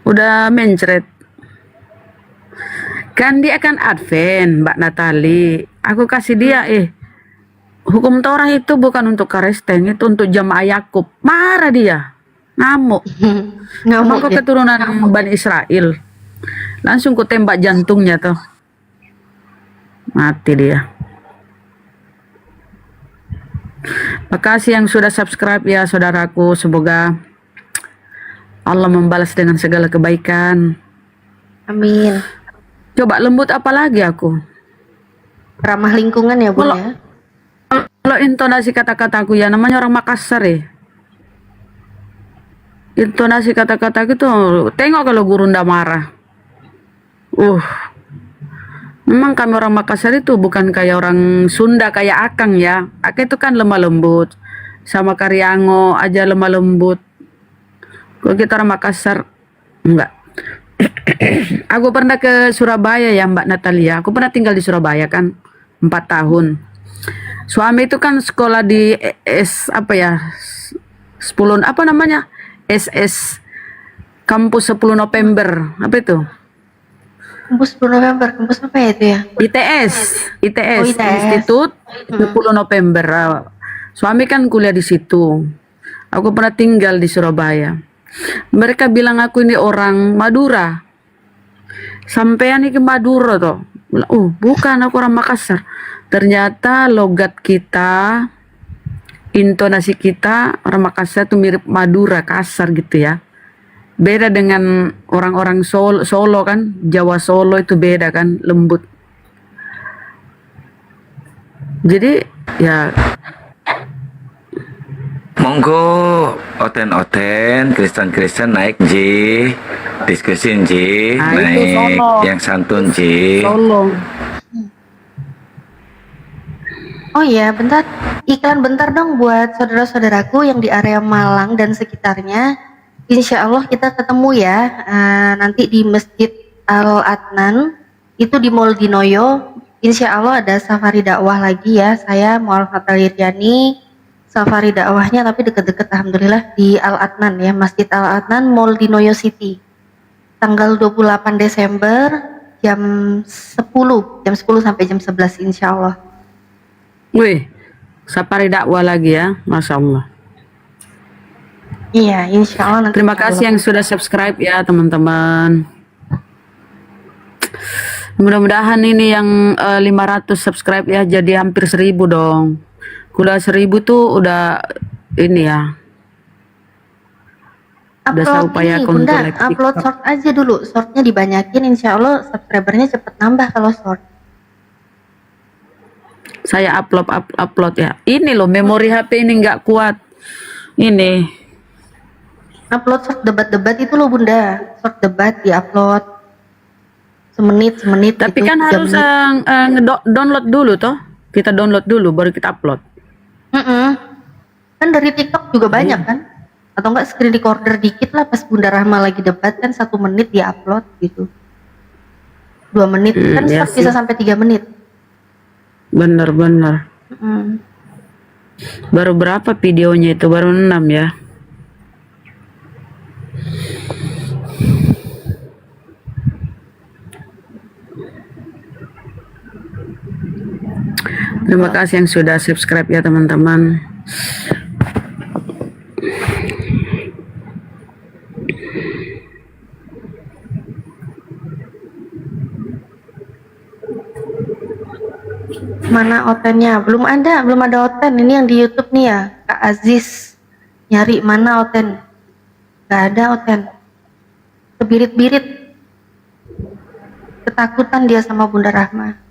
S11: Udah mencret. Kan dia kan advent, Mbak Natali. Aku kasih dia hukum Taurat itu bukan untuk Kristen, itu untuk jamaah Yakub. Marah dia, ngamuk. Emang kau keturunan Bani Israel. Langsung ku tembak jantungnya tuh. Mati dia. Makasih yang sudah subscribe ya saudaraku. Semoga Allah membalas dengan segala kebaikan.
S8: Amin.
S11: Coba lembut apa lagi aku?
S8: Ramah lingkungan ya, Bun ya.
S11: Kalau intonasi kata-kataku ya namanya orang Makassar ya. Intonasi kata-kata itu tengok kalau guru ndak marah. Memang kami orang Makassar itu bukan kayak orang Sunda kayak Akang ya. Akang itu kan lemah lembut. Sama Karyango aja lemah lembut. Kalau kita orang Makassar enggak. Aku pernah ke Surabaya ya Mbak Natalia. Aku pernah tinggal di Surabaya kan 4 tahun. Suami itu kan sekolah di SS Kampus 10 November. Apa itu?
S8: Kampus 10 November, kampus apa ya itu ya?
S11: ITS,
S8: Oh, ITS.
S11: Institut 10 November. Suami kan kuliah di situ. Aku pernah tinggal di Surabaya. Mereka bilang aku ini orang Madura. Sampean ini Madura toh. Bukan, aku orang Makassar. Ternyata logat kita, intonasi kita orang Makassar itu mirip Madura, kasar gitu ya. Beda dengan orang-orang Solo kan, Jawa Solo itu beda kan, lembut. Jadi ya
S2: Monggo oten-oten Kristen naik Ji, diskusin Ji,
S11: Nah, itu
S2: naik
S11: Solo.
S2: yang santun Ji.
S11: Solo.
S8: Oh iya, bentar. Iklan bentar dong buat saudara-saudaraku yang di area Malang dan sekitarnya. Insya Allah kita ketemu ya nanti di Masjid Al-Adnan itu di Mall Dinoyo. Insya Allah ada safari dakwah lagi ya. Saya Mu'alaf Natalia Riani, safari dakwahnya tapi deket-deket alhamdulillah di Al-Adnan ya, Masjid Al-Adnan Mall Dinoyo City. Tanggal 28 Desember jam 10 sampai jam 11 insya Allah.
S11: Wih, safari dakwah lagi ya, Masya Allah.
S8: Iya, insya Allah nanti.
S11: Terima kasih yang sudah subscribe ya teman-teman. Mudah-mudahan ini yang 500 subscribe ya jadi hampir 1000 dong. Kuda 1000 tuh udah ini ya. Udah saya upayakan untuk
S8: Bunda,
S11: like TikTok.
S8: upload short aja dulu. Shortnya dibanyakin, insya Allah subscribernya cepet nambah kalau short.
S11: Saya upload ya. Ini loh memori HP ini nggak kuat. Ini.
S8: Upload short debat-debat itu loh Bunda. Short debat diupload semenit.
S11: Tapi
S8: gitu,
S11: kan
S8: 3
S11: harus
S8: menit.
S11: download dulu toh. Kita download dulu baru kita upload.
S8: Kan dari TikTok juga banyak kan? Atau enggak screen recorder dikit lah pas Bunda Rahma lagi debat kan 1 menit diupload gitu. 2 menit kan
S11: ya
S8: short bisa sampai 3 menit.
S11: Bener. Baru berapa videonya itu? Baru 6 ya. Terima kasih yang sudah subscribe ya teman-teman.
S8: Mana otennya? Belum ada oten. Ini yang di YouTube nih ya, Kak Aziz. Nyari mana oten? Gak ada oten. Kebirit-birit. Ketakutan dia sama Bunda Rahma.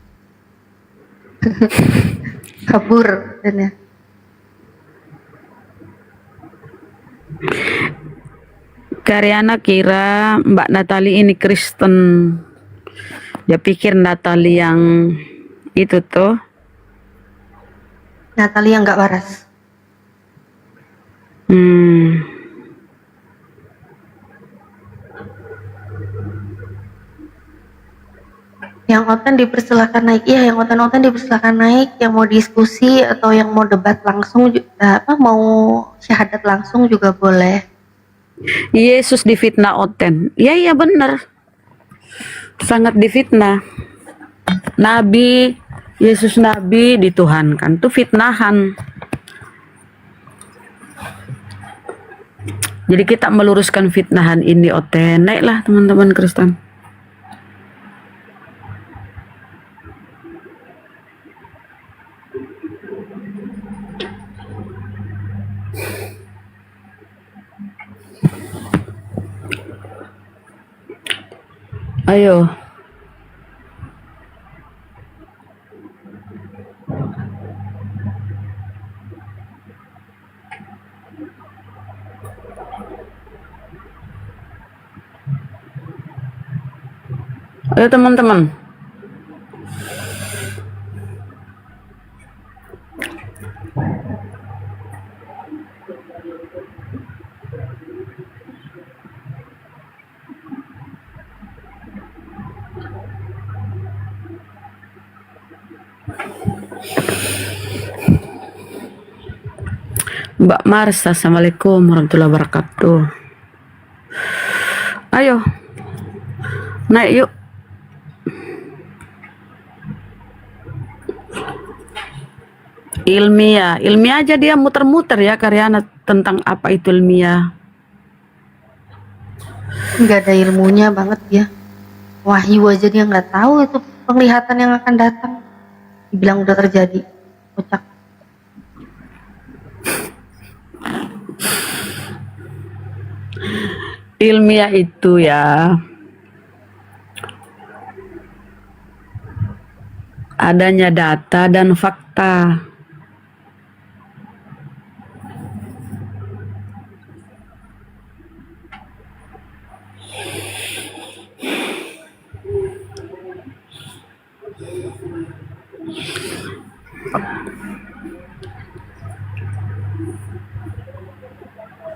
S8: Kabur dan ya.
S11: Karyana kira Mbak Natali ini Kristen. Dia pikir Natali yang itu tuh.
S8: Natalia nggak waras. Yang oten dipersilakan naik. Iya, yang oten dipersilakan naik. Yang mau diskusi atau yang mau debat langsung, mau syahadat langsung juga boleh.
S11: Yesus difitnah oten. Iya benar. Sangat difitnah. Nabi Yesus Nabi dituhankan, itu fitnahan. Jadi kita meluruskan fitnahan ini, naiklah teman-teman Kristen. Ayo. Ayo teman-teman. Mbak Mars, assalamualaikum warahmatullahi wabarakatuh. Ayo, naik yuk. Ilmiah aja dia muter-muter ya Karyana, tentang apa itu ilmiah.
S8: Nggak ada ilmunya banget dia. Wahyu aja dia nggak tahu itu penglihatan yang akan datang. Dibilang udah terjadi. Kocak.
S11: Ilmiah itu ya adanya data dan fakta.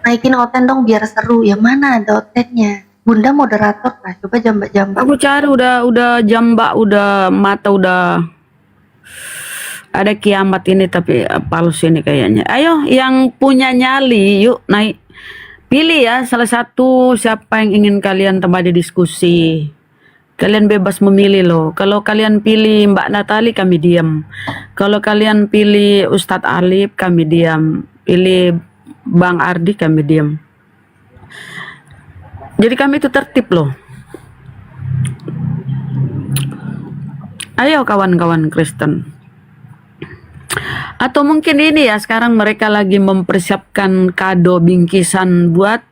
S8: Naikin oten dong biar seru. Yang mana ada otennya? Bunda moderator lah. Coba jambak-jambak.
S11: Aku cari udah jambak, udah mata udah ada kiamat ini, tapi palsu ini kayaknya. Ayo yang punya nyali yuk naik. Pilih ya salah satu siapa yang ingin kalian temani diskusi. Kalian bebas memilih loh. Kalau kalian pilih Mbak Natali, kami diam. Kalau kalian pilih Ustadz Alif, kami diam. Pilih Bang Ardi, kami diam. Jadi kami itu tertib loh. Ayo kawan-kawan Kristen. Atau mungkin ini ya, sekarang mereka lagi mempersiapkan kado bingkisan buat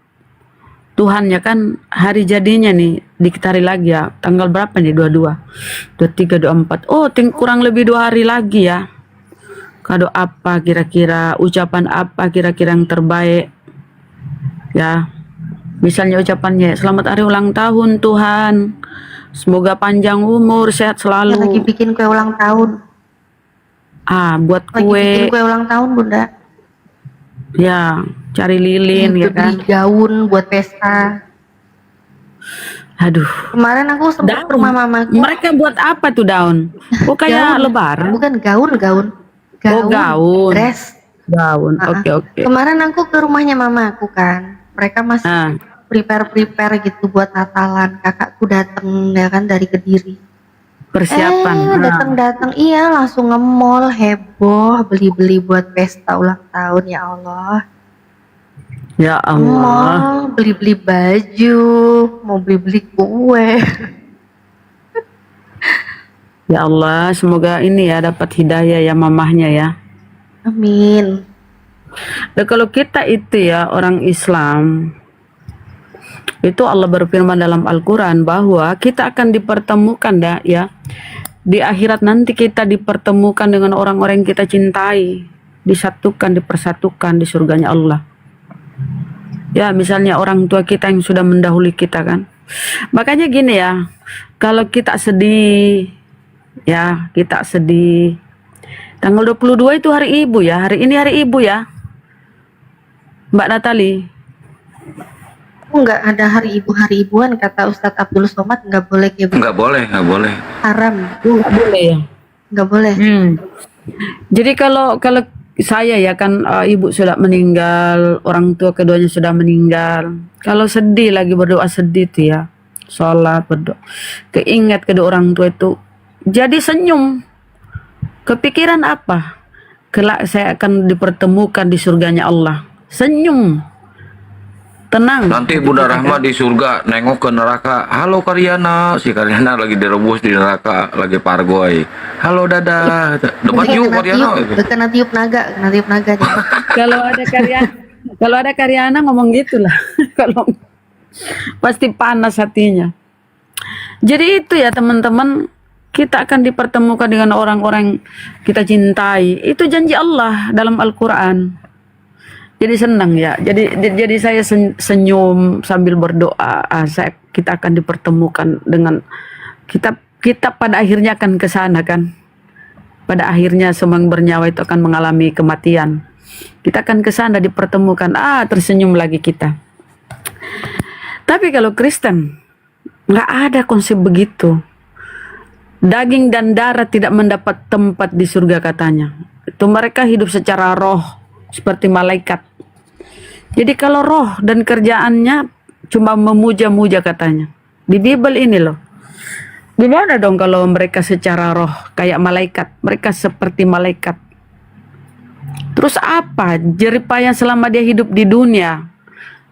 S11: Tuhan ya kan, hari jadinya nih, dikit hari lagi ya. Tanggal berapa nih? 22, 23, 24. Oh, kurang lebih 2 hari lagi ya. Kado apa kira-kira, ucapan apa kira-kira yang terbaik ya. Misalnya ucapannya, selamat hari ulang tahun Tuhan, semoga panjang umur, sehat selalu.
S8: Lagi bikin kue ulang tahun.
S11: Buat
S8: Lagi
S11: kue.
S8: bikin kue ulang tahun Bunda.
S11: Ya, cari lilin ya kan.
S8: Beli gaun buat pesta.
S11: Aduh.
S8: Kemarin aku sempat ke rumah mamaku.
S11: Mereka buat apa tuh daun? Oh kayak lebaran.
S8: Bukan gaun.
S11: Oh gaun.
S8: Dress.
S11: Gaun. Oke.
S8: Kemarin aku ke rumahnya mamaku kan. Mereka masih prepare gitu buat Natalan. Kakakku dateng ya kan dari Kediri.
S11: Persiapan.
S8: Datang iya langsung nge-mall, heboh, beli-beli buat pesta ulang tahun. Ya Allah.
S11: Ya Allah.
S8: Mau beli-beli baju, mau beli-beli kue.
S11: Ya Allah, semoga ini ya dapat hidayah ya mamahnya ya.
S8: Amin.
S11: Dan kalau kita itu ya orang Islam, itu Allah berfirman dalam Al-Quran bahwa kita akan dipertemukan ya. Di akhirat nanti kita dipertemukan dengan orang-orang yang kita cintai, disatukan, dipersatukan di surganya Allah. Ya, misalnya orang tua kita yang sudah mendahului kita kan. Makanya gini ya, kalau kita sedih, ya kita sedih. Tanggal 22 itu hari ibu ya, hari ini hari ibu ya. Mbak Natali.
S8: Enggak ada hari ibuan kata Ustadz Abdul Somad, enggak boleh ya Bu.
S2: Nggak boleh.
S8: Haram.
S11: Enggak boleh ya.
S8: Enggak boleh.
S11: Jadi kalau saya ya kan ibu sudah meninggal, orang tua keduanya sudah meninggal. Kalau sedih lagi berdoa sedih tuh ya, sholat berdoa, keinget kedua orang tua itu, jadi senyum. Kepikiran apa? Kelak saya akan dipertemukan di surganya Allah. Senyum. Tenang.
S2: Nanti Bunda Rahma di surga nengok ke neraka. Halo Karyana, si Karyana lagi direbus di neraka, lagi pargoy. Halo dadah. Dapat yuk Karyana.
S8: Kena tiup naga, dia.
S11: Kalau ada Karyana ngomong gitulah. Kalau pasti panas hatinya. Jadi itu ya teman-teman, kita akan dipertemukan dengan orang-orang kita cintai. Itu janji Allah dalam Al-Quran. Jadi senang ya. Jadi saya senyum sambil berdoa. Kita akan dipertemukan dengan kita pada akhirnya akan ke sana kan. Pada akhirnya semua yang bernyawa itu akan mengalami kematian. Kita akan ke sana dipertemukan. Tersenyum lagi kita. Tapi kalau Kristen nggak ada konsep begitu. Daging dan darah tidak mendapat tempat di surga katanya. Itu mereka hidup secara roh seperti malaikat. Jadi kalau roh dan kerjaannya cuma memuja-muja katanya. Di Bible ini loh. Gimana dong kalau mereka secara roh kayak malaikat? Mereka seperti malaikat. Terus apa jeripaya selama dia hidup di dunia?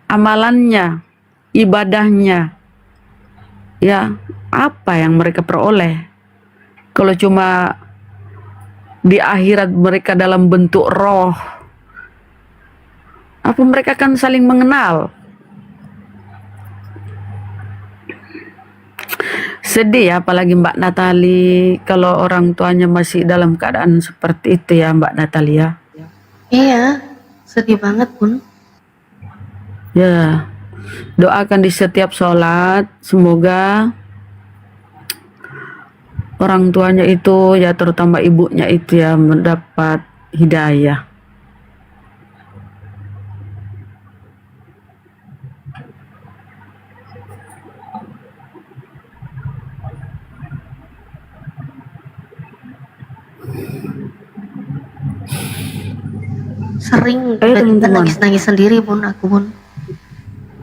S11: Amalannya, ibadahnya. Ya, apa yang mereka peroleh? Kalau cuma di akhirat mereka dalam bentuk roh, apa mereka akan saling mengenal? Sedih ya, apalagi Mbak Natali kalau orang tuanya masih dalam keadaan seperti itu ya Mbak Natalia.
S8: Iya, sedih banget Bun.
S11: Ya, doakan di setiap sholat, semoga orang tuanya itu ya terutama ibunya itu ya mendapat hidayah.
S8: Sering nangis-nangis sendiri Bun, aku Bun.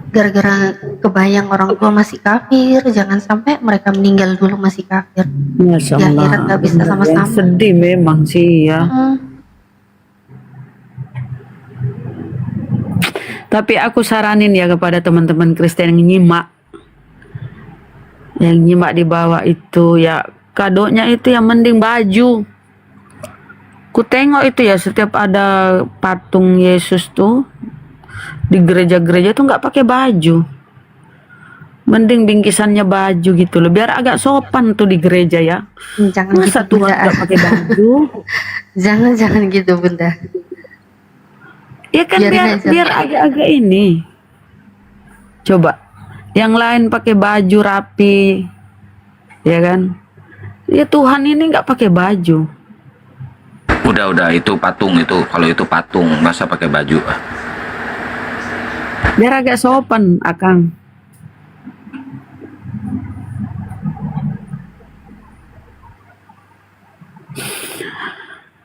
S8: Gara-gara kebayang orang tua masih kafir, jangan sampai mereka meninggal dulu masih kafir.
S11: Masya
S8: Di
S11: Allah.
S8: akhirat gak bisa sama-sama.
S11: Sedih memang sih ya. Tapi aku saranin ya kepada teman-teman Kristen yang nyimak. Yang nyimak di bawah itu ya kadonya itu yang mending baju. Ku tengok itu ya setiap ada patung Yesus tuh di gereja-gereja tuh nggak pakai baju. Mending bingkisannya baju gitu loh, biar agak sopan tuh di gereja ya.
S8: Jangan
S11: Masa
S8: gitu,
S11: Tuhan
S8: Bunda.
S11: nggak pakai baju?
S8: Jangan gitu Bunda.
S11: Ya kan biar agak-agak ini. Coba yang lain pakai baju rapi, ya kan? Ya Tuhan ini nggak pakai baju.
S2: Udah itu patung itu. Kalau itu patung, masa pakai baju?
S11: Biar agak sopan, Akang.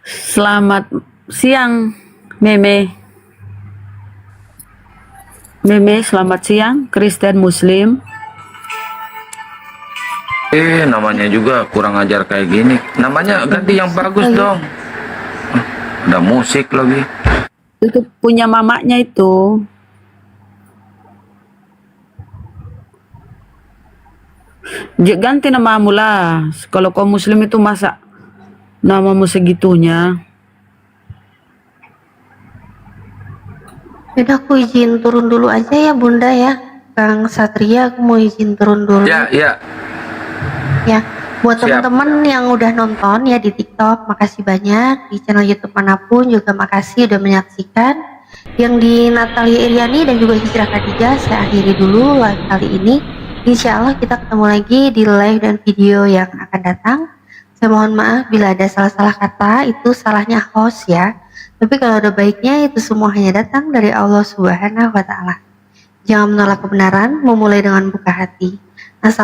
S11: Selamat siang, Meme. Meme, selamat siang, Kristen Muslim.
S2: Namanya juga kurang ajar kayak gini. Namanya ganti yang bagus dong. Ada musik lagi.
S11: Itu punya mamanya itu. Ganti namamu lah. Kalau kau Muslim itu masa namamu segitunya.
S8: Yaudah aku izin turun dulu aja ya Bunda ya. Kang Satria, aku mau izin turun dulu.
S2: Ya.
S8: Ya, buat teman-teman yang udah nonton ya di TikTok, makasih banyak. Di channel YouTube manapun juga makasih udah menyaksikan. Yang di Natalia Iriani dan juga Hijrah Khadijah, saya akhiri dulu live kali ini. Insya Allah kita ketemu lagi di live dan video yang akan datang. Saya mohon maaf bila ada salah-salah kata, itu salahnya host ya. Tapi kalau ada baiknya, itu semua hanya datang dari Allah Subhanahu wa Ta'ala. Jangan menolak kebenaran, memulai dengan buka hati. Asal